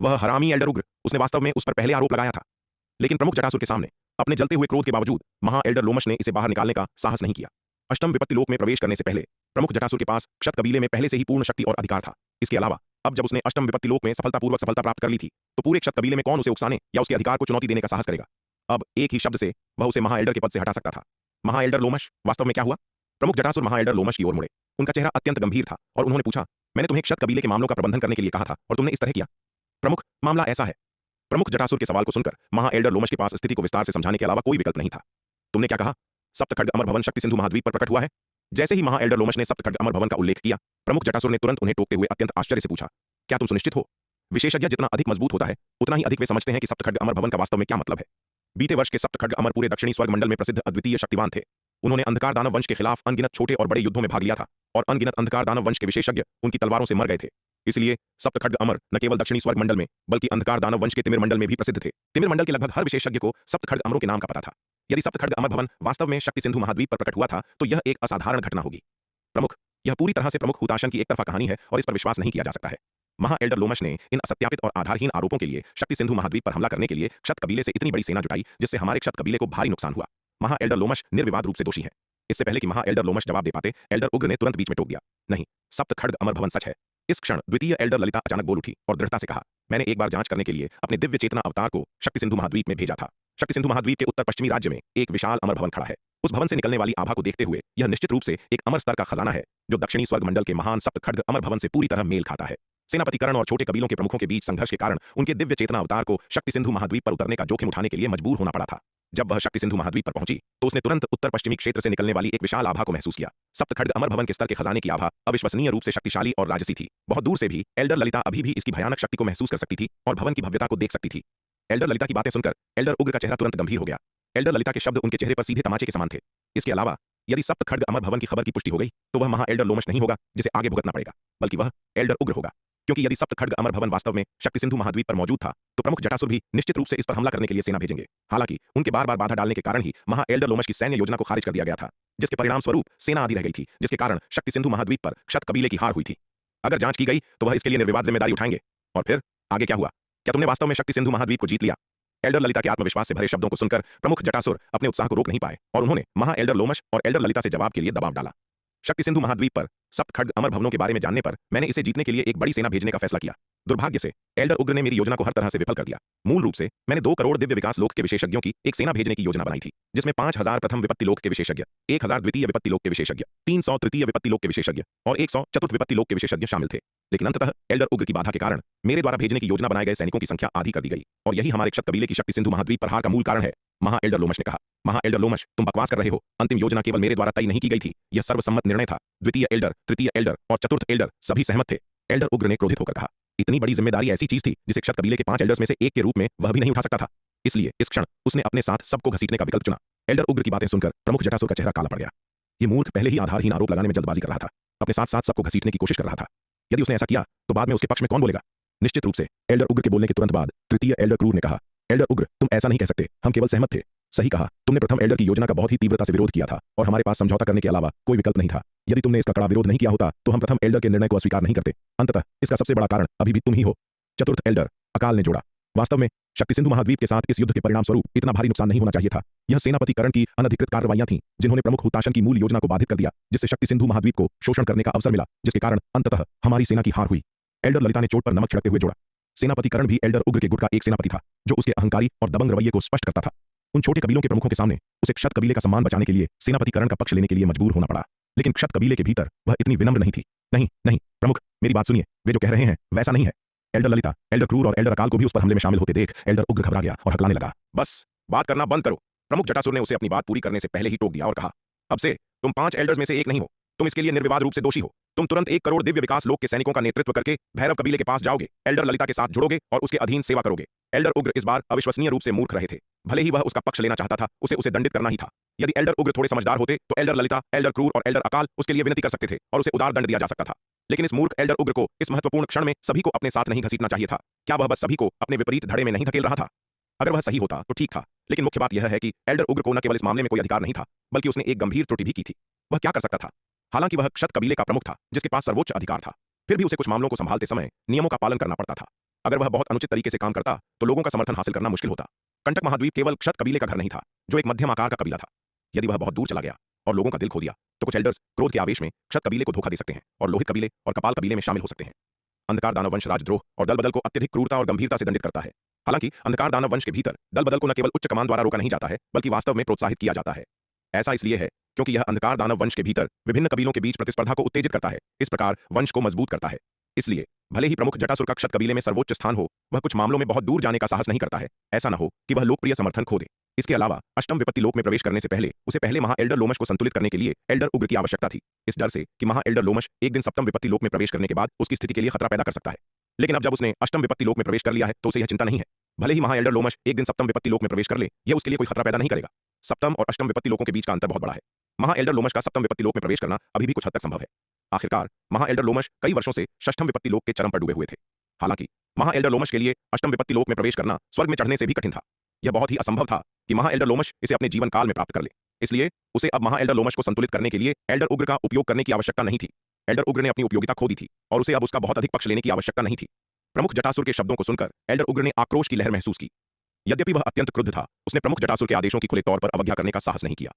वह हरामी एल्डर उग्र, उसने वास्तव में उस पर पहले आरोप लगाया था, लेकिन प्रमुख जटासुर के सामने अपने जलते हुए क्रोध के बावजूद महा एल्डर लोमश ने इसे बाहर निकालने का साहस नहीं किया। अष्टम विपत्ति लोक में प्रवेश करने से पहले प्रमुख जटासुर के पास क्षत कबीले में पहले से ही पूर्ण शक्ति और अधिकार था। इसके अलावा अब जब उसने अष्टम विपत्ति लोक में सफलतापूर्वक सफलता प्राप्त कर ली थी तो पूरे क्षत कबीले में कौन उसे उकसाने या उसके अधिकार को चुनौती देने का साहस करेगा? अब एक ही शब्द से वह उसे महा एल्डर के पद से हटा सकता था। महा एल्डर लोमश, वास्तव में क्या हुआ? प्रमुख जटासुर महा एल्डर लोमश की ओर मुड़े। उनका चेहरा अत्यंत गंभीर था और उन्होंने पूछा, मैंने तुम्हें क्षत कबीले के मामलों का प्रबंधन करने के लिए कहा था और तुमने इस तरह किया। प्रमुख, मामला ऐसा है। प्रमुख जटासुर के सवाल को सुनकर महा एल्डर लोमश के पास स्थिति को विस्तार से समझाने के अलावा कोई विकल्प नहीं था। तुमने क्या कहा? सप्तखड्ग अमर भवन शक्ति सिंधु महाद्वीप पर प्रकट हुआ है। जैसे ही महा एल्डर लोमश ने सप्तखड्ग अमर भवन का उल्लेख किया, प्रमुख जटासुर ने तुरंत उन्हें टोकते हुए अत्यंत आश्चर्य से पूछा, क्या तुम सुनिश्चित हो? विशेषज्ञ जितना अधिक मजबूत होता है उतना ही अधिक वे समझते हैं कि सप्तखड्ग अमर भवन का वास्तव में क्या मतलब है। बीते वर्ष के सप्तखड्ग अमर पूरे दक्षिणी स्वर्ग मंडल में प्रसिद्ध अद्वितीय शक्तिवान थे। उन्होंने अंधकार दानव वंश के खिलाफ अनगिनत छोटे और बड़े युद्धों में भाग लिया था और अनगिनत अंधकार दानव वंश के विशेषज्ञ उनकी तलवारों से मर गए थे। इसलिए सप्तखड्ग अमर न केवल दक्षिणी स्वर्ग मंडल में बल्कि अंधकार दानव वंश के तिमिर मंडल में भी प्रसिद्ध थे। तिमिर मंडल के लगभग हर विशेषज्ञ को सप्तखड्ग अमरों के नाम का पता था। यदि सप्तखड्ग अमर भवन वास्तव में शक्ति सिंधु महाद्वीप पर प्रकट हुआ था तो यह एक असाधारण घटना होगी। प्रमुख, यह पूरी तरह से प्रमुख हुताशन की एक तरफा कहानी है और इस पर विश्वास नहीं किया जा सकता है। महा एल्डर लोमश ने इन असत्यापित और आधारहीन आरोपों के लिए शक्ति सिंधु महाद्वीप पर हमला करने के लिए क्षत कबीले से इतनी बड़ी सेना जुटाई जिससे हमारे क्षत कबीले को भारी नुकसान हुआ। महा एल्डर लोमश निर्विवाद रूप से दोषी है। इससे पहले कि महा एल्डर लोमश जवाब दे पाते, एल्डर उग्र ने तुरंत बीच में टोक दिया, नहीं, सप्तखड्ग अमर भवन सच है। इस क्षण द्वितीय एल्डर ललिता अचानक बोल उठी और दृढ़ता से कहा, मैंने एक बार जांच करने के लिए अपने दिव्य चेतना अवतार को शक्ति सिंधु महाद्वीप में भेजा था। शक्ति सिंधु महाद्वीप के उत्तर पश्चिमी राज्य में एक विशाल अमर भवन खड़ा है। उस भवन से निकलने वाली आभा को देखते हुए यह निश्चित रूप से एक अमर स्तर का खजाना है जो दक्षिणी स्वर्ग मंडल के महान सप्तखड्ग अमर भवन से पूरी तरह मेल खाता है। सेनापति कर्ण और छोटे कबीलों के प्रमुखों के बीच संघर्ष के कारण उनके दिव्य चेतना अवतार को शक्ति सिंधु महाद्वीप पर उतरने का जोखिम उठाने के लिए मजबूर होना पड़ा था। जब वह शक्ति सिंधु महाद्वीप पर पहुंची तो उसने तुरंत उत्तर पश्चिमी क्षेत्र से निकलने वाली एक विशाल आभा को महसूस किया। सप्तखड्ग अमर भवन के स्तर के खजाने की आभा अविश्वसनीय रूप से शक्तिशाली और राजसी थी। बहुत दूर से भी एल्डर ललिता अभी भी इसकी भयानक शक्ति को महसूस कर सकती थी और भवन की भव्यता को देख सकती थी। एल्डर ललिता की बातें सुनकर एल्डर उग्र का चेहरा तुरंत गंभीर हो गया। एल्डर ललिता के शब्द उनके चेहरे पर सीधे तमाचे के समान थे। इसके अलावा यदि सप्तखड्ग अमर भवन की खबर की पुष्टि हो गई तो वह महा एल्डर लोमश नहीं होगा जिसे आगे भुगतना पड़ेगा, बल्कि वह एल्डर उग्र होगा। क्योंकि यदि सप्तखड्ग अमर भवन वास्तव में शक्ति सिंधु महाद्वीप पर मौजूद था तो प्रमुख जटासुर भी निश्चित रूप से इस पर हमला करने के लिए सेना भेजेंगे। हालांकि उनके बार बार बाधा डालने के कारण ही महा एल्डर लोमश की सैन्य योजना को खारिज कर दिया गया था, जिसके परिणाम स्वरूप सेना आधी रह गई थी, जिसके कारण शक्ति सिंधु महाद्वीप पर क्षत कबीले की हार हुई थी। अगर जांच की गई तो वह इसके लिए निर्विवाद जिम्मेदारी उठाएंगे। और फिर आगे क्या हुआ? क्या तुमने वास्तव में शक्ति सिंधु महाद्वीप को जीत लिया? एल्डर ललिता के आत्मविश्वास से भरे शब्दों को सुनकर प्रमुख जटासुर अपने उत्साह को रोक नहीं पाए और उन्होंने महा एल्डर लोमश और एल्डर ललिता से जवाब के लिए दबाव डाला। शक्ति सिंधु महाद्वीप पर सप्तखड्ग अमर भवनों के बारे में जानने पर मैंने इसे जीतने के लिए एक बड़ी सेना भेजने का फैसला किया। दुर्भाग्य से एल्डर उग्र ने मेरी योजना को हर तरह से विफल कर दिया। मूल रूप से मैंने 2 करोड़ दिव्य विकास लोक के विशेषज्ञों की एक सेना भेजने की योजना बनाई थी, जिसमें 5000 प्रथम विपत्ति लोक के विशेषज्ञ, 1000 द्वितीय विपत्ति लोक के विशेषज्ञ, 300 तृतीय विपत्ति लोक के विशेषज्ञ और 100 चतुर्थ विपत्ति लोक के विशेषज्ञ शामिल थे। लेकिन अंततः एल्डर उग्र की बाधा के कारण मेरे द्वारा भेजने की योजना बनाए गए सैनिकों की संख्या आधी कर दी गई और यही हमारे क्षत कबीले की शक्ति सिंधु महाद्वीप पर हार का मूल कारण है। महा एल्डर लोमश ने कहा, महा एल्डर लोमश, तुम बकवास कर रहे हो। अंतिम योजना केवल मेरे द्वारा तय नहीं की गई थी, यह सर्वसम्मत निर्णय था। द्वितीय एल्डर, तृतीय एल्डर और चतुर्थ एल्डर सभी सहमत थे। एल्डर उग्र ने क्रोधित होकर कहा, इतनी बड़ी जिम्मेदारी ऐसी चीज थी जिसे क्षत कबीले के 5 एल्डर्स में से एक के रूप में वह भी नहीं उठा सकता था। इसलिए इस क्षण उसने अपने साथ सबको घसीटने का विकल्प चुना। एल्डर उग्र की बातें सुनकर प्रमुख जटासुर का चेहरा काला पड़ गया। ये मूर्ख पहले ही आधारहीन आरोप लगाने में जल्दबाजी कर रहा था, अपने साथ साथ सबको घसीटने की कोशिश कर रहा था। यदि उसने ऐसा किया तो बाद में उसके पक्ष में कौन बोलेगा? निश्चित रूप से एल्डर उग्र के बोलने के तुरंत बाद तृतीय एल्डर क्रूर ने कहा, एल्डर उग्र, तुम ऐसा नहीं कह सकते, हम केवल सहमत थे। सही कहा, तुमने प्रथम एल्डर की योजना का बहुत ही तीव्रता से विरोध किया था और हमारे पास समझौता करने के अलावा कोई विकल्प नहीं था। यदि तुमने इसका कड़ा विरोध नहीं किया होता तो हम प्रथम एल्डर के निर्णय को अस्वीकार नहीं करते। अंततः इसका सबसे बड़ा कारण अभी भी तुम ही हो। चतुर्थ एल्डर, अकाल ने जोड़ा, वास्तव में शक्ति सिंधु महाद्वीप के साथ इस युद्ध के परिणाम स्वरूप इतना भारी नुकसान नहीं होना चाहिए था। यह सेनापति कर्ण की अनधिकृत कार्रवाइयां थीं जिन्होंने प्रमुख हुताशन की मूल योजना को बाधित कर दिया, जिससे शक्ति सिंधु महाद्वीप को शोषण करने का अवसर मिला, जिसके कारण अंततः हमारी सेना की हार हुई। एल्डर ललिता ने चोट पर नमक छिड़कते हुए जोड़ा, सेनापति कर्ण भी एल्डर उग्र के गुट का एक सेनापति था जो उसके अहंकारी और दबंग रवैये को स्पष्ट करता था। उन छोटे कबीलों के प्रमुखों के सामने उसे क्षत कबीले का सम्मान बचाने के लिए सेनापति कर्ण का पक्ष लेने के लिए मजबूर होना पड़ा। लेकिन क्षत कबीले के भीतर वह इतनी विनम्र नहीं थी। नहीं नहीं प्रमुख, मेरी बात सुनिए, वे जो कह रहे हैं वैसा नहीं है। एल्डर ललिता, एल्डर क्रूर और एल्डर अकाल को भी उस पर हमले में शामिल होते देख एल्डर उग्र घबरा गया और हकलाने लगा। बस बात करना बंद करो। प्रमुख जटासुर ने उसे अपनी बात पूरी करने से पहले ही टोक दिया और कहा, अब से तुम 5 एल्डर्स में से एक नहीं हो। तुम इसके लिए निर्विवाद रूप से दोषी हो। तुम तुरंत 1 करोड़ दिव्य विकास लोक के सैनिकों का नेतृत्व करके भैरव कबीले के पास जाओगे, एल्डर ललिता के साथ जुड़ोगे और उसके अधीन सेवा करोगे। एल्डर उग्र इस बार अविश्वसनीय रूप से मूर्ख रहे थे। भले ही वह उसका पक्ष लेना चाहता था, उसे दंडित करना ही था। यदि एल्डर उग्र थोड़े समझदार होते तो एल्डर ललिता, एल्डर क्रूर और एल्डर अकाल उसके लिए विनती कर सकते थे और उसे उदार दंड दिया जा सकता था। लेकिन इस मूर्ख एल्डर उग्र को इस महत्वपूर्ण क्षण में सभी को अपने साथ नहीं घसीटना चाहिए था। क्या वह बस सभी को अपने विपरीत धड़े में नहीं धकेल रहा था? अगर वह सही होता तो ठीक था, लेकिन मुख्य बात यह है कि एल्डर उग्र को न केवल इस मामले में कोई अधिकार नहीं था, बल्कि उसने एक गंभीर त्रुटि भी की थी। वह क्या कर सकता था? हालांकि वह क्षत कबीले का प्रमुख था जिसके पास सर्वोच्च अधिकार था, फिर भी उसे कुछ मामलों को संभालते समय नियमों का पालन करना पड़ता था। अगर वह बहुत अनुचित तरीके से काम करता तो लोगों का समर्थन हासिल करना मुश्किल होता। कंटक महाद्वीप केवल क्षत कबीले का घर नहीं था, जो एक मध्यम आकार का कबीला था। यदि वह बहुत दूर चला गया और लोगों का दिल खो दिया तो कुछ एल्डर्स क्रोध के आवेश में क्षत कबीले को धोखा दे सकते हैं और लोहित कबीले और कपाल कबीले में शामिल हो सकते हैं। अंधकार दानव वंश राजद्रोह और दल बदल को अत्यधिक क्रूरता और गंभीरता से दंडित करता है। हालांकि अंधकार दानव वंश के भीतर दल बदल को न केवल उच्च कमान द्वारा रोका नहीं जाता है, बल्कि वास्तव में प्रोत्साहित किया जाता है। ऐसा इसलिए है क्योंकि यह अंधकार दानव वंश के भीतर विभिन्न कबीलों के बीच प्रतिस्पर्धा को उत्तेजित करता है, इस प्रकार वंश को मजबूत करता है। इसलिए भले ही प्रमुख जटासुर का क्षत कबीले में सर्वोच्च स्थान हो, वह कुछ मामलों में बहुत दूर जाने का साहस नहीं करता है। ऐसा न हो कि वह लोकप्रिय समर्थन खो दे। इसके अलावा अष्टम विपत्ति लोक में प्रवेश करने से पहले उसे पहले महा एल्डर लोमश को संतुलित करने के लिए एल्डर उग्र की आवश्यकता थी, इस डर से कि महा एल्डर लोमश एक दिन सप्तम विपत्ति लोक में प्रवेश करने के बाद उसकी स्थिति के लिए खतरा पैदा कर सकता है। लेकिन अब जब उसने अष्टम विपत्ति लोक में प्रवेश कर लिया है तो उसे यह चिंता नहीं है। भले ही महाएल्डर लोमश एक दिन सप्तम विपत्ति लोक में प्रवेश कर ले, यह उसके लिए कोई खतरा पैदा नहीं करेगा। सप्तम और अष्टम विपत्ति लोकों के बीच का अंतर बहुत बड़ा है। महाएल्डर लोमश का सप्तम विपत्ति लोक में प्रवेश करना अभी भी कुछ हद तक संभव है। आखिरकार महाएल्डर लोमश कई वर्षों से षष्ठम विपत्ति लोक के चरम पर डूबे हुए थे। हालांकि महाएल्डर लोमश के लिए अष्टम विपत्ति लोक में प्रवेश करना स्वर्ग में चढ़ने से भी कठिन था। यह बहुत ही असंभव था कि महाएल्डर लोमश इसे अपने जीवन काल में प्राप्त कर ले। इसलिए उसे अब महाएल्डर लोमश को संतुलित करने के लिए एल्डर उग्र का उपयोग करने की आवश्यकता नहीं थी। एल्डर उग्र ने अपनी उपयोगिता खो दी थी और उसे अब उसका बहुत अधिक पक्ष लेने की आवश्यकता नहीं थी। प्रमुख जटासुर के शब्दों को सुनकर एल्डर उग्र ने आक्रोश की लहर महसूस की। यद्यपि वह अत्यंत क्रुद्ध था, उसने प्रमुख जटासुर के आदेशों की खुले तौर पर अवज्ञा करने का साहस नहीं किया।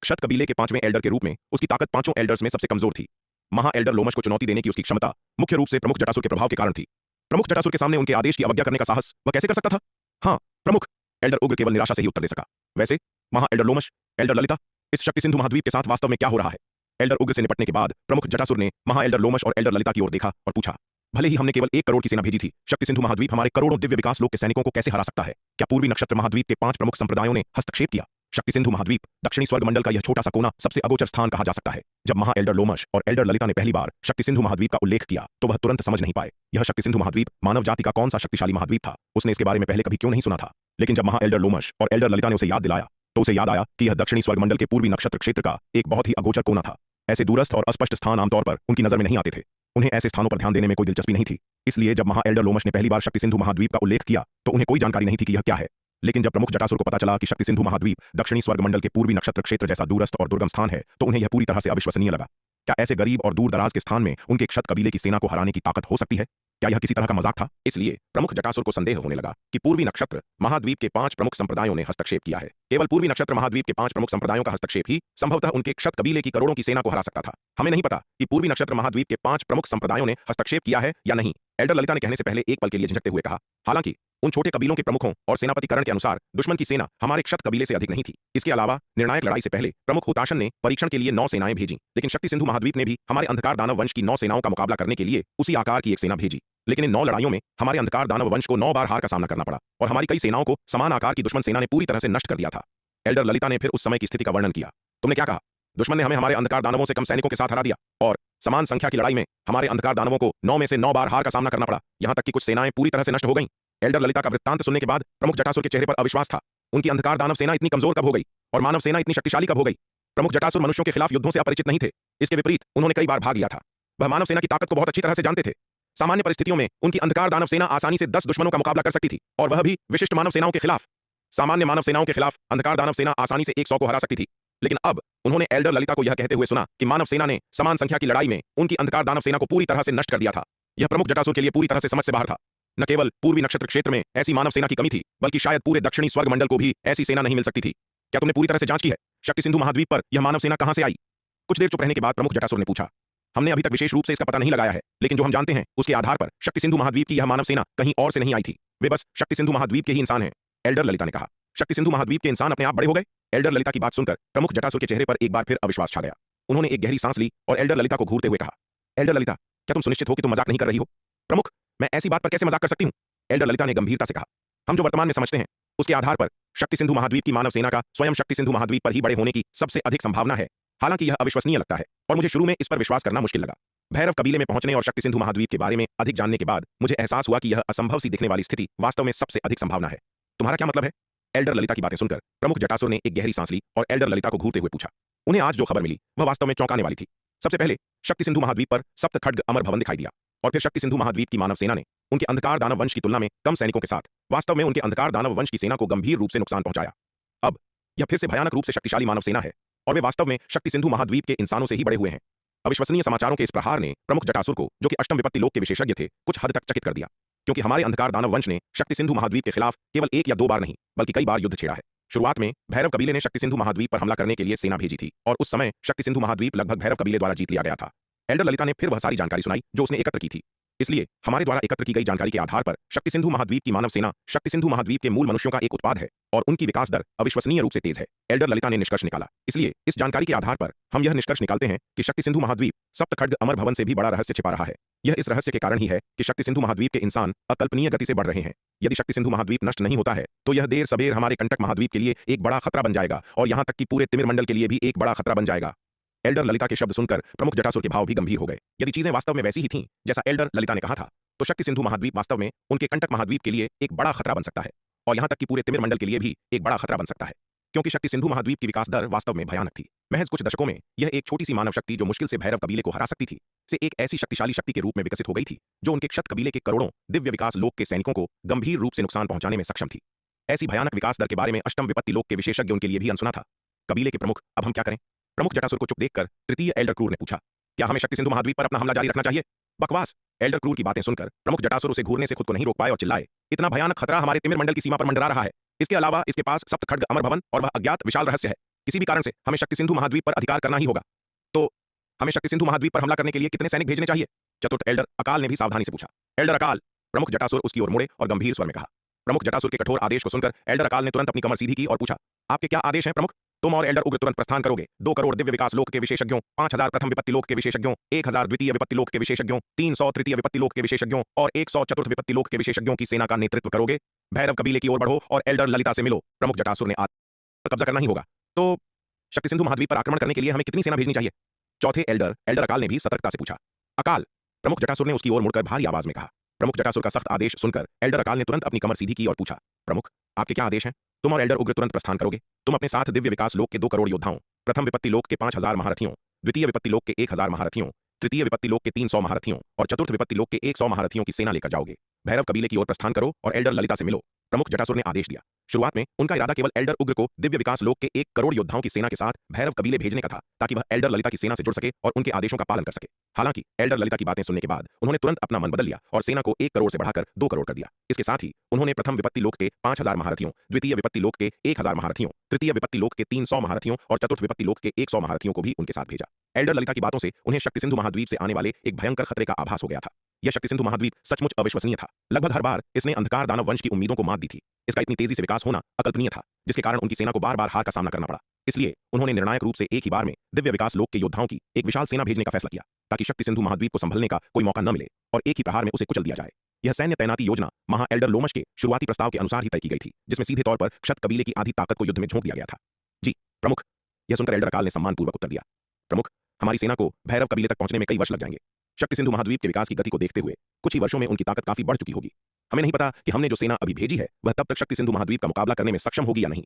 क्षत कबीले के पांचवें एल्डर के रूप में उसकी ताकत पांचों एल्डर्स में सबसे कमजोर थी। महाएल्डर लोमश को चुनौती देने की उसकी क्षमता मुख्य रूप से प्रमुख जटासुर के प्रभाव के कारण थी। प्रमुख जटासुर के सामने उनके आदेश की अवज्ञा करने का साहस वह कैसे कर सकता था? हाँ, प्रमुख एल्डर उग्र केवल निराशा से ही उत्तर दे सका। वैसे महाएल्डर लोमश, एल्डर ललिता, इस शक्ति सिंधु महाद्वीप के साथ वास्तव में क्या हो रहा है? एल्डर उग्र से निपटने के बाद प्रमुख जटासुर ने महाएल्डर लोमश और एल्डर ललिता की ओर देखा और पूछा, भले ही हमने केवल 1 करोड़ की सेना भेजी थी, शक्ति सिंधु महाद्वीप हमारे करोड़ों दिव्य विकास लोक के सैनिकों को कैसे हरा सकता है? क्या पूर्वी नक्षत्र महाद्वीप के 5 प्रमुख संप्रदायों ने हस्तक्षेप किया? शक्ति सिंधु महाद्वीप दक्षिणी स्वर्ग मंडल का यह छोटा सा कोना सबसे अगोचर स्थान कहा जा सकता है। जब महाएल्डर लोमश और एल्डर ललिता ने पहली बार शक्ति सिंधु महाद्वीप का उल्लेख किया तो वह तुरंत समझ नहीं पाए यह शक्ति सिंधु महाद्वीप मानव जाति का कौन सा शक्तिशाली महाद्वीप था। उसने इसके बारे में पहले कभी क्यों नहीं सुना था। लेकिन जब महाएल्डर लोमश और एल्डर ललिता ने उसे याद दिलाया तो उसे याद आया कि यह दक्षिणी स्वर्ग मंडल के पूर्वी नक्षत्र क्षेत्र का एक बहुत ही अगोचर कोना था। ऐसे दूरस्थ और अस्पष्ट स्थान आमतौर पर उनकी नजर में नहीं आते थे। उन्हें ऐसे स्थानों पर ध्यान देने में कोई दिलचस्पी नहीं थी। इसलिए जब महाएल्डर लोमश ने पहली बार शक्ति सिंधु महाद्वीप का उल्लेख किया तो उन्हें कोई जानकारी नहीं थी कि यह क्या है। लेकिन जब प्रमुख जटासुर को पता चला कि शक्ति सिंधु महाद्वीप दक्षिणी स्वर्ग मंडल के पूर्वी नक्षत्र क्षेत्र जैसा दूरस्थ और दुर्गम स्थान है तो उन्हें यह पूरी तरह से अविश्वसनीय लगा। क्या ऐसे गरीब और दूर दराज के स्थान में उनके क्षत कबीले की सेना को हराने की ताकत हो सकती है? क्या यह किसी तरह का मजाक था? इसलिए प्रमुख जटासुर को संदेह होने लगा कि पूर्वी नक्षत्र महाद्वीप के 5 प्रमुख संप्रदायों ने हस्तक्षेप किया है। केवल पूर्वी नक्षत्र महाद्वीप के 5 प्रमुख संप्रदायों का हस्तक्षेप ही संभवतः उनके क्षत कबीले की करोड़ों की सेना को हरा सकता था। हमें नहीं पता कि पूर्वी नक्षत्र महाद्वीप के 5 प्रमुख संप्रदायों ने हस्तक्षेप किया है या नहीं, एल्डर ललिता ने कहने से पहले एक पल के लिए झिझकते हुए कहा। हालांकि उन छोटे कबीलों के प्रमुखों और सेनापति करण के अनुसार दुश्मन की सेना हमारे क्षत कबीले से अधिक नहीं थी। इसके अलावा निर्णायक लड़ाई से पहले प्रमुख हुताशन ने परीक्षण के लिए 9 सेनाएं भेजी, लेकिन शक्ति सिंधु महाद्वीप ने भी हमारे अंधकार दानव वंश की 9 सेनाओं का मुकाबला करने के लिए उसी आकार की एक सेना भेजी। लेकिन इन 9 लड़ाइयों में हमारे अंधकार दानव वंश को 9 बार हार का सामना करना पड़ा और हमारी कई सेनाओं को समान आकार की दुश्मन सेना ने पूरी तरह से नष्ट कर दिया था। एल्डर ललिता ने फिर उस समय की स्थिति का वर्णन किया। तुमने क्या कहा? दुश्मन ने हमें हमारे अंधकार दानवों से कम सैनिकों के साथ हरा दिया और समान संख्या की लड़ाई में हमारे अंधकार दानवों को 9 में से 9 बार हार का सामना करना पड़ा, यहां तक कि कुछ सेनाएं पूरी तरह से नष्ट हो गईं। एल्डर ललिता का वृत्तांत सुनने के बाद प्रमुख जटासुर के चेहरे पर अविश्वास था। उनकी अंधकार दानव सेना इतनी कमजोर कब हो गई और मानव सेना इतनी शक्तिशाली कब हो गई? प्रमुख जटासुर मनुष्यों के खिलाफ युद्धों से अपरिचित नहीं थे। इसके विपरीत उन्होंने कई बार भाग लिया था। वह मानव सेना की ताकत को बहुत अच्छी तरह से जानते थे। सामान्य परिस्थितियों में उनकी अंधकार दानव सेना आसानी से 10 दुश्मनों का मुकाबला कर सकती थी और वह भी विशिष्ट मानव सेनाओं के खिलाफ। सामान्य मानव सेनाओं के खिलाफ अंधकार दानव सेना आसानी से 100 को हरा सकती थी। लेकिन अब उन्होंने एल्डर ललिता को यह कहते हुए सुना कि मानव सेना ने समान संख्या की लड़ाई में उनकी अंधकार दानव सेना को पूरी तरह से नष्ट कर दिया था। यह प्रमुख जटासुर के लिए पूरी तरह से समझ से बाहर था। न केवल पूर्वी नक्षत्र क्षेत्र में ऐसी मानव सेना की कमी थी, बल्कि शायद पूरे दक्षिणी स्वर्ग मंडल को भी ऐसी सेना नहीं मिल सकती थी। क्या तुमने पूरी तरह से जांच की है? शक्ति सिंधु महाद्वीप पर यह मानव सेना कहां से आई? कुछ देर चुप रहने के बाद प्रमुख जटासुर ने पूछा। हमने अभी तक विशेष रूप से इसका पता नहीं लगाया है, लेकिन जो हम जानते हैं उसके आधार पर शक्ति सिंधु महाद्वीप की यह मानव सेना कहीं और से नहीं आई थी। वे बस शक्ति सिंधु महाद्वीप के ही इंसान हैं, एल्डर ललिता ने कहा। शक्ति सिंधु महाद्वीप के इंसान अपने आप बड़े हो गए? एल्डर ललिता की बात सुनकर प्रमुख जटासुर के चेहरे पर एक बार फिर अविश्वास छा गया। उन्होंने एक गहरी सांस ली और एल्डर ललिता को घूरते हुए कहा, एल्डर ललिता, क्या तुम सुनिश्चित हो कि तुम मजाक नहीं कर रही हो? प्रमुख, मैं ऐसी बात पर कैसे मजाक कर सकती हूँ? एल्डर ललिता ने गंभीरता से कहा। हम जो वर्तमान में समझते हैं उसके आधार पर शक्ति सिंधु महाद्वीप की मानव सेना का स्वयं शक्ति सिंधु महाद्वीप पर ही बड़े होने की सबसे अधिक संभावना है। हालांकि यह अविश्वसनीय लगता है और मुझे शुरू में इस पर विश्वास करना मुश्किल लगा। भैरव कबीले में पहुंचने और शक्ति सिंधु महाद्वीप के बारे में अधिक जानने के बाद मुझे एहसास हुआ कि यह असंभव सी दिखने वाली स्थिति वास्तव में सबसे अधिक संभावना है। तुम्हारा क्या मतलब है? एल्डर ललिता की बातें सुनकर प्रमुख जटासुर ने एक गहरी सांस ली और एल्डर ललिता को घूरते हुए पूछा। उन्हें आज जो खबर मिली वह वास्तव में चौंकाने वाली थी। सबसे पहले शक्ति सिंधु महाद्वीप पर सप्त खड्ग अमर भवन दिखाई दिया और फिर शक्ति सिंधु महाद्वीप की मानव सेना ने उनके अंधकार दानव वंश की तुलना में कम सैनिकों के साथ वास्तव में उनके अंधकार दानव वंश की सेना को गंभीर रूप से नुकसान पहुंचाया। अब यह फिर से भयानक रूप से शक्तिशाली मानव सेना है और वे वास्तव में शक्ति सिंधु महाद्वीप के इंसानों से ही बड़े हुए हैं। अविश्वसनीय समाचारों के इस प्रहार ने प्रमुख जटासुर को, जो कि अष्टम विपत्ति लोक के विशेषज्ञ थे, कुछ हद तक चकित कर दिया, क्योंकि हमारे अंधकार दानव वंश ने शक्ति सिंधु महाद्वीप के खिलाफ केवल 1 या 2 बार नहीं बल्कि कई बार युद्ध छेड़ा है। शुरुआत में भैरव कबीले ने शक्ति सिंधु महाद्वीप पर हमला करने के लिए सेना भेजी थी और उस समय शक्ति सिंधु महाद्वीप लगभग भैरव कबीले द्वारा जीत लिया गया था। एल्डर ललिता ने फिर वह सारी जानकारी सुनाई जो उसने एकत्र की थी। इसलिए हमारे द्वारा एकत्र की गई जानकारी के आधार पर शक्ति सिंधु महाद्वीप की मानव सेना शक्ति सिंधु महाद्वीप के मूल मनुष्यों का एक उत्पाद है और उनकी विकास दर अविश्वसनीय रूप से तेज है, एल्डर ललिता ने निष्कर्ष निकाला। इसलिए इस जानकारी के आधार पर हम यह निष्कर्ष निकालते हैं कि शक्ति सिंधु महाद्वीप सप्त खड्ग अमर भवन से भी बड़ा रहस्य छिपा रहा है। यह इस रहस्य के कारण ही है कि शक्ति सिंधु महाद्वीप के इंसान अकल्पनीय गति से बढ़ रहे हैं। यदि शक्ति सिंधु महाद्वीप नष्ट नहीं होता है तो यह देर सबेर हमारे कंटक महाद्वीप के लिए एक बड़ा खतरा बन जाएगा और यहां तक कि पूरे तिमिर मंडल के लिए भी एक बड़ा खतरा बन जाएगा। एल्डर ललिता के शब्द सुनकर प्रमुख जटासुर के भाव भी गंभीर हो गए। यदि चीजें वास्तव में वैसी ही थीं जैसा एल्डर ललिता ने कहा था तो शक्ति सिंधु महाद्वीप वास्तव में उनके कंटक महाद्वीप के लिए एक बड़ा खतरा बन सकता है, और यहां तक कि पूरे तिमिर मंडल के लिए भी एक बड़ा खतरा बन सकता है, क्योंकि शक्ति सिंधु महाद्वीप की विकास दर वास्तव में भयानक थी। महज कुछ दशकों में यह एक छोटी सी मानव शक्ति जो मुश्किल से भैरव कबीले को हरा सकती थी, से एक ऐसी शक्तिशाली शक्ति के रूप में विकसित हो गई थी जो उनके क्षत कबीले के करोड़ों दिव्य विकास लोक के सैनिकों को गंभीर रूप से नुकसान पहुंचाने में सक्षम थी। ऐसी भयानक विकास दर के बारे में अष्टम विपत्ति लोक के विशेषज्ञ उनके लिए भी अनसुना था। कबीले के प्रमुख, अब हम क्या करें? प्रमुख जटासुर को चुप देखकर तृतीय एल्डर क्रूर ने पूछा, क्या हमें शक्ति सिंधु महाद्वीप पर अपना हमला जारी रखना चाहिए? बकवास! एल्डर क्रूर की बातें सुनकर प्रमुख जटासुर उसे घूरने से खुद को नहीं रोक पाए और चिल्लाए, इतना भयानक खतरा हमारे तिमिर मंडल की सीमा पर मंडरा रहा है। इसके अलावा इसके पास सप्त खड्ग अमर भवन और वह अज्ञात विशाल रहस्य है। किसी भी कारण से हमें शक्ति सिंधु महाद्वीप पर अधिकार करना ही होगा। तो हमें शक्ति सिंधु महाद्वीप पर हमला करने के लिए कितने सैनिक भेजने चाहिए? चतुर्थ एल्डर अकाल ने भी सावधानी से पूछा। एल्डर अकाल! प्रमुख जटासुर उसकी ओर मुड़े और गंभीर स्वर में कहा। प्रमुख जटासुर के कठोर आदेश को सुनकर एल्डर अकाल ने तुरंत अपनी कमर सीधी की और पूछा, आपके क्या आदेश हैं प्रमुख? तुम और एल्डर उग्र तुरंत प्रस्थान करोगे 2 करोड़ दिव्य विकास लोक के विशेषज्ञों, 5000 प्रथम विपत्ति लोक के विशेषज्ञों, 1000 द्वितीय विपत्ति लोक के विशेषज्ञों, 300 तृतीय विपत्ति लोक के विशेषज्ञों और 100 चतुर्थ विपत्ति लोक के विशेषज्ञों की सेना का नेतृत्व करोगे। भैरव कबीले की ओर बढ़ो और एल्डर ललिता से मिलो। प्रमुख जटासुर ने कब्जा करना ही होगा। तो शक्ति सिंधु महाद्वीप पर आक्रमण करने के लिए हमें कितनी सेना भेजनी चाहिए? चौथे एल्डर अकाल ने भी सतर्कता से पूछा। अकाल! प्रमुख जटासुर ने उसकी ओर मुड़कर भारी आवाज में कहा। प्रमुख जटासुर का सख्त आदेश सुनकर एल्डर अकाल ने तुरंत अपनी कमर सीधी की और पूछा, प्रमुख आपके क्या आदेश हैं? तुम और एल्डर उग्र तुरंत प्रस्थान करोगे। तुम अपने साथ दिव्य विकास लोक के 2 करोड़ योद्धाओं, प्रथम विपत्ति लोक के 5000 महारथियों, द्वितीय विपत्ति लोक के 1000 महारथियों, तृतीय विपत्ति लोक के 300 महारथियों और चतुर्थ विपत्ति लोक के 100 महारथियों की सेना लेकर जाओगे। भैरव कबीले की ओर प्रस्थान करो और एल्डर ललिता से मिलो। प्रमुख जटासुर ने आदेश दिया। शुरुआत में उनका इरादा केवल एल्डर उग्र को दिव्य विकास लोक के 1 करोड़ योद्धाओं की सेना के साथ भैरव कबीले भेजने का था, ताकि वह एल्डर ललिता की सेना से जुड़ सके और उनके आदेशों का पालन कर सके। हालांकि एल्डर ललिता की बातें सुनने के बाद उन्होंने तुरंत अपना मन बदल लिया और सेना को 1 करोड़ से बढ़ाकर 2 करोड़ कर दिया। इसके साथ ही उन्होंने प्रथम विपत्ति लोक के 5000 महारथियों, द्वितीय विपत्ति लोक के 1000 महारथियों, तृतीय विपत्ति लोक के 300 महारथियों और चतुर्थ विपत्ति लोक के 100 महारथियों को भी उनके साथ भेजा। एल्डर ललिता की बातों से उन्हें शक्ति सिंधु महाद्वीप से आने वाले एक भयंकर खतरे का आभास हो गया था। यह शक्ति सिंधु महाद्वीप सचमुच अविश्वसनीय था। लगभग हर बार इसने अंधकार दानव वंश की उम्मीदों को मात दी थी। इसका इतनी तेजी से विकास होना अकल्पनीय था, जिसके कारण उनकी सेना को बार-बार हार का सामना करना पड़ा। इसलिए उन्होंने निर्णायक रूप से एक ही बार में दिव्य विकास लोक के योद्धाओं की एक विशाल सेना भेजने का फैसला किया, ताकि शक्ति सिंधु महाद्वीप को संभलने का कोई मौका न मिले और एक ही प्रहार में उसे कुचल दिया जाए। यह सैन्य तैनाती योजना महा एल्डर लोमश के शुरुआती प्रस्ताव के अनुसार ही तय की गई थी, जिसमें सीधे तौर पर क्षत कबीले की आधी ताकत को युद्ध में झोंक दिया गया था। जी प्रमुख! यह सुनकर एल्डर अकाल ने सम्मानपूर्वक उत्तर दिया। प्रमुख, हमारी सेना को भैरव कबीले तक पहुंचने में कई वर्ष लग जाएंगे। शक्ति सिंधु महाद्वीप के विकास की गति को देखते हुए कुछ ही वर्षों में उनकी ताकत काफी बढ़ चुकी होगी। हमें नहीं पता कि हमने जो सेना अभी भेजी है वह तब तक शक्ति सिंधु महाद्वीप का मुकाबला करने में सक्षम होगी या नहीं।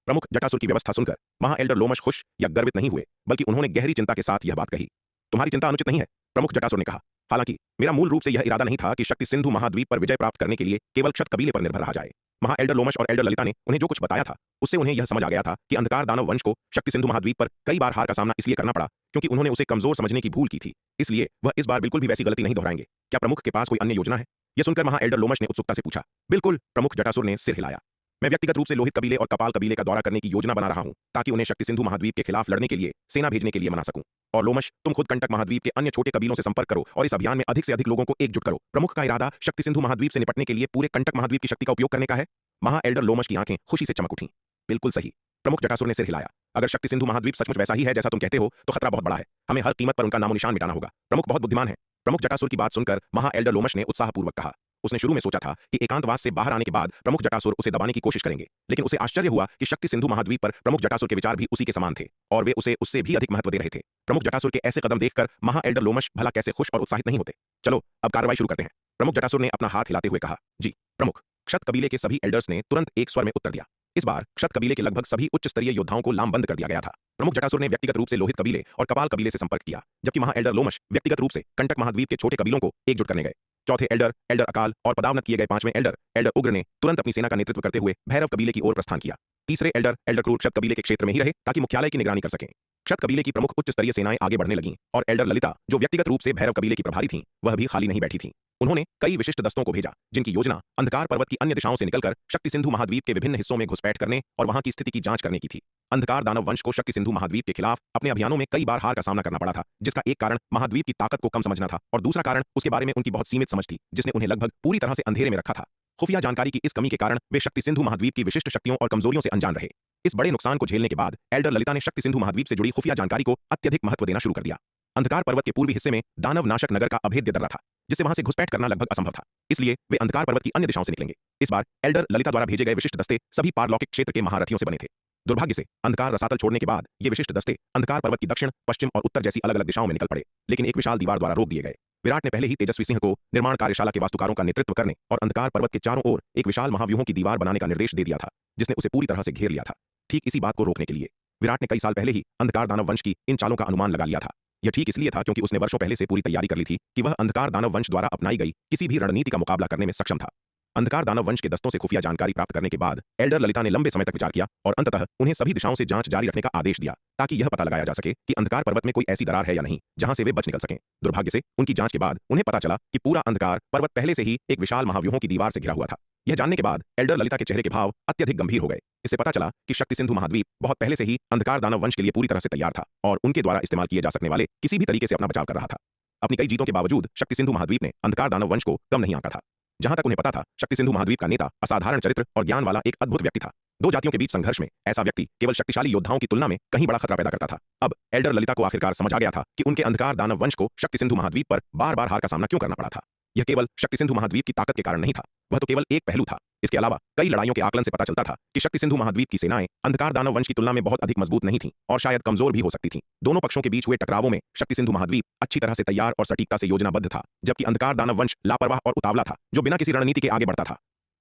प्रमुख जटासुर की व्यवस्था सुनकर महा एल्डर लोमश खुश या गर्वित नहीं हुए, बल्कि उन्होंने गहरी चिंता के साथ यह बात कही। तुम्हारी चिंता अनुचित नहीं है, प्रमुख जटासुर ने कहा। हालांकि मेरा मूल रूप से यह इरादा नहीं था कि शक्ति सिंधु महाद्वीप पर विजय प्राप्त करने के लिए केवल क्षत कबीले पर निर्भर रहा जाए। महा एल्डर लोमश और एल्डर ललिता ने उन्हें जो कुछ बताया था, उससे उन्हें यह समझ आ गया था कि अंधकार दानव वंश को शक्ति सिंधु महाद्वीप पर कई बार हार का सामना इसलिए करना पड़ा क्योंकि उन्होंने उसे कमजोर समझने की भूल की थी। इसलिए वह इस बार बिल्कुल भी वैसी गलती नहीं दोहराएंगे। क्या प्रमुख के पास कोई अन्य योजना है? यह सुनकर महा एल्डर लोमश ने उत्सुकता से पूछा। बिल्कुल, प्रमुख जटासुर ने सिर हिलाया। मैं व्यक्तिगत रूप से लोहित कबीले और कपाल कबीले का दौरा करने की योजना बना रहा हूं, ताकि उन्हें शक्ति सिंधु महाद्वीप के खिलाफ लड़ने के लिए सेना भेजने के लिए मना सकूं। और लोमश, तुम खुद कंटक महाद्वीप के अन्य छोटे कबीलों से संपर्क करो और इस अभियान में अधिक से अधिक लोगों को एकजुट करो। प्रमुख का इरादा शक्ति सिंधु महाद्वीप से निपटने के लिए पूरे कंटक महाद्वीप की शक्ति का उपयोग करने का है। महा एल्डर लोमश की आंखें खुशी से चमक उठीं। बिल्कुल सही, प्रमुख जटासुर ने सिर हिलाया। अगर शक्ति सिंधु महाद्वीप सचमुच वैसा ही है जैसा तुम कहते हो, तो खतरा बहुत बड़ा है। हमें हर कीमत पर उनका नामो निशान मिटाना होगा। प्रमुख बहुत बुद्धिमान है। प्रमुख जटासुर की बात सुनकर महा एल्डर लोमश ने उत्साहपूर्वक कहा। उसने शुरू में सोचा था कि एकांतवास से बाहर आने के बाद प्रमुख जटासुर उसे दबाने की कोशिश करेंगे, लेकिन उसे आश्चर्य हुआ कि शक्ति सिंधु महाद्वीप पर प्रमुख जटासुर के विचार भी उसी के समान थे और वे उसे उससे भी अधिक महत्व दे रहे थे। प्रमुख जटासुर के ऐसे कदम देखकर महा एल्डर लोमश भला कैसे खुश और उत्साहित नहीं होते। चलो अब कार्रवाई शुरू करते हैं, प्रमुख जटासुर ने अपना हाथ हिलाते हुए कहा। जी प्रमुख! क्षत कबीले के सभी एल्डर्स ने तुरंत एक स्वर में उत्तर दिया। इस बार क्षत कबीले के लगभग सभी उच्च स्तरीय योद्धाओं को लामबंद कर दिया गया था। प्रमुख जटासुर ने व्यक्तिगत रूप से लोहित कबीले और कपाल कबीले से संपर्क किया, जबकि महा एल्डर लोमश व्यक्तिगत रूप से कंटक महाद्वीप के छोटे कबीलों को एकजुट करने गए। चौथे एल्डर अकाल और पदावनत किए गए 5वें एल्डर उग्र ने तुरंत अपनी सेना का नेतृत्व करते हुए भैरव कबीले की ओर प्रस्थान किया। तीसरे एल्डर क्रूर क्षत कबीले के क्षेत्र में ही रहे, ताकि मुख्यालय की निगरानी कर सकें। क्षत कबीले की प्रमुख उच्च स्तरीय सेनाएं आगे बढ़ने लगीं और एल्डर ललिता, जो व्यक्तिगत रूप से भैरव कबीले की प्रभारी थीं, वह भी खाली नहीं बैठी थीं। उन्होंने कई विशिष्ट दस्तों को भेजा, जिनकी योजना अंधकार पर्वत की अन्य दिशाओं से निकलकर शक्ति सिंधु महाद्वीप के विभिन्न हिस्सों में घुसपैठ करने और वहां की स्थिति की जांच करने की थी। अंधकार दानव वंश को शक्ति सिंधु महाद्वीप के खिलाफ अपने अभियानों में कई बार हार का सामना करना पड़ा था, जिसका एक कारण महाद्वीप की ताकत को कम समझना था और दूसरा कारण उसके बारे में उनकी बहुत सीमित समझ थी, जिसने उन्हें लगभग पूरी तरह से अंधेरे में रखा था। खुफिया जानकारी की इस कमी के कारण वे शक्ति सिंधु महाद्वीप की विशिष्ट शक्तियों और कमजोरियों से अनजान रहे। इस बड़े नुकसान को झेलने के बाद एल्डर ललिता ने शक्ति सिंधु महाद्वीप से जुड़ी खुफिया जानकारी को अत्यधिक महत्व देना शुरू कर दिया। अंधकार पर्वत के पूर्वी हिस्से में दानव नाशक नगर का अभेद्य दर्रा था, जिससे वहां से घुसपैठ करना लगभग असंभव था। इसलिए वे अंधकार पर्वत की अन्य दिशाओं से निकलेंगे। इस बार एल्डर ललिता द्वारा भेजे गए विशिष्ट दस्ते सभी पारलौकिक क्षेत्र के महारथियों से बने थे। दुर्भाग्य से अंधकार रसातल छोड़ने के बाद ये विशिष्ट दस्ते अंधकार पर्वत की दक्षिण, पश्चिम और उत्तर जैसी अलग अलग दिशाओं में निकल पड़े, लेकिन एक विशाल दीवार द्वारा रोक दिए गए। विराट ने पहले ही तेजस्वी सिंह को निर्माण कार्यशाला के वास्तुकारों का नेतृत्व करने और अंधकार पर्वत के चारों ओर एक विशाल महाव्यूहों की दीवार बनाने का निर्देश दे दिया था, जिसने उसे पूरी तरह से घेर लिया था। ठीक इसी बात को रोकने के लिए विराट ने कई साल पहले ही अंधकार दानव वंश की इन चालों का अनुमान लगा लिया था। यह ठीक इसलिए था क्योंकि उसने वर्षों पहले से पूरी तैयारी कर ली थी कि वह अंधकार दानव वंश द्वारा अपनाई गई किसी भी रणनीति का मुकाबला करने में सक्षम था। अंधकार दानव वंश के दस्तों से खुफिया जानकारी प्राप्त करने के बाद एल्डर ललिता ने लंबे समय तक विचार किया और अंततः उन्हें सभी दिशाओं से जांच जारी रखने का आदेश दिया, ताकि यह पता लगाया जा सके कि अंधकार पर्वत में कोई ऐसी दरार है या नहीं जहां से वे बच निकल सकें। दुर्भाग्य से उनकी जांच के बाद उन्हें पता चला कि पूरा अंधकार पर्वत पहले से ही एक विशाल महाव्यूहों की दीवार से घिरा हुआ था। यह जानने के बाद एल्डर ललिता के चेहरे के भाव अत्यधिक गंभीर हो गए। इससे पता चला कि शक्ति सिंधु महाद्वीप बहुत पहले से ही अंधकार दानव वंश के लिए पूरी तरह से तैयार था और उनके द्वारा इस्तेमाल किए जा सकने वाले किसी भी तरीके से अपना बचाव कर रहा था। अपनी कई जीतों के बावजूद शक्ति सिंधु महाद्वीप ने अंधकार दानव वंश को कम नहीं आंका था। जहां तक उन्हें पता था, शक्ति सिंधु महाद्वीप का नेता असाधारण चरित्र और ज्ञान वाला एक अद्भुत व्यक्ति था। दो जातियों के बीच संघर्ष में ऐसा व्यक्ति केवल शक्तिशाली योद्धाओं की तुलना में कहीं बड़ा खतरा पैदा करता था। अब एल्डर ललिता को आखिरकार समझ आ गया था कि उनके अंधकार दानव वंश को शक्ति सिंधु महाद्वीप पर बार बार हार का सामना क्यों करना पड़ा था। यह केवल शक्ति सिंधु महाद्वीप की ताकत के कारण नहीं था, वह तो केवल एक पहलू था। इसके अलावा कई लड़ाइयों के आकलन से पता चलता था कि शक्ति सिंधु महाद्वीप की सेनाएं अंधकार दानव वंश की तुलना में बहुत अधिक मजबूत नहीं थीं और शायद कमजोर भी हो सकती थीं। दोनों पक्षों के बीच हुए टकरावों में शक्ति सिंधु महाद्वीप अच्छी तरह से तैयार और सटीकता से योजनाबद्ध था, जबकि अंधकार दानव वंश लापरवाह और उतावला था, जो बिना किसी रणनीति के आगे बढ़ता था।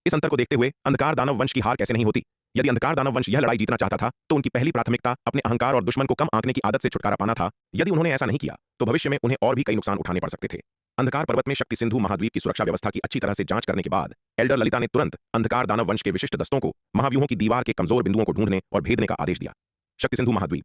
इस अंतर को देखते हुए अंधकार दानव वंश की हार कैसे नहीं होती। यदि अंधकार दानव वंश यह लड़ाई जीतना चाहता था तो उनकी पहली प्राथमिकता अपने अहंकार और दुश्मन को कम आंकने की आदत से छुटकारा पाना था। यदि उन्होंने ऐसा नहीं किया तो भविष्य में उन्हें और भी कई नुकसान उठाने पड़ सकते थे। अंधकार पर्वत में शक्ति सिंधु महाद्वीप की सुरक्षा व्यवस्था की अच्छी तरह से जांच करने के बाद एल्डर ललिता ने तुरंत अंधकार दानव वंश के विशिष्ट दस्तों को महाव्यूहों की दीवार के कमजोर बिंदुओं को ढूंढने और भेदने का आदेश दिया। शक्ति सिंधु महाद्वीप,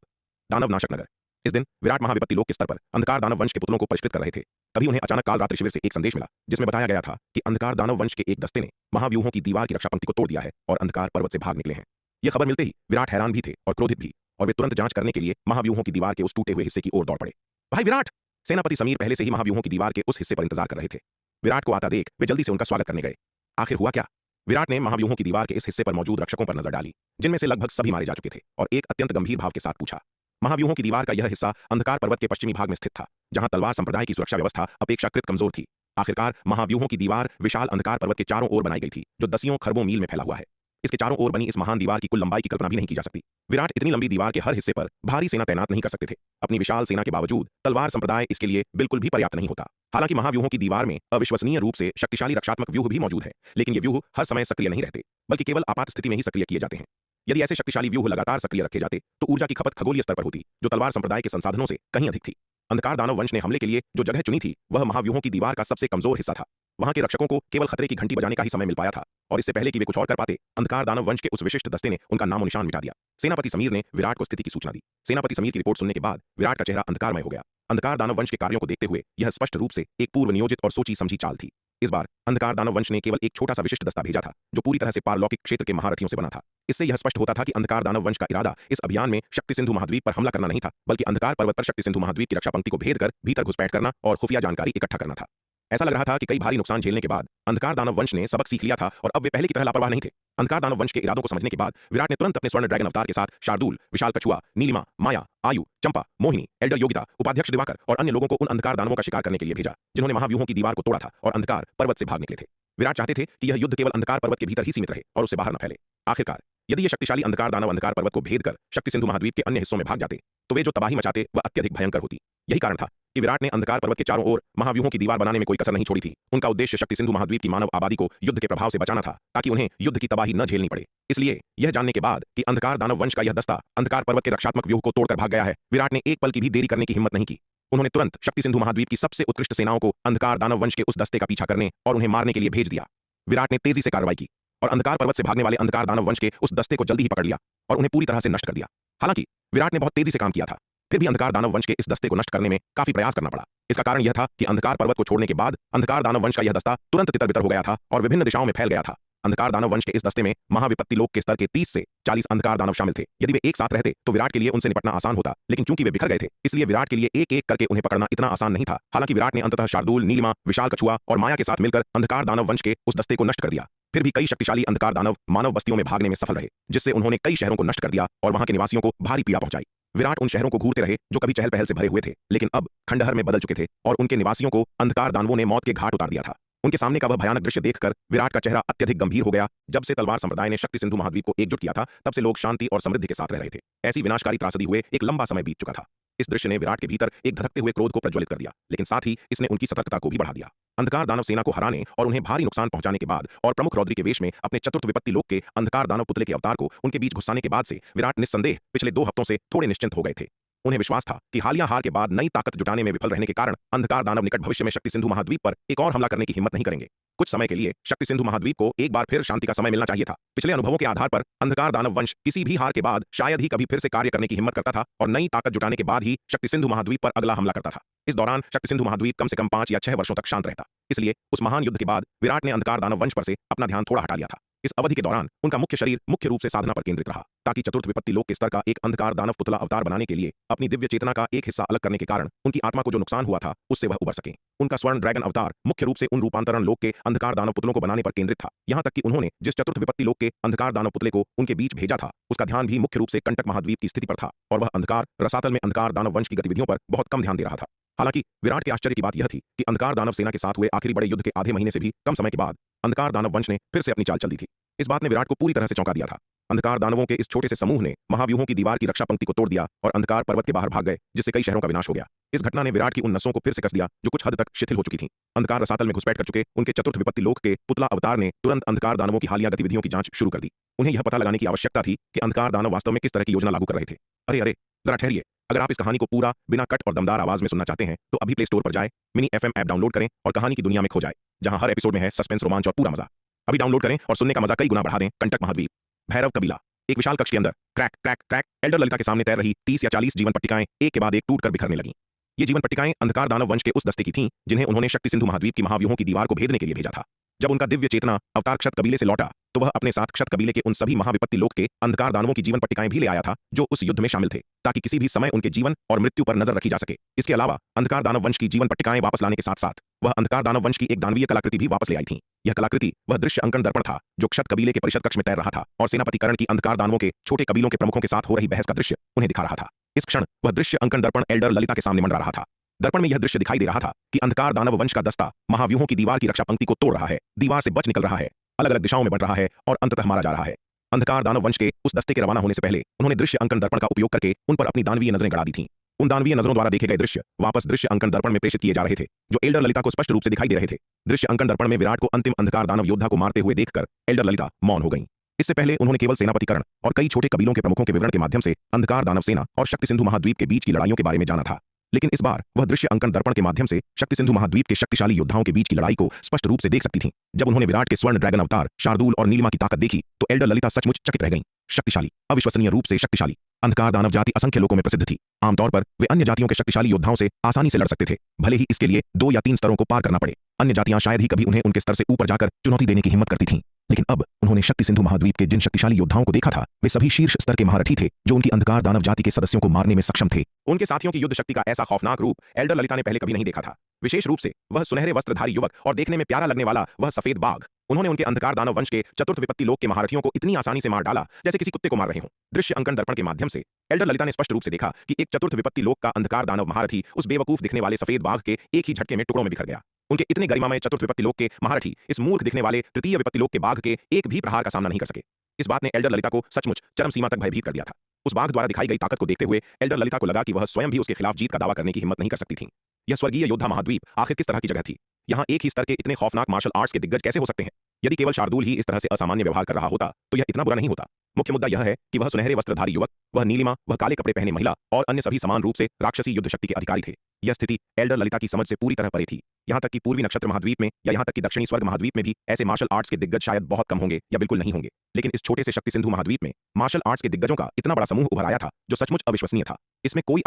दानव नाशक नगर। इस दिन विराट महाविपत्ति लोक के स्तर पर अंधकार दानव वंश के पुतलों को परिष्कृत कर रहे थे। तभी उन्हें अचानक काल रात्रि शिविर से एक संदेश मिला, जिसमें बताया गया था कि अंधकार दानव वंश के एक दस्ते ने महाव्यूहों की दीवार की रक्षा पंक्ति को तोड़ दिया है और अंधकार पर्वत से भाग निकले हैं। यह खबर मिलते ही विराट हैरान भी थे और क्रोधित भी, और वे तुरंत जांच करने के लिए महाव्यूहों की दीवार के उस टूटे हुए हिस्से की ओर दौड़ पड़े। भाई विराट! सेनापति समीर पहले से ही महाव्यूहों की दीवार के उस हिस्से पर इंतजार कर रहे थे। विराट को आता देख वे जल्दी से उनका स्वागत करने गए। आखिर हुआ क्या? विराट ने महाव्यूहों की दीवार के इस हिस्से पर मौजूद रक्षकों पर नजर डाली, जिनमें से लगभग सभी मारे जा चुके थे, और एक अत्यंत गंभीर भाव के साथ पूछा। महाव्यूहों की दीवार का यह हिस्सा अंधकार पर्वत के पश्चिमी भाग में स्थित था, जहां तलवार संप्रदाय की सुरक्षा व्यवस्था अपेक्षाकृत कमजोर थी। आखिरकार महाव्यूहों की दीवार विशाल अंधकार पर्वत के चारों ओर बनाई गई थी, जो दसियों खरबों मील में फैला हुआ है। इसके चारों ओर बनी इस महान दीवार की कुल लंबाई की कल्पना भी नहीं की जा सकती। विराट इतनी लंबी दीवार के हर हिस्से पर भारी सेना तैनात नहीं कर सकते थे। अपनी विशाल सेना के बावजूद तलवार संप्रदाय इसके लिए बिल्कुल भी पर्याप्त नहीं होता। हालांकि महाव्यूहों की दीवार में अविश्वसनीय रूप से शक्तिशाली रक्षात्मक व्यूह भी मौजूद है, लेकिन ये व्यूह हर समय सक्रिय नहीं रहते, बल्कि केवल आपात स्थिति में ही सक्रिय किए जाते हैं। यदि ऐसे शक्तिशाली व्यूह लगातार सक्रिय रखे जाते तो ऊर्जा की खपत खगोलीय स्तर पर होती, जो तलवार संप्रदाय के संसाधनों से कहीं अधिक थी। अंधकार दानव वंश ने हमले के लिए जो जगह चुनी थी वह महाव्यूहों की दीवार का सबसे कमजोर हिस्सा था। वहां के रक्षकों को केवल खतरे की घंटी बजाने का ही समय मिल पाया था, और इससे पहले कि वे कुछ और कर पाते, अंधकार दानव वंश के उस विशिष्ट दस्ते ने उनका नामो निशान मिटा दिया। सेनापति समीर ने विराट को स्थिति की सूचना दी। सेनापति समीर की रिपोर्ट सुनने के बाद विराट का चेहरा अंधकारमय हो गया। अंधकार दानव वंश के कार्यों को देखते हुए यह स्पष्ट रूप से एक पूर्व नियोजित और सोची समझी चाल थी। इस बार अंधकार दानव वंश ने केवल एक छोटा सा विशिष्ट दस्ता भेजा था, जो पूरी तरह से पारलौकिक क्षेत्र के महारथियों से बना था। इससे यह स्पष्ट होता था कि अंधकार दानव वंश का इरादा इस अभियान में शक्ति सिंधु महाद्वीप पर हमला करना नहीं था, बल्कि अंधकार पर्वत पर शक्ति सिंधु महाद्वीप की रक्षा पंक्ति को भेद कर भीतर घुसपैठ करना और खुफिया जानकारी इकट्ठा करना था। ऐसा लग रहा था कि कई भारी नुकसान झेलने के बाद अंधकार दानव वंश ने सबक सीख लिया था और अब वे पहले की तरह लापरवाह नहीं थे। अंधकार दानव वंश के इरादों को समझने के बाद विराट ने तुरंत अपने स्वर्ण ड्रैगन अवतार के साथ शार्दूल, विशाल कछुआ, नीलिमा, माया, आयु, चंपा, मोहिनी, एल्डर योगिता, उपाध्यक्ष दिवाकर और अन्य लोगों को उन अंधकार दानवों का शिकार करने के लिए भेजा, जिन्होंने महाव्यूहों की दीवार को तोड़ा था और अंधकार पर्वत से भाग निकले थे। विराट चाहते थे कि यह युद्ध केवल अंधकार पर्वत के भीतर ही सीमित रहे और उससे बाहर न फैले। आखिरकार यदि ये शक्तिशाली अंधकार दानव अंधकार पर्वत को भेद कर शक्ति सिंधु महाद्वीप के अन्य हिस्सों में भाग जाते तो वे जो तबाही मचाते वह अत्यधिक भयंकर होती। यही कारण था कि विराट ने अंधकार पर्वत के चारों ओर महाव्यूहों की दीवार बनाने में कोई कसर नहीं छोड़ी थी। उनका उद्देश्य शक्ति सिंधु महाद्वीप की मानव आबादी को युद्ध के प्रभाव से बचाना था, ताकि उन्हें युद्ध की तबाही न झेलनी पड़े। इसलिए यह जानने के बाद कि अंधकार दानव वंश का यह दस्ता अंधकार पर्वत के रक्षात्मक व्यूह को तोड़कर भाग गया है, विराट ने एक पल की भी देरी करने की हिम्मत नहीं की। उन्होंने तुरंत शक्ति सिंधु महाद्वीप की सबसे उत्कृष्ट सेनाओं को अंधकार दानव वंश के उस दस्ते का पीछा करने और उन्हें मारने के लिए भेज दिया। विराट ने तेजी से कार्रवाई की और अंधकार पर्वत से भागने वाले अंधकार दानव वंश के उस दस्ते को जल्दी ही पकड़ लिया और उन्हें पूरी तरह से नष्ट कर दिया। हालांकि विराट ने बहुत तेजी से काम किया था, फिर भी अंधकार दानव वंश के इस दस्ते को नष्ट करने में काफी प्रयास करना पड़ा। इसका कारण यह था कि अंधकार पर्वत को छोड़ने के बाद अंधकार दानव वंश का यह दस्ता तुरंत तितर-बितर हो गया था और विभिन्न दिशाओं में फैल गया था। अंधकार दानव वंश के इस दस्ते में महाविपत्ति लोक के स्तर के 30 से 40 अंधकार दानव शामिल थे। यदि वे एक साथ रहते तो विराट के लिए उनसे निपटना आसान होता, लेकिन चूंकि वे बिखर गए थे, इसलिए विराट के लिए एक एक करके उन्हें पकड़ना इतना आसान नहीं था। हालांकि विराट ने अंततः शार्दूल, नीलिमा, विशाल कछुआ और माया के साथ मिलकर अंधकार दानव वंश के उस दस्ते को नष्ट कर दिया। फिर भी कई शक्तिशाली अंधकार दानव मानव बस्तियों में भागने में सफल रहे, जिससे उन्होंने कई शहरों को नष्ट कर दिया और वहां के निवासियों को भारी पीड़ा पहुंचाई। विराट उन शहरों को घूरते रहे जो कभी चहल पहल से भरे हुए थे, लेकिन अब खंडहर में बदल चुके थे और उनके निवासियों को अंधकार दानवों ने मौत के घाट उतार दिया था। उनके सामने का वह भयानक दृश्य देखकर विराट का चेहरा अत्यधिक गंभीर हो गया। जब से तलवार संप्रदाय ने शक्ति सिंधु महाद्वीप को एकजुट किया था, तब से लोग शांति और समृद्धि के साथ रह रहे थे। ऐसी विनाशकारी त्रासदी हुए एक लंबा समय बीत चुका था। इस दृश्य ने विराट के भीतर एक धधकते हुए क्रोध को प्रज्वलित कर दिया, लेकिन साथ ही इसने उनकी सतर्कता को भी बढ़ा दिया। अंधकार दानव सेना को हराने और उन्हें भारी नुकसान पहुंचाने के बाद और प्रमुख रौद्री के वेश में अपने चतुर्थ विपत्ति लोक के अंधकार दानव पुतले के अवतार को उनके बीच घुसाने के बाद से विराट निस्संदेह पिछले 2 हफ्तों से थोड़े निश्चिंत हो गए थे। उन्हें विश्वास था कि हालिया हार के बाद नई ताकत जुटाने में विफल रहने के कारण अंधकार दानव निकट भविष्य में शक्ति सिंधु महाद्वीप पर एक और हमला करने की हिम्मत नहीं करेंगे। कुछ समय के लिए शक्ति सिंधु महाद्वीप को एक बार फिर शांति का समय मिलना चाहिए था। पिछले अनुभवों के आधार पर अंधकार दानव वंश किसी भी हार के बाद शायद ही कभी फिर से कार्य करने की हिम्मत करता था और नई ताकत जुटाने के बाद ही शक्ति सिंधु महाद्वीप पर अगला हमला करता था। इस दौरान शक्ति सिंधु महाद्वीप कम से कम 5 या 6 वर्षों तक शांत रहता। इसलिए उस महान युद्ध के बाद विराट ने अंधकार दानव वंश पर से अपना ध्यान थोड़ा हटा लिया था। इस अवधि के दौरान उनका मुख्य शरीर मुख्य रूप से साधना पर केंद्रित रहा, ताकि चतुर्थ विपत्ति लोक के स्तर का एक अंधकार दानव पुतला अवतार बनाने के लिए अपनी दिव्य चेतना का एक हिस्सा अलग करने के कारण उनकी आत्मा को जो नुकसान हुआ था उससे वह उबर सके। उनका स्वर्ण ड्रैगन अवतार मुख्य रूप से उन रूपांतरण लोक के अंधकार दानव पुतलों को बनाने पर केंद्रित था। यहाँ तक कि उन्होंने जिस चतुर्थ विपत्ति लोक के अंधकार दानव पुतले को उनके बीच भेजा था उसका ध्यान भी मुख्य रूप से कंटक महाद्वीप की स्थिति पर था और वह अंधकार रसातल में अंधकार दानव वंश की गतिविधियों पर बहुत कम ध्यान दे रहा था। हालांकि विराट के आश्चर्य की बात यह थी कि अंधकार दानव सेना के साथ हुए आखिरी बड़े युद्ध के आधे महीने से भी कम समय के बाद अंधकार दानव वंश ने फिर से अपनी चाल चल दी थी। इस बात ने विराट को पूरी तरह से चौंका दिया था। अंधकार दानवों के इस छोटे से समूह ने महाव्यूहों की दीवार की रक्षा पंक्ति को तोड़ दिया और अंधकार पर्वत के बाहर भाग गए, जिससे कई शहरों का विनाश हो गया। इस घटना ने विराट की उन नसों को फिर से कस दिया जो कुछ हद तक शिथिल हो चुकी थीं। अंधकार रसातल में घुसपैठ कर चुके उनके चतुर्थ विपत्ति लोक के पुतला अवतार ने तुरंत अंधकार दानवों की हालिया गतिविधियों की जांच शुरू कर दी। उन्हें यह पता लगाने की आवश्यकता थी कि अंधकार दानव वास्तव में किस तरह की योजना लागू कर रहे थे। अरे जरा ठहरिए, अगर आप इस कहानी को पूरा बिना कट और दमदार आवाज में सुनना चाहते हैं तो अभी प्ले स्टोर पर जाए, मिनी FM ऐप डाउनलोड करें और कहानी की दुनिया में खो जाए, जहां हर एपिसोड में है सस्पेंस, रोमांच और पूरा मजा। अभी डाउनलोड करें और सुनने का मजा कई गुना बढ़ा दें। कंटक महाद्वीप, भैरव कबीला। एक विशाल कक्ष के अंदर crack crack crack Elder Lalita के सामने तैर रही 30 या 40 जीवन पट्टिकाएं एक के बाद एक टूटकर बिखरने लगीं। ये जीवन पट्टिकाएं अंधकार दानव वंश के उस दस्ते की थीं जिन्हें उन्होंने शक्ति सिंधु महाद्वीप की महाव्यूहों की दीवार को भेदने के लिए भेजा था। जब उनका दिव्य चेतना अवतार क्षत कबीले से लौटा तो वह अपने साथ क्षत कबीले के उन सभी महाविपत्ति लोक के अंधकार दानवों की जीवन पट्टिकाएं भी ले आया था जो उस युद्ध में शामिल थे, ताकि किसी भी समय उनके जीवन और मृत्यु पर नजर रखी जा सके। इसके अलावा अंधकार दानव वंश की जीवन पट्टिकाएं वापस लाने के साथ साथ वह अंधकार दानव वंश की एक दानवीय कलाकृति भी वापस ले आई थी। यह कलाकृति वह दृश्य अंकन दर्पण था जो क्षत कबीले के परिषद कक्ष में तैर रहा था और सेनापतिकरण की अंधकार दानवों के छोटे कबीलों के प्रमुखों के साथ हो रही बहस का दृश्य उन्हें दिखा रहा था। इस क्षण वह दृश्य अंकन दर्पण एल्डर ललिता के सामने मंडरा रहा था। दर्पण में यह दृश्य दिखाई दे रहा था कि अंधकार दानव वंश का दस्ता महाव्यूहों की दीवार की रक्षा पंक्ति को तोड़ रहा है, दीवार से बच निकल रहा है, अलग अलग दिशाओं में बढ़ रहा है और अंततः मारा जा रहा है। अंधकार दानव वंश के उस दस्ते के रवाना होने से पहले उन्होंने दृश्य अंकन दर्पण का उपयोग करके उन पर अपनी दानवीय नजरें गड़ा दी थीं। उन दानवीय नजरों द्वारा देखे गए दृश्य वापस दृश्य अंकन दर्पण में प्रेषित किए जा रहे थे, जो एल्डर ललिता को स्पष्ट रूप से दिखाई दे रहे थे। दृश्य अंकन दर्पण में विराट को अंतिम अंधकार दानव योद्धा को मारते हुए देखकर एल्डर ललिता मौन हो गईं। इससे पहले उन्होंने केवल सेनापतिकरण और कई छोटे कबीलों के प्रमुखों के विवरण के माध्यम से अंधकार दानव सेना और शक्ति सिंधु महाद्वीप के बीच की लड़ाइयों के बारे में जाना था, लेकिन इस बार वह दृश्य अंकन दर्पण के माध्यम से शक्ति सिंधु महाद्वीप के शक्तिशाली योद्धाओं के बीच की लड़ाई को स्पष्ट रूप से देख सकती थीं। जब उन्होंने विराट के स्वर्ण ड्रैगन अवतार शार्दूल और नीलिमा की ताकत देखी तो एल्डर ललिता सचमुच चकित रह गईं। शक्तिशाली, अविश्वसनीय रूप से शक्तिशाली। अंधकार दानव जाति असंख्य लोकों में प्रसिद्ध थी। आमतौर पर वे अन्य जातियों के शक्तिशाली योद्धाओं से आसानी से लड़ सकते थे, भले ही इसके लिए 2 या 3 स्तरों को पार करना पड़े। अन्य जातियां शायद ही कभी उन्हें उनके स्तर से ऊपर जाकर चुनौती देने की हिम्मत करती थीं, लेकिन अब उन्होंने शक्ति सिंधु महाद्वीप के जिन शक्तिशाली योद्धाओं को देखा था वे सभी शीर्ष स्तर के महारथी थे जो उनकी अंधकार दानव जाति के सदस्यों को मारने में सक्षम थे। उनके साथियों की युद्ध शक्ति का ऐसा खौफनाक रूप एल्डर ललिता ने पहले कभी नहीं देखा था। विशेष रूप से वह सुनहरे वस्त्रधारी युवक और देखने में प्यारा लगने वाला वह सफेद बाघ। उन्होंने उनके अंधकार दानव वंश के चतुर्थ विपत्ति लोक के महारथियों को इतनी आसानी से मार डाला जैसे किसी कुत्ते को मार रहे हों। दृश्य अंकन दर्पण के माध्यम से एल्डर ललिता ने स्पष्ट रूप से देखा कि एक चतुर्थ विपत्ति लोक का अंधकार दानव महारथी उस बेवकूफ दिखने वाले सफेद बाघ के एक ही झटके में टुकड़ों में बिखर गया। उनके इतने गरिमामय चतुर्थ विपत्ति लोक के महारथी इस मूर्ख दिखने वाले तृतीय विपत्ति लोक के बाघ के एक भी प्रहार का सामना नहीं कर सके। इस बात ने एल्डर ललिता को सचमुच चरम सीमा तक भयभीत कर दिया था। उस बाघ द्वारा दिखाई गई ताकत को देखते हुए एल्डर ललिता को लगा कि वह स्वयं भी उसके खिलाफ जीत का दावा करने की हिम्मत नहीं कर सकती थी। यह स्वर्गीय योद्धा महाद्वीप आखिर किस तरह की जगह थी? यहाँ एक ही स्तर के इतने खौफनाक मार्शल आर्ट्स के दिग्गज कैसे हो सकते हैं? यदि केवल शार्दूल ही इस तरह से असामान्य व्यवहार कर रहा होता तो यह इतना बुरा नहीं होता। मुख्य मुद्दा यह है कि वह सुनहरे वस्त्रधारी युवक, वह नीलिमा, वह काले कपड़े पहने महिला और अन्य सभी समान रूप से राक्षसी युद्ध शक्ति के अधिकारी थे। यह स्थिति एल्डर ललिता की समझ से पूरी तरह परे थी। यहाँ तक कि पूर्वी नक्षत्र महाद्वीप में या यहाँ तक कि दक्षिणी स्वर्ग महाद्वीप में भी ऐसे मार्शल आर्ट्स के दिग्गज शायद बहुत कम होंगे या बिल्कुल नहीं होंगे, लेकिन इस छोटे से शक्ति सिंधु महाद्वीप में मार्शल आर्ट्स के दिग्गजों का इतना बड़ा समूह उभर आया था जो सचमुच अविश्वसनीय था। इसमें कोई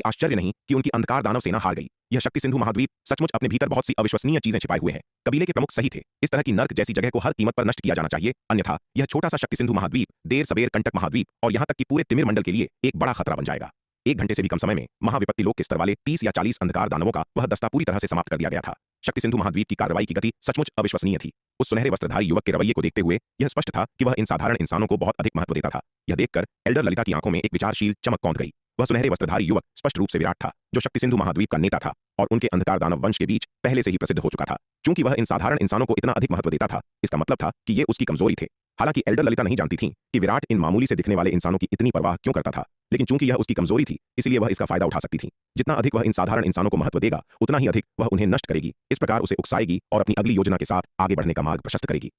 आश्चर्य नहीं कि उनकी अंधकार दानव सेना हार गई। यह शक्ति सिंधु महाद्वीप सचमुच अपने भीतर बहुत सी अविश्वसनीय चीजें छिपाए हुए हैं। कबीले के प्रमुख सही थे, इस तरह की नर्क जैसी जगह को हर कीमत पर नष्ट किया जाना चाहिए, अन्यथा यह छोटा सा शक्ति सिंधु महाद्वीप देर सबेर कंटक महाद्वीप और यहाँ तक कि पूरे तिमिर मंडल के लिए एक बड़ा खतरा बन जाएगा। 1 घंटे से भी कम समय में महाविपत्ति लोक के स्तर वाले 30 या 40 अंधकार दानवों का वह दस्ता पूरी तरह से समाप्त कर दिया गया था। शक्ति सिंधु महाद्वीप की कार्रवाई की गति सचमुच अविश्वसनीय थी। उस सुनहरे वस्त्रधारी युवक के रवैये को देखते हुए यह स्पष्ट था कि वह इन साधारण इंसानों को बहुत अधिक महत्व देता था। यह देखकर एल्डर ललिता की आंखों में एक विचारशील चमक कौंध गई। वह सुनहरे वस्त्रधारी युवक स्पष्ट रूप से विराट था जो शक्ति सिंधु महाद्वीप का नेता था और उनके अंधकार दानव वंश के बीच पहले से ही प्रसिद्ध हो चुका था। चूंकि वह इन साधारण इंसानों को इतना अधिक महत्व देता था, इसका मतलब था कि ये उसकी कमजोरी थे। हालांकि एल्डर ललिता नहीं जानती थी कि विराट इन मामूली से दिखने वाले इंसानों की इतनी परवाह क्यों करता था। लेकिन चूंकि यह उसकी कमजोरी थी, इसलिए वह इसका फायदा उठा सकती थी। जितना अधिक वह इन साधारण इंसानों को महत्व देगा, उतना ही अधिक वह उन्हें नष्ट करेगी। इस प्रकार उसे उकसाएगी और अपनी अगली योजना के साथ आगे बढ़ने का मार्ग प्रशस्त करेगी।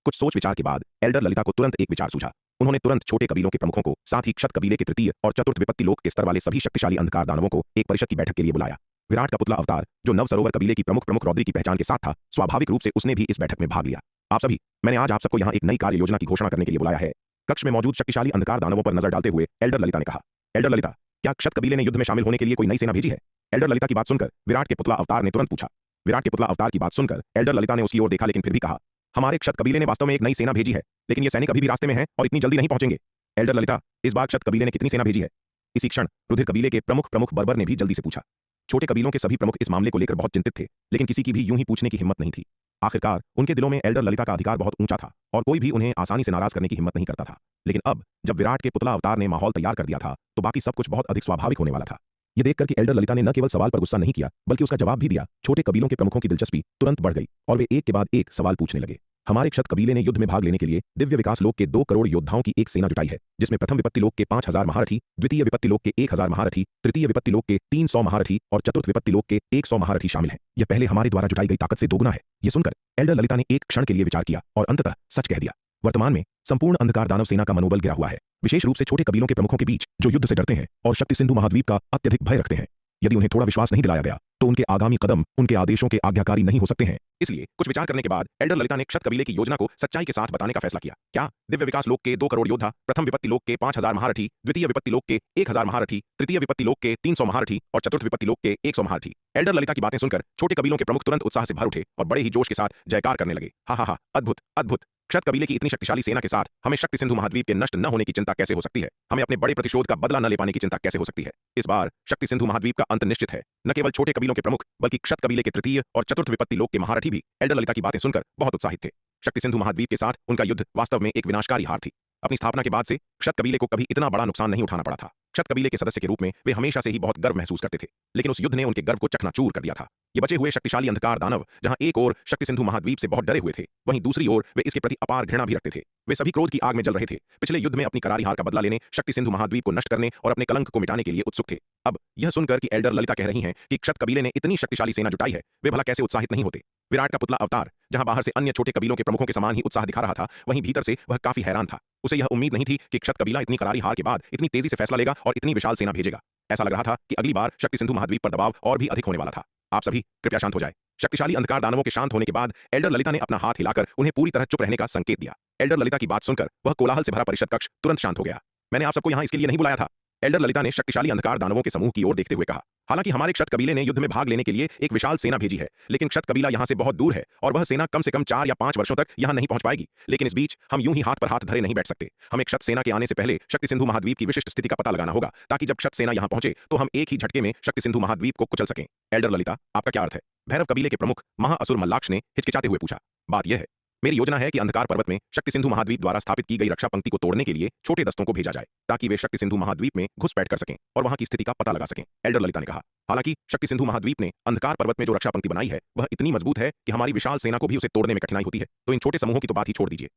कुछ सोच विचार के बाद एल्डर ललिता को तुरंत एक विचार सूझा। उन्होंने तुरंत छोटे कबीलों के प्रमुखों को, साथ ही क्षत कबीले के तृतीय और चतुर्थ विपत्ति लोक के स्तर वाले सभी शक्तिशाली अंधकार दानवों को एक परिषद की बैठक के लिए बुलाया। विराट का पुतला अवतार, जो नव सरोवर कबीले की प्रमुख रौद्री की पहचान के साथ था, स्वाभाविक रूप से उसने भी इस बैठक में भाग लिया। आप सभी, मैंने आज आप सबको यहाँ एक नई कार्य योजना की घोषणा करने के लिए बुलाया है। कक्ष में मौजूद शक्तिशाली अंधकार दानवों पर नजर डालते हुए एल्डर ललिता ने कहा। एल्डर ललिता, क्या क्षत कबीले ने युद्ध में शामिल होने के लिए कोई नई सेना भेजी है? एल्डर ललिता की बात सुनकर विराट के पुतला अवतार ने तुरंत पूछा। विराट के पुतला अवतार की बात सुनकर एल्डर ललिता ने उसकी ओर देखा, लेकिन फिर भी कहा, हमारे क्षत कबीले ने वास्तव में एक नई सेना भेजी है, लेकिन ये सैनिक अभी भी रास्ते में हैं और इतनी जल्दी नहीं पहुंचेंगे। एल्डर ललिता, इस बार क्षत कबीले ने कितनी सेना भेजी है? इसी क्षण रुधिर कबीले के प्रमुख बर्बर ने भी जल्दी से पूछा। छोटे कबीलों के सभी प्रमुख इस मामले को लेकर बहुत चिंतित थे, लेकिन किसी की भी यूं ही पूछने की हिम्मत नहीं थी। आखिरकार उनके दिलों में एल्डर ललिता का अधिकार बहुत ऊंचा था और कोई भी उन्हें आसानी से नाराज करने की हिम्मत नहीं करता था। लेकिन अब जब विराट के पुतला अवतार ने माहौल तैयार कर दिया था, तो बाकी सब कुछ बहुत अधिक स्वाभाविक होने वाला था। यह देखकर कि एल्डर ललिता ने न केवल सवाल पर गुस्सा नहीं किया, बल्कि उसका जवाब भी दिया, छोटे कबीलों के प्रमुखों की दिलचस्पी तुरंत बढ़ गई और वे एक के बाद एक सवाल पूछने लगे। हमारे क्षत कबीले ने युद्ध में भाग लेने के लिए दिव्य विकास लोक के 2 करोड़ योद्धाओं की एक सेना जुटाई है, जिसमें प्रथम विपत्ति लोक के 5000 महारथी, द्वितीय विपत्ति लोक के 1000 महारथी, तृतीय विपत्ति लोक के 300 महारथी और चतुर्थ विपत्ति लोक के 100 महारथी शामिल हैं। यह पहले हमारे द्वारा जुटाई गई ताकत से दोगुना है। यह सुनकर एल्डर ललिता ने एक क्षण के लिए विचार किया और अंततः सच कह दिया। वर्तमान में संपूर्ण अंधकार दानव सेना का मनोबल गिरा हुआ है, विशेष रूप से छोटे कबीलों के प्रमुखों के बीच, जो युद्ध से डरते हैं और शक्ति सिंधु महाद्वीप का अत्यधिक भय रखते हैं। यदि उन्हें थोड़ा विश्वास नहीं दिलाया गया, तो उनके आगामी कदम उनके आदेशों के आज्ञाकारी नहीं हो सकते हैं। इसलिए कुछ विचार करने के बाद एल्डर ललिता ने क्षत कबीले की योजना को सच्चाई के साथ बताने का फैसला किया। क्या दिव्य विकास लोक के 2 करोड़ योद्धा, प्रथम विपत्ति लोक के 5000 महारथी, द्वितीय विपत्ति लोक के 1000 महारथी, तृतीय विपत्ति लोक के 300 महारथी और चतुर्थ विपत्ति लोक के 100 महारथी? एल्डर ललिता की बातें सुनकर छोटे कबीलों के प्रमुख तुरंत उत्साह से भर उठे और बड़े ही जोश के साथ जयकार करने लगे। हा हा हा, अद्भुत अद्भुत! क्षत कबीले की इतनी शक्तिशाली सेना के साथ हमें शक्ति सिंधु महाद्वीप के नष्ट न होने की चिंता कैसे हो सकती है? हमें अपने बड़े प्रतिशोध का बदला न ले पाने की चिंता कैसे हो सकती है? इस बार शक्ति सिंधु महाद्वीप का अंत निश्चित है। न केवल छोटे कबीलों के प्रमुख, बल्कि क्षत कबीले के तृतीय और चतुर्थ विपत्ति लोक के महारथी भी एल्डर ललिता की बातें सुनकर बहुत उत्साहित थे। शक्ति सिंधु महाद्वीप के साथ उनका युद्ध वास्तव में एक विनाशकारी हार थी। अपनी स्थापना के बाद से क्षत कबीले को कभी इतना बड़ा नुकसान नहीं उठाना पड़ा था। क्षत कबीले के सदस्य के रूप में वे हमेशा से ही बहुत गर्व महसूस करते थे, लेकिन उस युद्ध ने उनके गर्व को चकनाचूर कर दिया था। ये बचे हुए शक्तिशाली अंधकार दानव, जहां एक ओर शक्ति सिंधु महाद्वीप से बहुत डरे हुए थे, वहीं दूसरी ओर वे इसके प्रति अपार घृणा भी रखते थे। वे सभी क्रोध की आग में जल रहे थे, पिछले युद्ध में अपनी करारी हार का बदला लेने, शक्ति सिंधु महाद्वीप को नष्ट करने और अपने कलंक को मिटाने के लिए उत्सुक थे। अब यह सुनकर कि एल्डर ललिता कह रही हैं कि क्षत कबीले ने इतनी शक्तिशाली सेना जुटाई है, वे भला कैसे उत्साहित नहीं होते? विराट का पुतला अवतार, जहां बाहर से अन्य छोटे कबीलों के प्रमुखों के समान ही उत्साह दिखा रहा था, वहीं भीतर से वह काफी हैरान था। उसे यह उम्मीद नहीं थी कि क्षत कबीला इतनी करारी हार के बाद इतनी तेजी से फैसला लेगा और इतनी विशाल सेना भेजेगा। ऐसा लग रहा था कि अगली बार शक्ति सिंधु महाद्वीप पर दबाव और भी अधिक होने वाला था। आप सभी कृपया शांत हो जाए। शक्तिशाली अंधकार दानवों के शांत होने के बाद एल्डर ललिता ने अपना हाथ हिलाकर उन्हें पूरी तरह चुप रहने का संकेत दिया। एल्डर ललिता की बात सुनकर वह कोलाहल से भरा परिषद कक्ष तुरंत शांत हो गया। मैंने आप सबको यहाँ इसके लिए नहीं बुलाया था, एल्डर ललिता ने शक्तिशाली अंधकार दानवों के समूह की ओर देखते हुए कहा। हालांकि हमारे क्षत कबीले ने युद्ध में भाग लेने के लिए एक विशाल सेना भेजी है, लेकिन क्षत कबीला यहाँ से बहुत दूर है और वह सेना कम से कम 4 या 5 वर्षों तक यहाँ नहीं पहुंच पाएगी। लेकिन इस बीच हम यूं ही हाथ पर हाथ धरे नहीं बैठ सकते। हमें क्षत सेना के आने से पहले शक्ति सिंधु महाद्वीप की विशिष्ट स्थिति का पता लगाना होगा, ताकि जब क्षत सेना यहाँ पहुंचे तो हम एक ही झटके में शक्ति सिंधु महाद्वीप को कुचल सकें। एल्डर ललिता, आपका क्या अर्थ है? भैरव कबीले के प्रमुख महाअसुर मल्लाक्ष ने हिचकिचाते हुए पूछा। बात यह है, मेरी योजना है कि अंधकार पर्वत में शक्ति सिंधु महाद्वीप द्वारा स्थापित की गई रक्षा पंक्ति को तोड़ने के लिए छोटे दस्तों को भेजा जाए, ताकि वे शक्ति सिंधु महाद्वीप में घुसपैठ कर सकें और वहां की स्थिति का पता लगा सकें। एल्डर ललिता ने कहा। हालांकि शक्ति सिंधु महाद्वीप ने अंधकार पर्वत में जो रक्षा पंक्ति बनाई है, वह इतनी मजबूत है कि हमारी विशाल सेना को भी उसे तोड़ने में कठिनाई होती है, तो इन छोटे समूहों की तो बात ही छोड़ दीजिए।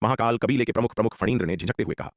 महाकाल कबीले के प्रमुख फणींद्र ने झिझकते हुए कहा।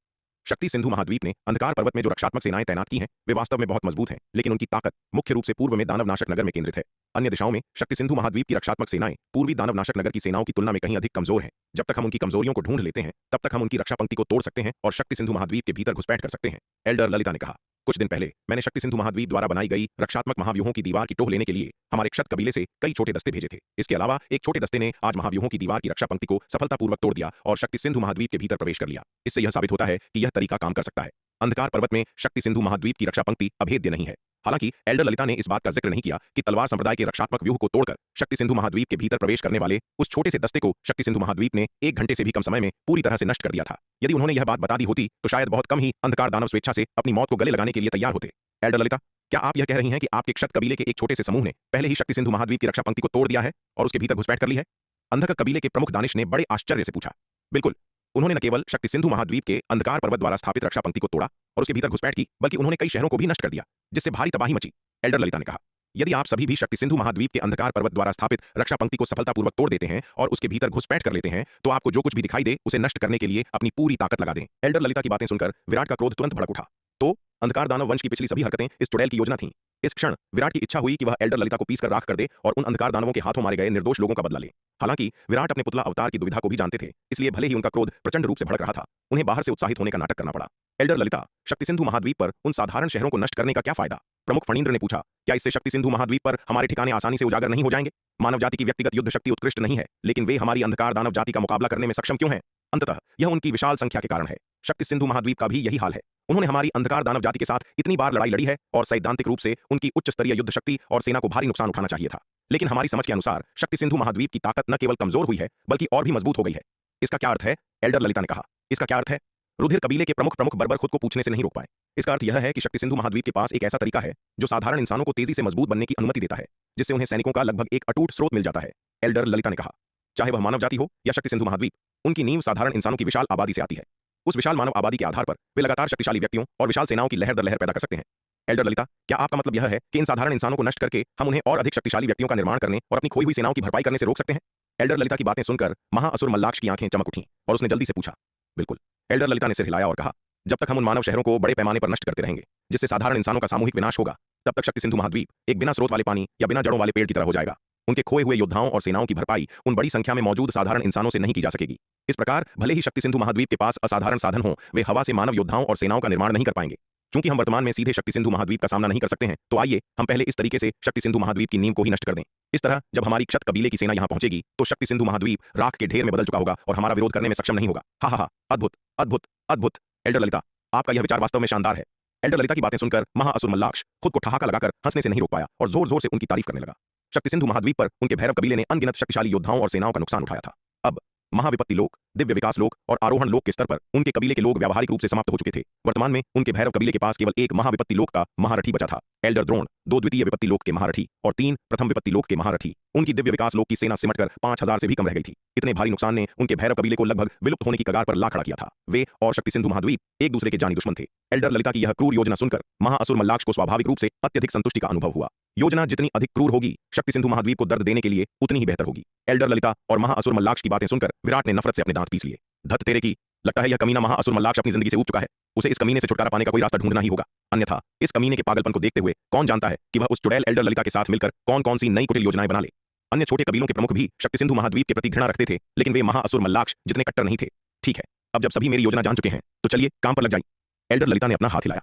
शक्ति सिंधु महाद्वीप ने अंधकार पर्वत में जो रक्षात्मक सेनाएं तैनात की हैं, वे वास्तव में बहुत मजबूत हैं, लेकिन उनकी ताकत मुख्य रूप से पूर्व में दानवनाशक नगर में केंद्रित है। अन्य दिशाओं में शक्ति सिंधु महाद्वीप की रक्षात्मक सेनाएं पूर्वी दानवनाशक नगर की सेनाओं की तुलना में कहीं अधिक कमजोर हैं। जब तक हम उनकी कमजोरियों को ढूंढ लेते हैं, तब तक हम उनकी रक्षा पंक्ति को तोड़ सकते हैं और शक्ति सिंधु महाद्वीप के भीतर घुसपैठ कर सकते हैं, एल्डर ललिता ने कहा। कुछ दिन पहले मैंने शक्ति सिंधु महाद्वीप द्वारा बनाई गई रक्षात्मक महाव्यूहों की दीवार की टोह लेने के लिए हमारे क्षत कबीले से कई छोटे दस्ते भेजे थे। इसके अलावा एक छोटे दस्ते ने आज महाव्यूहों की दीवार की रक्षा पंक्ति को सफलतापूर्वक तोड़ दिया और शक्ति सिंधु महाद्वीप के भीतर प्रवेश कर लिया। इससे यह साबित होता है कि यह तरीका काम कर सकता है। अंधकार पर्वत में शक्ति सिंधु महाद्वीप की रक्षा पंक्ति अभेद्य नहीं है। हालांकि एल्डर ललिता ने इस बात का जिक्र नहीं किया कि तलवार संप्रदाय के रक्षात्मक व्यूह को तोड़कर शक्ति सिंधु महाद्वीप के भीतर प्रवेश करने वाले उस छोटे से दस्ते को शक्ति सिंधु महाद्वीप ने 1 घंटे से भी कम समय में पूरी तरह से नष्ट कर दिया था। यदि उन्होंने यह बात बता दी होती तो शायद बहुत कम ही अंधकार दानव स्वेच्छा से अपनी मौत को गले लगाने के लिए तैयार होते। एल्डर ललिता, क्या आप यह कह रही हैं कि आपके क्षत कबीले के एक छोटे से समूह ने पहले ही शक्ति सिंधु महाद्वीप की रक्षा पंक्ति को तोड़ दिया है और उसके भीतर घुसपैठ कर ली है? अंधक कबीले के प्रमुख दानिश ने बड़े आश्चर्य से पूछा। बिल्कुल, उन्होंने न केवल शक्ति सिंधु महाद्वीप के अंधकार पर्वत द्वारा स्थापित रक्षा पंक्ति को तोड़ा और उसके भीतर घुसपैठ की, बल्कि उन्होंने कई शहरों को भी नष्ट कर दिया, जिससे भारी तबाही मची। एल्डर ललिता ने कहा। यदि आप सभी भी शक्ति सिंधु महाद्वीप के अंधकार पर्वत द्वारा स्थापित रक्षा पंक्ति को सफलतापूर्वक तोड़ देते हैं और उसके भीतर घुसपैठ कर लेते हैं, तो आपको जो कुछ भी दिखाई दे उसे नष्ट करने के लिए अपनी पूरी ताकत लगा दें। एल्डर ललिता की बातें सुनकर विराट का क्रोध तुरंत भड़क उठा। तो अंधकार दानव वंश की पिछली सभी हरकतें इस चुड़ैल की योजना थीं। इस क्षण विराट की इच्छा हुई कि वह एल्डर ललिता को पीस कर राख कर दे और उन अंधकार दानवों के हाथों मारे गए निर्दोष लोगों का बदला ले। हालांकि विराट अपने पुतला अवतार की दुविधा को भी जानते थे, इसलिए भले ही उनका क्रोध प्रचंड रूप से भड़क रहा था, उन्हें बाहर से उत्साहित होने का नाटक करना पड़ा। एल्डर ललिता, शक्ति सिंधु महाद्वीप पर उन साधारण शहरों को नष्ट करने का क्या फायदा? प्रमुख फणींद्र ने पूछा। क्या इससे शक्ति सिंधु महाद्वीप पर हमारे ठिकाने आसानी से उजागर नहीं हो जाएंगे? मानव जाति की व्यक्तिगत युद्ध शक्ति उत्कृष्ट नहीं है, लेकिन वे हमारी अंधकार दानव जाति का मुकाबला करने में सक्षम क्यों हैं? अंततः यह उनकी विशाल संख्या के कारण है। शक्ति सिंधु महाद्वीप का भी यही हाल है। उन्होंने हमारी अंधकार दानव जाति के साथ इतनी बार लड़ाई लड़ी है और सैद्धांतिक रूप से उनकी उच्च स्तरीय युद्ध शक्ति और सेना को भारी नुकसान उठाना चाहिए था, लेकिन हमारी समझ के अनुसार शक्ति सिंधु महाद्वीप की ताकत न केवल कमजोर हुई है बल्कि और भी मजबूत हो गई है। इसका क्या अर्थ है? एल्डर ललिता ने कहा। इसका क्या अर्थ है? रुधिर कबीले के प्रमुख बर्बर खुद को पूछने से नहीं रोक पाए। इसका अर्थ यह है कि शक्ति सिंधु महाद्वीप के पास एक ऐसा तरीका है जो साधारण इंसानों को तेजी से मजबूत बनने की अनुमति देता है, जिससे उन्हें सैनिकों का लगभग एक अटूट स्रोत मिल जाता है। एल्डर ललिता ने कहा। चाहे वह मानव जाति हो या शक्ति सिंधु महाद्वीप, उनकी नींव साधारण इंसानों की विशाल आबादी से आती है। उस विशाल मानव आबादी के आधार पर वे लगातार शक्तिशाली व्यक्तियों और विशाल सेनाओं की लहर दर लहर पैदा कर सकते हैं। एल्डर ललिता, क्या आपका मतलब यह है कि इन साधारण इंसानों को नष्ट करके हम उन्हें और अधिक शक्तिशाली व्यक्तियों का निर्माण करने और अपनी खोई हुई सेनाओं की भरपाई करने से रोक सकते हैं? एल्डर ललिता की बातें सुनकर महाअसुर मल्लाक्ष की आंखें चमक उठीं और उसने जल्दी से पूछा। बिल्कुल। एल्डर ललिता ने सिर हिलाया और कहा। जब तक हम उन मानव शहरों को बड़े पैमाने पर नष्ट करते रहेंगे, जिससे साधारण इंसानों का सामूहिक विनाश होगा, तब तक शक्ति सिंधु महाद्वीप एक बिना स्रोत वाले पानी या बिना जड़ों वाले पेड़ की तरह हो जाएगा। उनके खोए हुए योद्धाओं और सेनाओं की भरपाई उन बड़ी संख्या में मौजूद साधारण इंसानों से नहीं की जा सकेगी। इस प्रकार भले ही शक्ति सिंधु महाद्वीप के पास असाधारण साधन हों, वे हवा से मानव योद्धाओं और सेनाओं का निर्माण नहीं कर पाएंगे। चूंकि हम वर्तमान में सीधे शक्ति सिंधु महाद्वीप का सामना नहीं कर सकते हैं, तो आइए हम पहले इस तरीके से शक्ति सिंधु महाद्वीप की नींव को ही नष्ट कर दें। इस तरह जब हमारी क्षत कबीले की सेना यहां पहुंचेगी, तो शक्ति सिंधु महाद्वीप राख के ढेर में बदल चुका होगा और हमारा विरोध करने में सक्षम नहीं होगा। हा हा हा, अद्भुत अद्भुत अद्भुत। एल्डर ललिता, आपका यह विचार वास्तव में शानदार है। एल्डर ललिता की बातें सुनकर महाअसुर मल्लाक्ष खुद को ठहाका लगाकर हंसने से नहीं रोक पाया और जोर जोर से उनकी तारीफ करने लगा। शक्ति सिंधु महाद्वीप पर उनके भैरव कबीले ने अनगिनत शक्तिशाली योद्धाओं और सेनाओं का नुकसान उठाया था। अब महाविपत्ति लोक, दिव्य विकास लोक और आरोहण लोक के स्तर पर उनके कबीले के लोग व्यावहारिक रूप से समाप्त हो चुके थे। वर्तमान में उनके भैरव कबीले के पास केवल एक महाविपत्ति लोक का महारथी बचा था, एल्डर द्रोण, 2 द्वितीय विपत्ति लोक के महारथी और 3 प्रथम विपत्ति लोक के महारथी। उनकी दिव्य विकास लोक की सेना सिमटकर 5000 से भी कम रह गई थी। इतने भारी नुकसान ने उनके भैरव कबीले को लगभग विलुप्त होने की कगार पर ला खड़ा किया था। वे और शक्ति सिंधु महाद्वीप एक दूसरे के जानी दुश्मन थे। एल्डर ललिता की यह क्रूर योजना सुनकर महाअसुर मल्लाक्ष को स्वाभाविक रूप से अत्यधिक संतुष्टि का अनुभव हुआ। योजना जितनी अधिक क्रूर होगी, शक्ति सिंधु महाद्वीप को दर्द देने के लिए उतनी ही बेहतर होगी। एल्डर ललिता और महाअसुर मल्लाक्ष की बातें सुनकर विराट ने नफरत से अपने दांत पीस लिए। धत तेरे की, लगता है यह कमीना महाअसुर मल्लाक्ष अपनी जिंदगी से ऊब चुका है। उसे इस कमीने से छुटकारा पाने का कोई रास्ता ढूंढना ही होगा, अन्यथा इस कमीने के पागलपन को देखते हुए कौन जानता है कि वह उस चुड़ैल एल्डर ललिता के साथ मिलकर कौन कौन सी नई कुटिल योजनाएं बना ले। अन्य छोटे कबीलों के प्रमुख भी शक्ति सिंधु महाद्वीप के प्रति घृणा रखते थे, लेकिन वे महाअसुर मल्लाक्ष जितने कट्टर नहीं थे। ठीक है, अब जब सभी मेरी योजना जान चुके हैं, तो चलिए काम पर लग जाइए। एल्डर ललिता ने अपना हाथ हिलाया।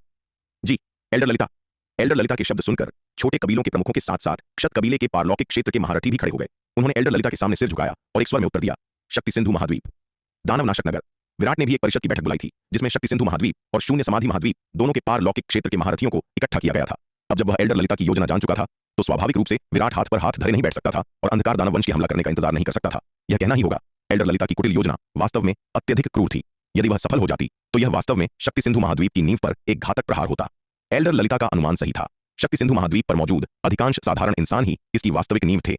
जी एल्डर ललिता। एल्डर ललिता के शब्द सुनकर छोटे कबीलों के प्रमुखों के साथ साथ क्षत कबीले के पारलौकिक क्षेत्र के महारथी भी खड़े हो गए। उन्होंने एल्डर ललिता के सामने सिर झुकाया और एक स्वर में उत्तर दिया। शक्ति सिंधु महाद्वीप, दानव नाशक नगर। विराट ने भी एक परिषद की बैठक बुलाई थी, जिसमें शक्ति सिंधु महाद्वीप और शून्य समाधि महाद्वीप दोनों के पारलौकिक क्षेत्र के महारथियों को इकट्ठा किया गया था। अब जब वह एल्डर ललिता की योजना जान चुका था, तो स्वाभाविक रूप से विराट हाथ पर हाथ धरे नहीं बैठ सकता था और अंधकार दानव वंश के हमला करने का इंतजार नहीं कर सकता था। यह कहना ही होगा, एल्डर ललिता की कुटिल योजना वास्तव में अत्यधिक क्रूर थी। यदि वह सफल हो जाती, तो यह वास्तव में शक्ति सिंधु महाद्वीप की नींव पर एक घातक प्रहार होता। एल्डर ललिता का अनुमान सही था। शक्ति सिंधु महाद्वीप पर मौजूद अधिकांश साधारण इंसान ही इसकी वास्तविक नींव थे।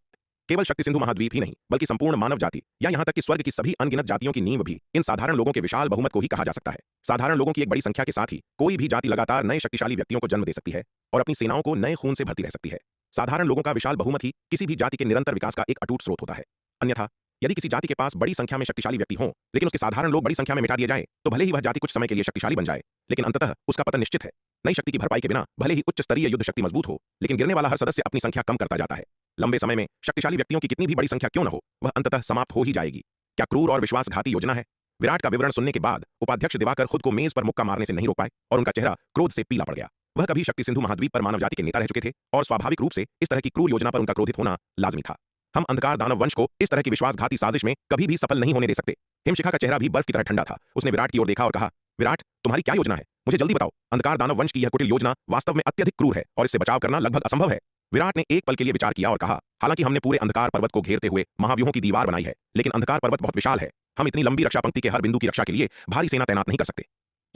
केवल शक्ति सिंधु महाद्वीप ही नहीं, बल्कि संपूर्ण मानव जाति या यहां तक कि स्वर्ग की सभी अनगिनत जातियों की नींव भी इन साधारण लोगों के विशाल बहुमत को ही कहा जा सकता है। साधारण लोगों की एक बड़ी संख्या के साथ ही कोई भी जाति लगातार नए शक्तिशाली व्यक्तियों को जन्म दे सकती है और अपनी सेनाओं को नए खून से भरती रह सकती है। साधारण लोगों का विशाल बहुमत ही किसी भी जाति के निरंतर विकास का एक अटूट स्रोत होता है। अन्यथा यदि किसी जाति के पास बड़ी संख्या में शक्तिशाली व्यक्ति हों, लेकिन उसके साधारण लोग बड़ी संख्या में मिटा दिए जाएं, तो भले ही वह जाति कुछ समय के लिए शक्तिशाली बन जाए, लेकिन अंततः उसका पतन निश्चित है। नई शक्ति की भरपाई के बिना भले ही उच्च स्तरीय युद्ध शक्ति मजबूत हो, लेकिन गिरने वाला हर सदस्य अपनी संख्या कम करता जाता है। लंबे समय में शक्तिशाली व्यक्तियों की कितनी भी बड़ी संख्या क्यों न हो, वह अंततः समाप्त हो ही जाएगी। क्या क्रूर और विश्वासघाती योजना है। विराट का विवरण सुनने के बाद उपाध्यक्ष दिवाकर खुद को मेज पर मुक्का मारने से नहीं रोक पाए और उनका चेहरा क्रोध से पीला पड़ गया। वह कभी शक्ति सिंधु महाद्वीप पर मानव जाति के नेता रह चुके थे और स्वाभाविक रूप से इस तरह की क्रूर योजना पर उनका क्रोधित होना लाजमी था। हम अंधकार दानव वंश को इस तरह की विश्वासघाती साजिश में कभी भी सफल नहीं होने दे सकते। हिमशिखा का चेहरा भी बर्फ की तरह ठंडा था। उसने विराट की ओर देखा और कहा, विराट, तुम्हारी क्या योजना है? मुझे जल्दी बताओ। अंधकार दानव वंश की यह कुटिल योजना वास्तव में अत्यधिक क्रूर है और इससे बचाव करना लगभग असंभव है। विराट ने एक पल के लिए विचार किया और कहा, हालांकि हमने पूरे अंधकार पर्वत को घेरते हुए महाव्यूहों की दीवार बनाई है, लेकिन अंधकार पर्वत बहुत विशाल है। हम इतनी लंबी रक्षा पंक्ति के हर बिंदु की रक्षा के लिए भारी सेना तैनात नहीं कर सकते।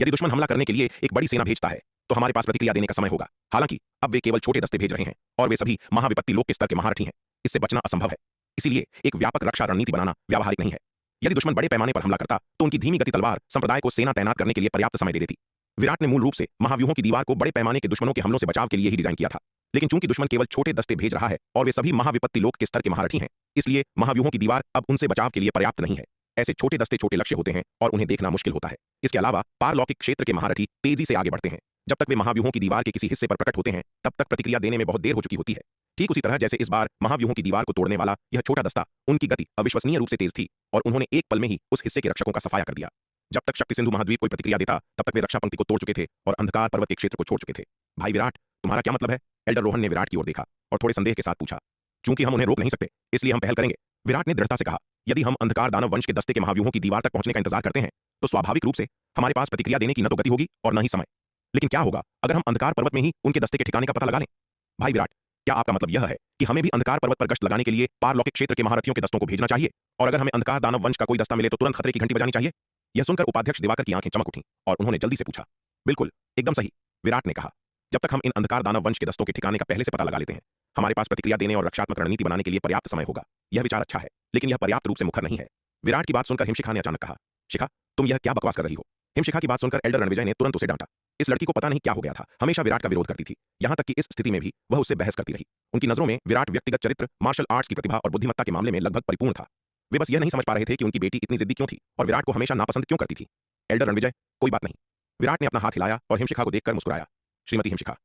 यदि दुश्मन हमला करने के लिए एक बड़ी सेना भेजता है, तो हमारे पास प्रतिक्रिया देने का समय होगा। हालांकि अब वे केवल छोटे दस्ते भेज रहे हैं और वे सभी महाविपत्ति लोक के स्तर के महारथी हैं। इससे बचना असंभव है। इसीलिए एक व्यापक रक्षा रणनीति बनाना व्यावहारिक नहीं है। यदि दुश्मन बड़े पैमाने पर हमला करता, तो उनकी धीमी गति तलवार संप्रदाय को सेना तैनात करने के लिए पर्याप्त समय दे देती। विराट ने मूल रूप से महाव्यूहों की दीवार को बड़े पैमाने के दुश्मनों के हमलों से बचाव के लिए ही डिजाइन किया था, लेकिन चूंकि दुश्मन केवल छोटे दस्ते भेज रहा है और वे सभी महाविपत्ति लोक के स्तर के महारथी हैं, इसलिए महाव्यूहों की दीवार अब उनसे बचाव के लिए पर्याप्त नहीं है। ऐसे छोटे दस्ते छोटे लक्ष्य होते हैं और उन्हें देखना मुश्किल होता है। इसके अलावा पारलौकिक क्षेत्र के महारथी तेजी से आगे बढ़ते हैं। जब तक वे महाव्यूहों की दीवार के किसी हिस्से पर प्रकट होते हैं तब तक प्रतिक्रिया देने में बहुत देर हो चुकी होती है। ठीक उसी तरह जैसे इस बार महाव्यूहों की दीवार को तोड़ने वाला यह छोटा दस्ता, उनकी गति अविश्वसनीय रूप से तेज थी और उन्होंने एक पल में ही उस हिस्से के रक्षकों का सफाया कर दिया। जब तक शक्ति सिंधु महाद्वीप कोई प्रतिक्रिया देता तब तक वे रक्षा पंक्ति को तोड़ चुके थे और अंधकार पर्वत के क्षेत्र को छोड़ चुके थे। भाई विराट, तुम्हारा क्या मतलब है? एल्डर रोहन ने विराट की ओर देखा और थोड़े संदेह के साथ पूछा। चूंकि हम उन्हें रोक नहीं सकते इसलिए हम पहल करेंगे, विराट ने दृढ़ता से कहा। यदि हम अंधकार दानव वंश के दस्ते के महाव्यूहों की दीवार तक पहुंचने का इंतजार करते हैं तो स्वाभाविक रूप से हमारे पास प्रतिक्रिया देने की न तो गति होगी और न ही समय। लेकिन क्या होगा अगर हम अंधकार पर्वत में ही उनके दस्ते के ठिकाने का पता लगा लें? भाई विराट, क्या आपका मतलब यह है कि हमें भी अंधकार पर्वत पर गश्त लगाने के लिए पारलौकिक क्षेत्र के महारथियों के दस्तों को भेजना चाहिए और अगर हमें अंधकार दानव वंश का कोई दस्ता मिले तो तुरंत खतरे की घंटी बजानी चाहिए? यह सुनकर उपाध्यक्ष दिवाकर की आंखें चमक उठीं और उन्होंने जल्दी से पूछा। बिल्कुल, एकदम सही, विराट ने कहा। जब तक हम इन अंधकार दानव वंश के दस्तों के ठिकाने का पहले से पता लगा लेते हैं हमारे पास प्रतिक्रिया देने और रक्षात्मक रणनीति बनाने के लिए पर्याप्त समय होगा। यह विचार अच्छा है लेकिन यह पर्याप्त रूप से मुखर नहीं है। विराट की बात सुनकर हिमशिखा ने अचानक कहा। शिखा, तुम यह क्या बकवास कर रही हो? हिमशिखा की बात सुनकर एल्डर रणविजय ने तुरंत उसे डांटा। इस लड़की को पता नहीं क्या हो गया था, हमेशा विराट का विरोध करती थी, यहां तक कि इस स्थिति में भी वह उससे बहस करती रही। उनकी नजरों में विराट व्यक्तिगत चरित्र, मार्शल आर्ट्स की प्रतिभा और बुद्धिमत्ता के मामले में लगभग परिपूर्ण था। वे बस यह नहीं समझ पा रहे थे कि उनकी बेटी इतनी जिद्दी क्यों थी और विराट को हमेशा नापसंद क्यों करती थी। एल्डर रणविजय, कोई बात नहीं, विराट ने अपना हाथ हिलाया और हिमशिखा को देखकर मुस्कुराया। श्रीमती हिमशिखा,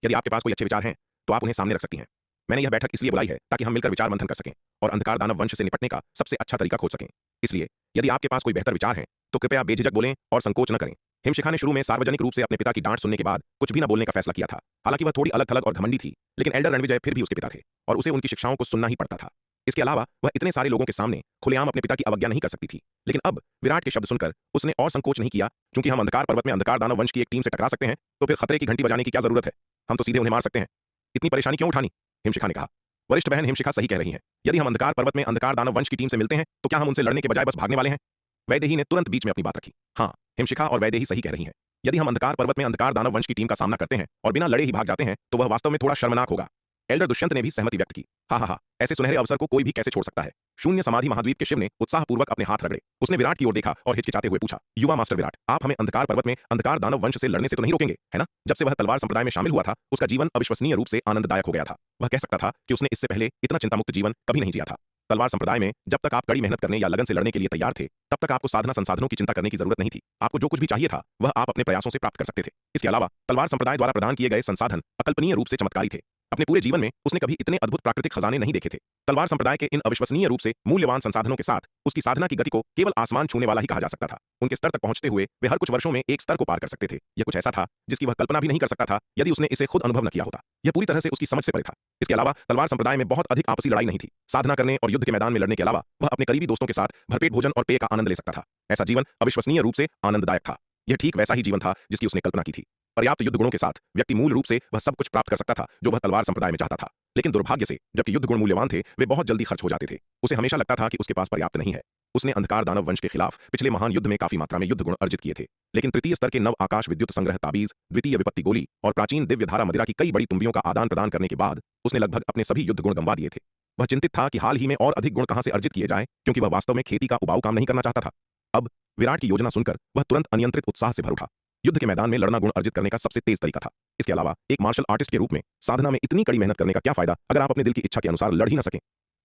यदि आपके पास कोई अच्छे विचार हैं तो आप उन्हें सामने रख सकती हैं। मैंने यह बैठक इसलिए बुलाई है ताकि हम मिलकर विचार मंथन कर सकें और अंधकार दानव वंश से निपटने का सबसे अच्छा तरीका खोज सकें। इसलिए यदि आपके पास कोई बेहतर विचार है तो कृपया बेझिझक बोलें और संकोच न करें। हिमशिखा ने शुरू में सार्वजनिक रूप से अपने पिता की डांट सुनने के बाद कुछ भी न बोलने का फैसला किया था। हालांकि वह थोड़ी अलग थलग और घमंडी थी लेकिन एल्डर रणविजय फिर भी उसके पिता थे और उसे उनकी शिक्षाओं को सुनना ही पड़ता था। इसके अलावा वह इतने सारे लोगों के सामने खुलेआम अपने पिता की अवज्ञा नहीं कर सकती थी। लेकिन अब विराट के शब्द सुनकर उसने और संकोच नहीं किया। चूंकि हम अंधकार पर्वत में अंधकार दानव वंश की एक टीम से टकरा सकते हैं तो फिर खतरे की घंटी बजाने की क्या जरूरत है? हम तो सीधे उन्हें मार सकते हैं, इतनी परेशानी क्यों उठानी? हिमशिखा ने कहा। वरिष्ठ बहन हिमशिखा सही कह रही हैं। यदि हम अंधकार पर्वत में अंधकार दानव वंश की टीम से मिलते हैं तो क्या हम उनसे लड़ने के बजाय बस भागने वाले हैं? वैदेही ने तुरंत बीच में अपनी बात रखी। हाँ, हिमशिखा और वैदेही सही कह रही हैं। यदि हम अंधकार पर्वत में अंधकार दानव वंश की टीम का सामना करते हैं और बिना लड़े ही भाग जाते हैं तो वह वास्तव में थोड़ा शर्मनाक होगा। एल्डर दुष्यंत ने भी सहमति व्यक्त की। हा, ऐसे सुनहरे अवसर को कोई भी कैसे छोड़ सकता है? शून्य समाधि महाद्वीप के शिव ने उत्साहपूर्वक अपने हाथ रगड़े। उसने विराट की ओर देखा और हिचकिचाते हुए पूछा। युवा मास्टर विराट, आप हमें अंधकार पर्वत में अंधकार दानव वंश से लड़ने से तो नहीं रोकेंगे, है ना? जब से वह तलवार संप्रदाय में शामिल हुआ था उसका जीवन अविश्वसनीय रूप से आनंददायक हो गया था। वह कह सकता था कि उसने इससे पहले इतना चिंतामुक्त जीवन कभी नहीं जिया था। तलवार संप्रदाय में जब तक आप कड़ी मेहनत करने या लगन से लड़ने के लिए तैयार थे तब तक आपको साधना संसाधनों की चिंता करने की जरूरत नहीं थी। आपको जो कुछ भी चाहिए था वह आप अपने प्रयासों से प्राप्त कर सकते थे। इसके अलावा तलवार संप्रदाय द्वारा प्रदान किए गए संसाधन अकल्पनीय रूप से चमत्कारी थे। अपने पूरे जीवन में उसने कभी इतने अद्भुत प्राकृतिक खजाने नहीं देखे थे। तलवार संप्रदाय के इन अविश्वसनीय रूप से मूल्यवान संसाधनों के साथ उसकी साधना की गति को केवल आसमान छूने वाला ही कहा जा सकता था। उनके स्तर तक पहुंचते हुए वे हर कुछ वर्षों में एक स्तर को पार कर सकते थे। यह कुछ ऐसा था जिसकी वह कल्पना भी नहीं कर सकता था यदि उसने इसे खुद अनुभव न किया होता। यह पूरी तरह से उसकी समझ से परे था। इसके अलावा तलवार संप्रदाय में बहुत अधिक आपसी लड़ाई नहीं थी। साधना करने और युद्ध के मैदान में लड़ने के अलावा वह अपने करीबी दोस्तों के साथ भरपेट भोजन और पेय का आनंद ले सकता था। ऐसा जीवन अविश्वसनीय रूप से आनंददायक था। यह ठीक वैसा ही जीवन था जिसकी उसने कल्पना की थी। पर्याप्त युद्ध गुणों के साथ व्यक्ति मूल रूप से वह सब कुछ प्राप्त कर सकता था जो वह तलवार संप्रदाय में चाहता था। लेकिन दुर्भाग्य से जबकि युद्ध गुण मूल्यवान थे वे बहुत जल्दी खर्च हो जाते थे। उसे हमेशा लगता था कि उसके पास पर्याप्त नहीं है। उसने अंधकार दानव वंश के खिलाफ पिछले महान युद्ध में काफी मात्रा में युद्ध गुण अर्जित किए थे लेकिन तृतीय स्तर के नव आकाश विद्युत संग्रह ताबीज, द्वितीय विपत्ति गोली और प्राचीन दिव्य धारा मदिरा की कई बड़ी तुम्बियों का आदान प्रदान करने के बाद उसने लगभग अपने सभी युद्ध गुण गंवा दिए थे। वह चिंतित था कि हाल ही में और अधिक गुण कहां से अर्जित किए जाएं क्योंकि वह वास्तव में खेती का उबाऊ काम नहीं करना चाहता था। अब विराट की योजना सुनकर वह तुरंत अनियंत्रित उत्साह से भर उठा। युद्ध के मैदान में लड़ना गुण अर्जित करने का सबसे तेज तरीका था। इसके अलावा एक मार्शल आर्टिस्ट के रूप में साधना में इतनी कड़ी मेहनत करने का क्या फायदा अगर आप अपने दिल की इच्छा के अनुसार लड़ ही न सकें।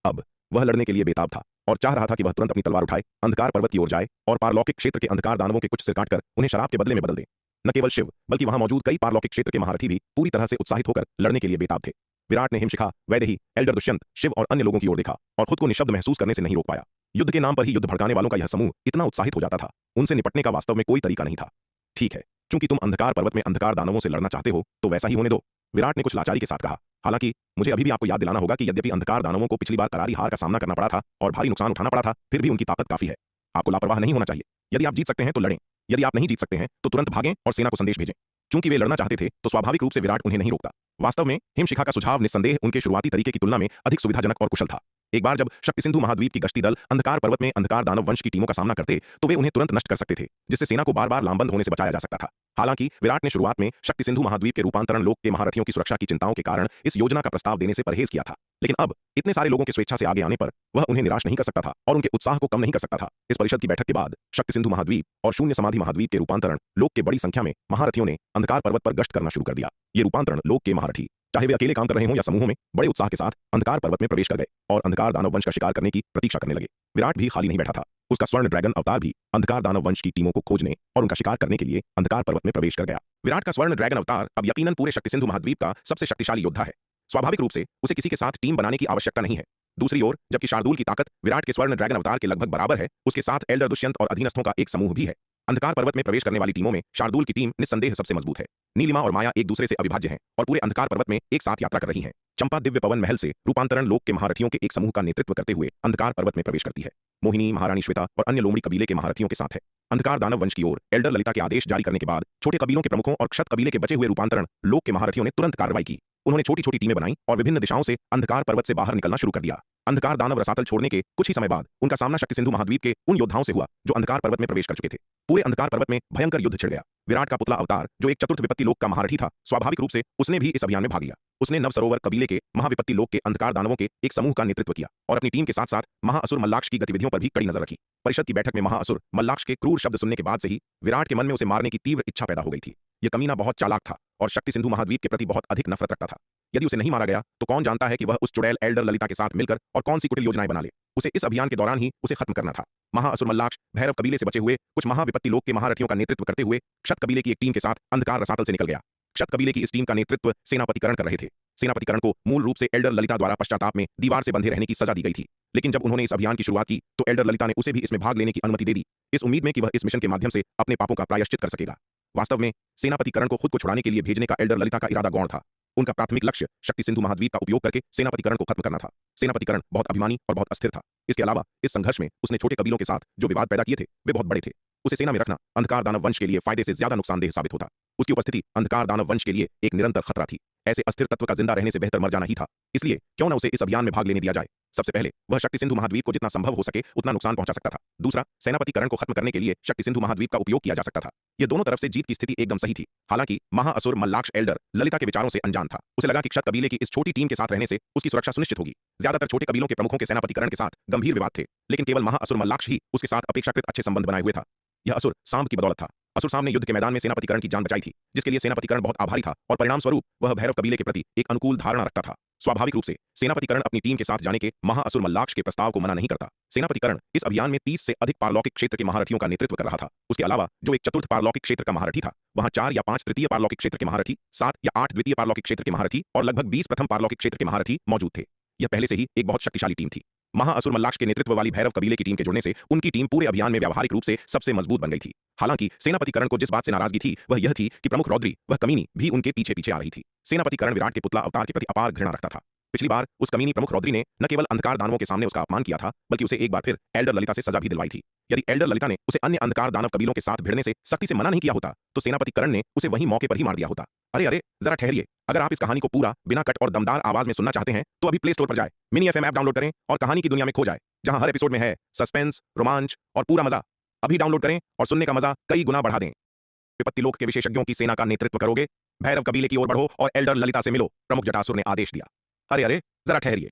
अब वह लड़ने के लिए बेताब था और चाह रहा था कि वह तुरंत अपनी तलवार उठाए, अंधकार पर्वत की ओर जाए और पारलौकिक क्षेत्र के अंधकार दानवों के कुछ सिर काटकर उन्हें शराब के बदले में बदल दे। न केवल शिव बल्कि वहां मौजूद कई पारलौकिक क्षेत्र के महारथी भी पूरी तरह से उत्साहित होकर लड़ने के लिए बेताब थे। विराट ने हिमशिखा, वैदेही, एल्डर दुष्यंत, शिव और अन्य लोगों की ओर देखा और खुद को निशब्द महसूस करने से नहीं रोक पाया। युद्ध के नाम पर ही युद्ध भड़काने वालों का यह समूह इतना उत्साहित हो जाता था, उनसे निपटने का वास्तव में कोई तरीका नहीं था। ठीक है, चूंकि तुम अंधकार पर्वत में अंधकार दानवों से लड़ना चाहते हो तो वैसा ही होने दो, विराट ने कुछ लाचारी के साथ कहा। हालांकि मुझे अभी भी आपको याद दिलाना होगा कि यद्यपि अंधकार दानवों को पिछली बार करारी हार का सामना करना पड़ा था और भारी नुकसान उठाना पड़ा था फिर भी उनकी ताकत काफी है। आपको लापरवाह नहीं होना चाहिए। यदि आप जीत सकते हैं तो लड़ें, यदि आप नहीं जीत सकते हैं तो तुरंत भागें और सेना को संदेश भेजें। चूंकि वे लड़ना चाहते थे तो स्वाभाविक रूप से विराट उन्हें नहीं रोकता। वास्तव में हिमशिखा का सुझाव निस्संदेह उनके शुरुआती तरीके की तुलना में अधिक सुविधाजनक और कुशल था। एक बार जब शक्ति सिंधु महाद्वीप की गश्ती दल अंधकार पर्वत में अंधकार दानव वंश की टीमों का सामना करते तो वे उन्हें तुरंत नष्ट कर सकते थे जिससे सेना को बार बार लामबंद होने से बचाया जा सकता था। हालांकि विराट ने शुरुआत में शक्ति सिंधु महाद्वीप के रूपांतरण लोक के महारथियों की सुरक्षा की चिंताओं के कारण इस योजना का प्रस्ताव देने से परहेज किया था। लेकिन अब इतने सारे लोगों की स्वेच्छा से आगे आने पर वह उन्हें निराश नहीं कर सकता था और उनके उत्साह को कम नहीं कर सकता था। इस परिषद की बैठक के बाद शक्ति सिंधु महाद्वीप और शून्य समाधि महाद्वीप के रूपांतरण लोक के बड़ी संख्या में महारथियों ने अंधकार पर्वत पर गश्त करना शुरू कर दिया। ये रूपांतरण लोक के महारथी चाहे वे अकेले काम कर रहे हों या समूहों में, बड़े उत्साह के साथ अंधकार पर्वत में प्रवेश कर गए और अंधकार दानव वंश का शिकार करने की प्रतीक्षा करने लगे। विराट भी खाली नहीं बैठा था। उसका स्वर्ण ड्रैगन अवतार भी अंधकार दानव वंश की टीमों को खोजने और उनका शिकार करने के लिए अंधकार पर्वत में प्रवेश कर गया। विराट का स्वर्ण ड्रैगन अवतार अब यकीनन पूरे शक्ति सिंधु महाद्वीप का सबसे शक्तिशाली योद्धा है। स्वाभाविक रूप से उसे किसी के साथ टीम बनाने की आवश्यकता नहीं है। दूसरी ओर, जबकि शार्दूल की ताकत विराट के स्वर्ण ड्रैगन अवतार के लगभग बराबर है, उसके साथ एल्डर दुष्यंत और अधीनस्थों का एक समूह भी है। अंधकार पर्वत में प्रवेश करने वाली टीमों में शार्दूल की टीम निस्संदेह सबसे मजबूत है। नीलिमा और माया एक दूसरे से अविभाज्य हैं और पूरे अंधकार पर्वत में एक साथ यात्रा कर रही हैं। चंपा दिव्य पवन महल से रूपांतरण लोक के महारथियों के एक समूह का नेतृत्व करते हुए अंधकार पर्वत में प्रवेश करती है। मोहिनी, महारानी श्वेता और अन्य लोमड़ी कबीले के महारथियों के साथ है। अंधकार दानव वंश की ओर एल्डर ललिता के आदेश जारी करने के बाद छोटे कबीलों के प्रमुखों और क्षत कबीले के बचे हुए रूपांतरण लोक के महारथियों ने तुरंत कार्रवाई की। उन्होंने छोटी छोटी टीमें बनाई और विभिन्न दिशाओं से अंधकार पर्वत से बाहर निकलना शुरू कर दिया। अंधकार दानव रसातल छोड़ने के कुछ ही समय बाद उनका सामना शक्ति सिंधु महाद्वीप के उन योद्धाओं से हुआ जो अंधकार पर्वत में प्रवेश कर चुके थे। पूरे अंधकार पर्वत में भयंकर युद्ध छिड़ गया। विराट का पुतला अवतार, जो एक चतुर्थ विपत्ति लोक का महारथी था, स्वाभाविक रूप से उसने भी इस अभियान में भाग लिया। उसने नव सरोवर कबीले के महाविपत्ति लोक के अंधकार दानवों के एक समूह का नेतृत्व किया और अपनी टीम के साथ साथ महाअसुर मल्लाक्ष की गतिविधियों पर भी कड़ी नजर रखी। परिषद की बैठक में महाअसुर मल्लाक्ष के क्रूर शब्द सुनने के बाद से ही विराट के मन में उसे मारने की तीव्र इच्छा पैदा हो गई थी। यह कमीना बहुत चालाक था और शक्ति सिंधु महाद्वीप के प्रति बहुत अधिक नफरत रखता था। यदि उसे नहीं मारा गया तो कौन जानता है कि वह उस चुड़ैल एल्डर ललिता के साथ मिलकर और कौन सी कुटिल योजनाएं बना ले। उसे इस अभियान के दौरान ही उसे खत्म करना था। महाअसुर मल्लाक्ष भैरव कबीले से बचे हुए कुछ महाविपत्ति लोक के महारथियों का नेतृत्व करते हुए क्षत कबीले की एक टीम के साथ अंधकार रसातल से निकल गया। क्षत कबीले की इस टीम का नेतृत्व सेनापतिकरण कर रहे थे। सेनापतिकरण को मूल रूप से एल्डर ललिता द्वारा पश्चाताप में दीवार से बंधे रहने की सजा दी गई थी, लेकिन जब उन्होंने इस अभियान की शुरुआत की तो एल्डर ललिता ने उसे भी इसमें भाग लेने की अनुमति दे दी, इस उम्मीद में कि वह इस मिशन के माध्यम से अपने पापों का प्रायश्चित कर सकेगा। वास्तव में सेनापतिकरण को खुद को छुड़ाने के लिए भेजने का एल्डर ललिता का इरादा गौण था। उनका प्राथमिक लक्ष्य शक्ति सिंधु महाद्वीप का उपयोग करके सेनापतिकरण को खत्म करना था। सेनापतिकरण बहुत अभिमानी और बहुत अस्थिर था। इसके अलावा इस संघर्ष में उसने छोटे कबीलों के साथ जो विवाद पैदा किए थे वे बहुत बड़े थे। उसे सेना में रखना अंधकार दानव वंश के लिए फायदे से ज्यादा नुकसानदेह साबित होता। उसकी उपस्थिति अंधकार दानव वंश के लिए एक निरंतर खतरा थी। ऐसे अस्थिर तत्व का जिंदा रहने से बेहतर मर जाना ही था। इसलिए क्यों न उसे इस अभियान में भाग लेने दिया जाए। सबसे पहले वह शक्ति सिंधु महाद्वीप को जितना संभव हो सके उतना नुकसान पहुंचा सकता था। दूसरा, सेनापतिकरण को खत्म करने के लिए शक्ति सिंधु महाद्वीप का उपयोग किया जा सकता था। ये दोनों तरफ से जीत की स्थिति एकदम सही थी। हालांकि महाअसुर मल्लाक्ष एल्डर ललिता के विचारों से अनजान था। उसे लगा कि क्षत कबीले की इस छोटी टीम के साथ रहने से उसकी सुरक्षा सुनिश्चित होगी। ज्यादातर छोटे कबीलों के प्रमुखों के सेनापतिकरण के साथ गंभीर विवाद थे, लेकिन केवल महाअसुर मल्लाक्ष ही उसके साथ अपेक्षाकृत अच्छे संबंध बनाए हुए था। यह असुर सांब की बदौलत था। असुर सांब ने युद्ध के मैदान में सेनापतिकरण की जान बचाई थी, जिसके लिए सेनापतिकरण बहुत आभारी था और परिणाम स्वरूप वह भैरव कबीले के प्रति एक अनुकूल धारणा रखता था। स्वाभाविक रूप से सेनापतिकरण अपनी टीम के साथ जाने के महाअसुर मल्लाक्ष के प्रस्ताव को मना नहीं करता। सेनापतिकरण इस अभियान में 30 से अधिक पारलौकिक क्षेत्र के महारथियों का नेतृत्व कर रहा था। उसके अलावा जो एक चतुर्थ पारलौकिक क्षेत्र का महारथी था, वहां 4 या 5 तृतीय पारलौकिक क्षेत्र के महारथी, 7 या 8 द्वितीय पारलौकिक क्षेत्र के महारथी और लगभग 20 प्रथम पारलौकिक क्षेत्र के महारथी मौजूद थे। यह पहले से ही एक बहुत शक्तिशाली टीम थी। महाअसुर मल्लाक्ष के नेतृत्व वाली भैरव कबीले की टीम के जुड़ने से उनकी टीम पूरे अभियान में व्यावहारिक रूप से सबसे मजबूत बन गई थी। हालांकि सेनापतिकरण को जिस बात से नाराजगी थी वह यह थी कि प्रमुख रौद्री, वह कमीनी, भी उनके पीछे पीछे आ रही थी। सेनापतिकरण विराट के पुतला अवतार के प्रति अपार घृणा रखता था। पिछली बार उस कमीनी प्रमुख रौद्री ने न केवल अंधकार दानवों के सामने उसका अपमान किया था, बल्कि उसे एक बार फिर एल्डर ललिता से सजा भी दिलवाई थी। यदि एल्डर ललिता ने उसे अन्य अंधकार दानव कबीलों के साथ भिड़ने से सख्ती से मना नहीं किया होता तो सेनापतिकरण ने उसे वहीं मौके पर ही मार दिया होता। अरे अरे, जरा ठहरिए। अगर आप इस कहानी को पूरा बिना कट और दमदार आवाज में सुनना चाहते हैं तो अभी प्ले स्टोर पर जाए, मिनी एफएम ऐप डाउनलोड करें और कहानी की दुनिया में खो जाए, जहां हर एपिसोड में है सस्पेंस, रोमांच और पूरा मजा। अभी डाउनलोड करें और सुनने का मजा कई गुना बढ़ा दें। विपत्ति लोक के विशेषज्ञों की सेना का नेतृत्व करोगे, भैरव कबीले की ओर बढ़ो और एल्डर ललिता से मिलो, प्रमुख जटासुर ने आदेश दिया। अरे अरे, जरा ठहरिए।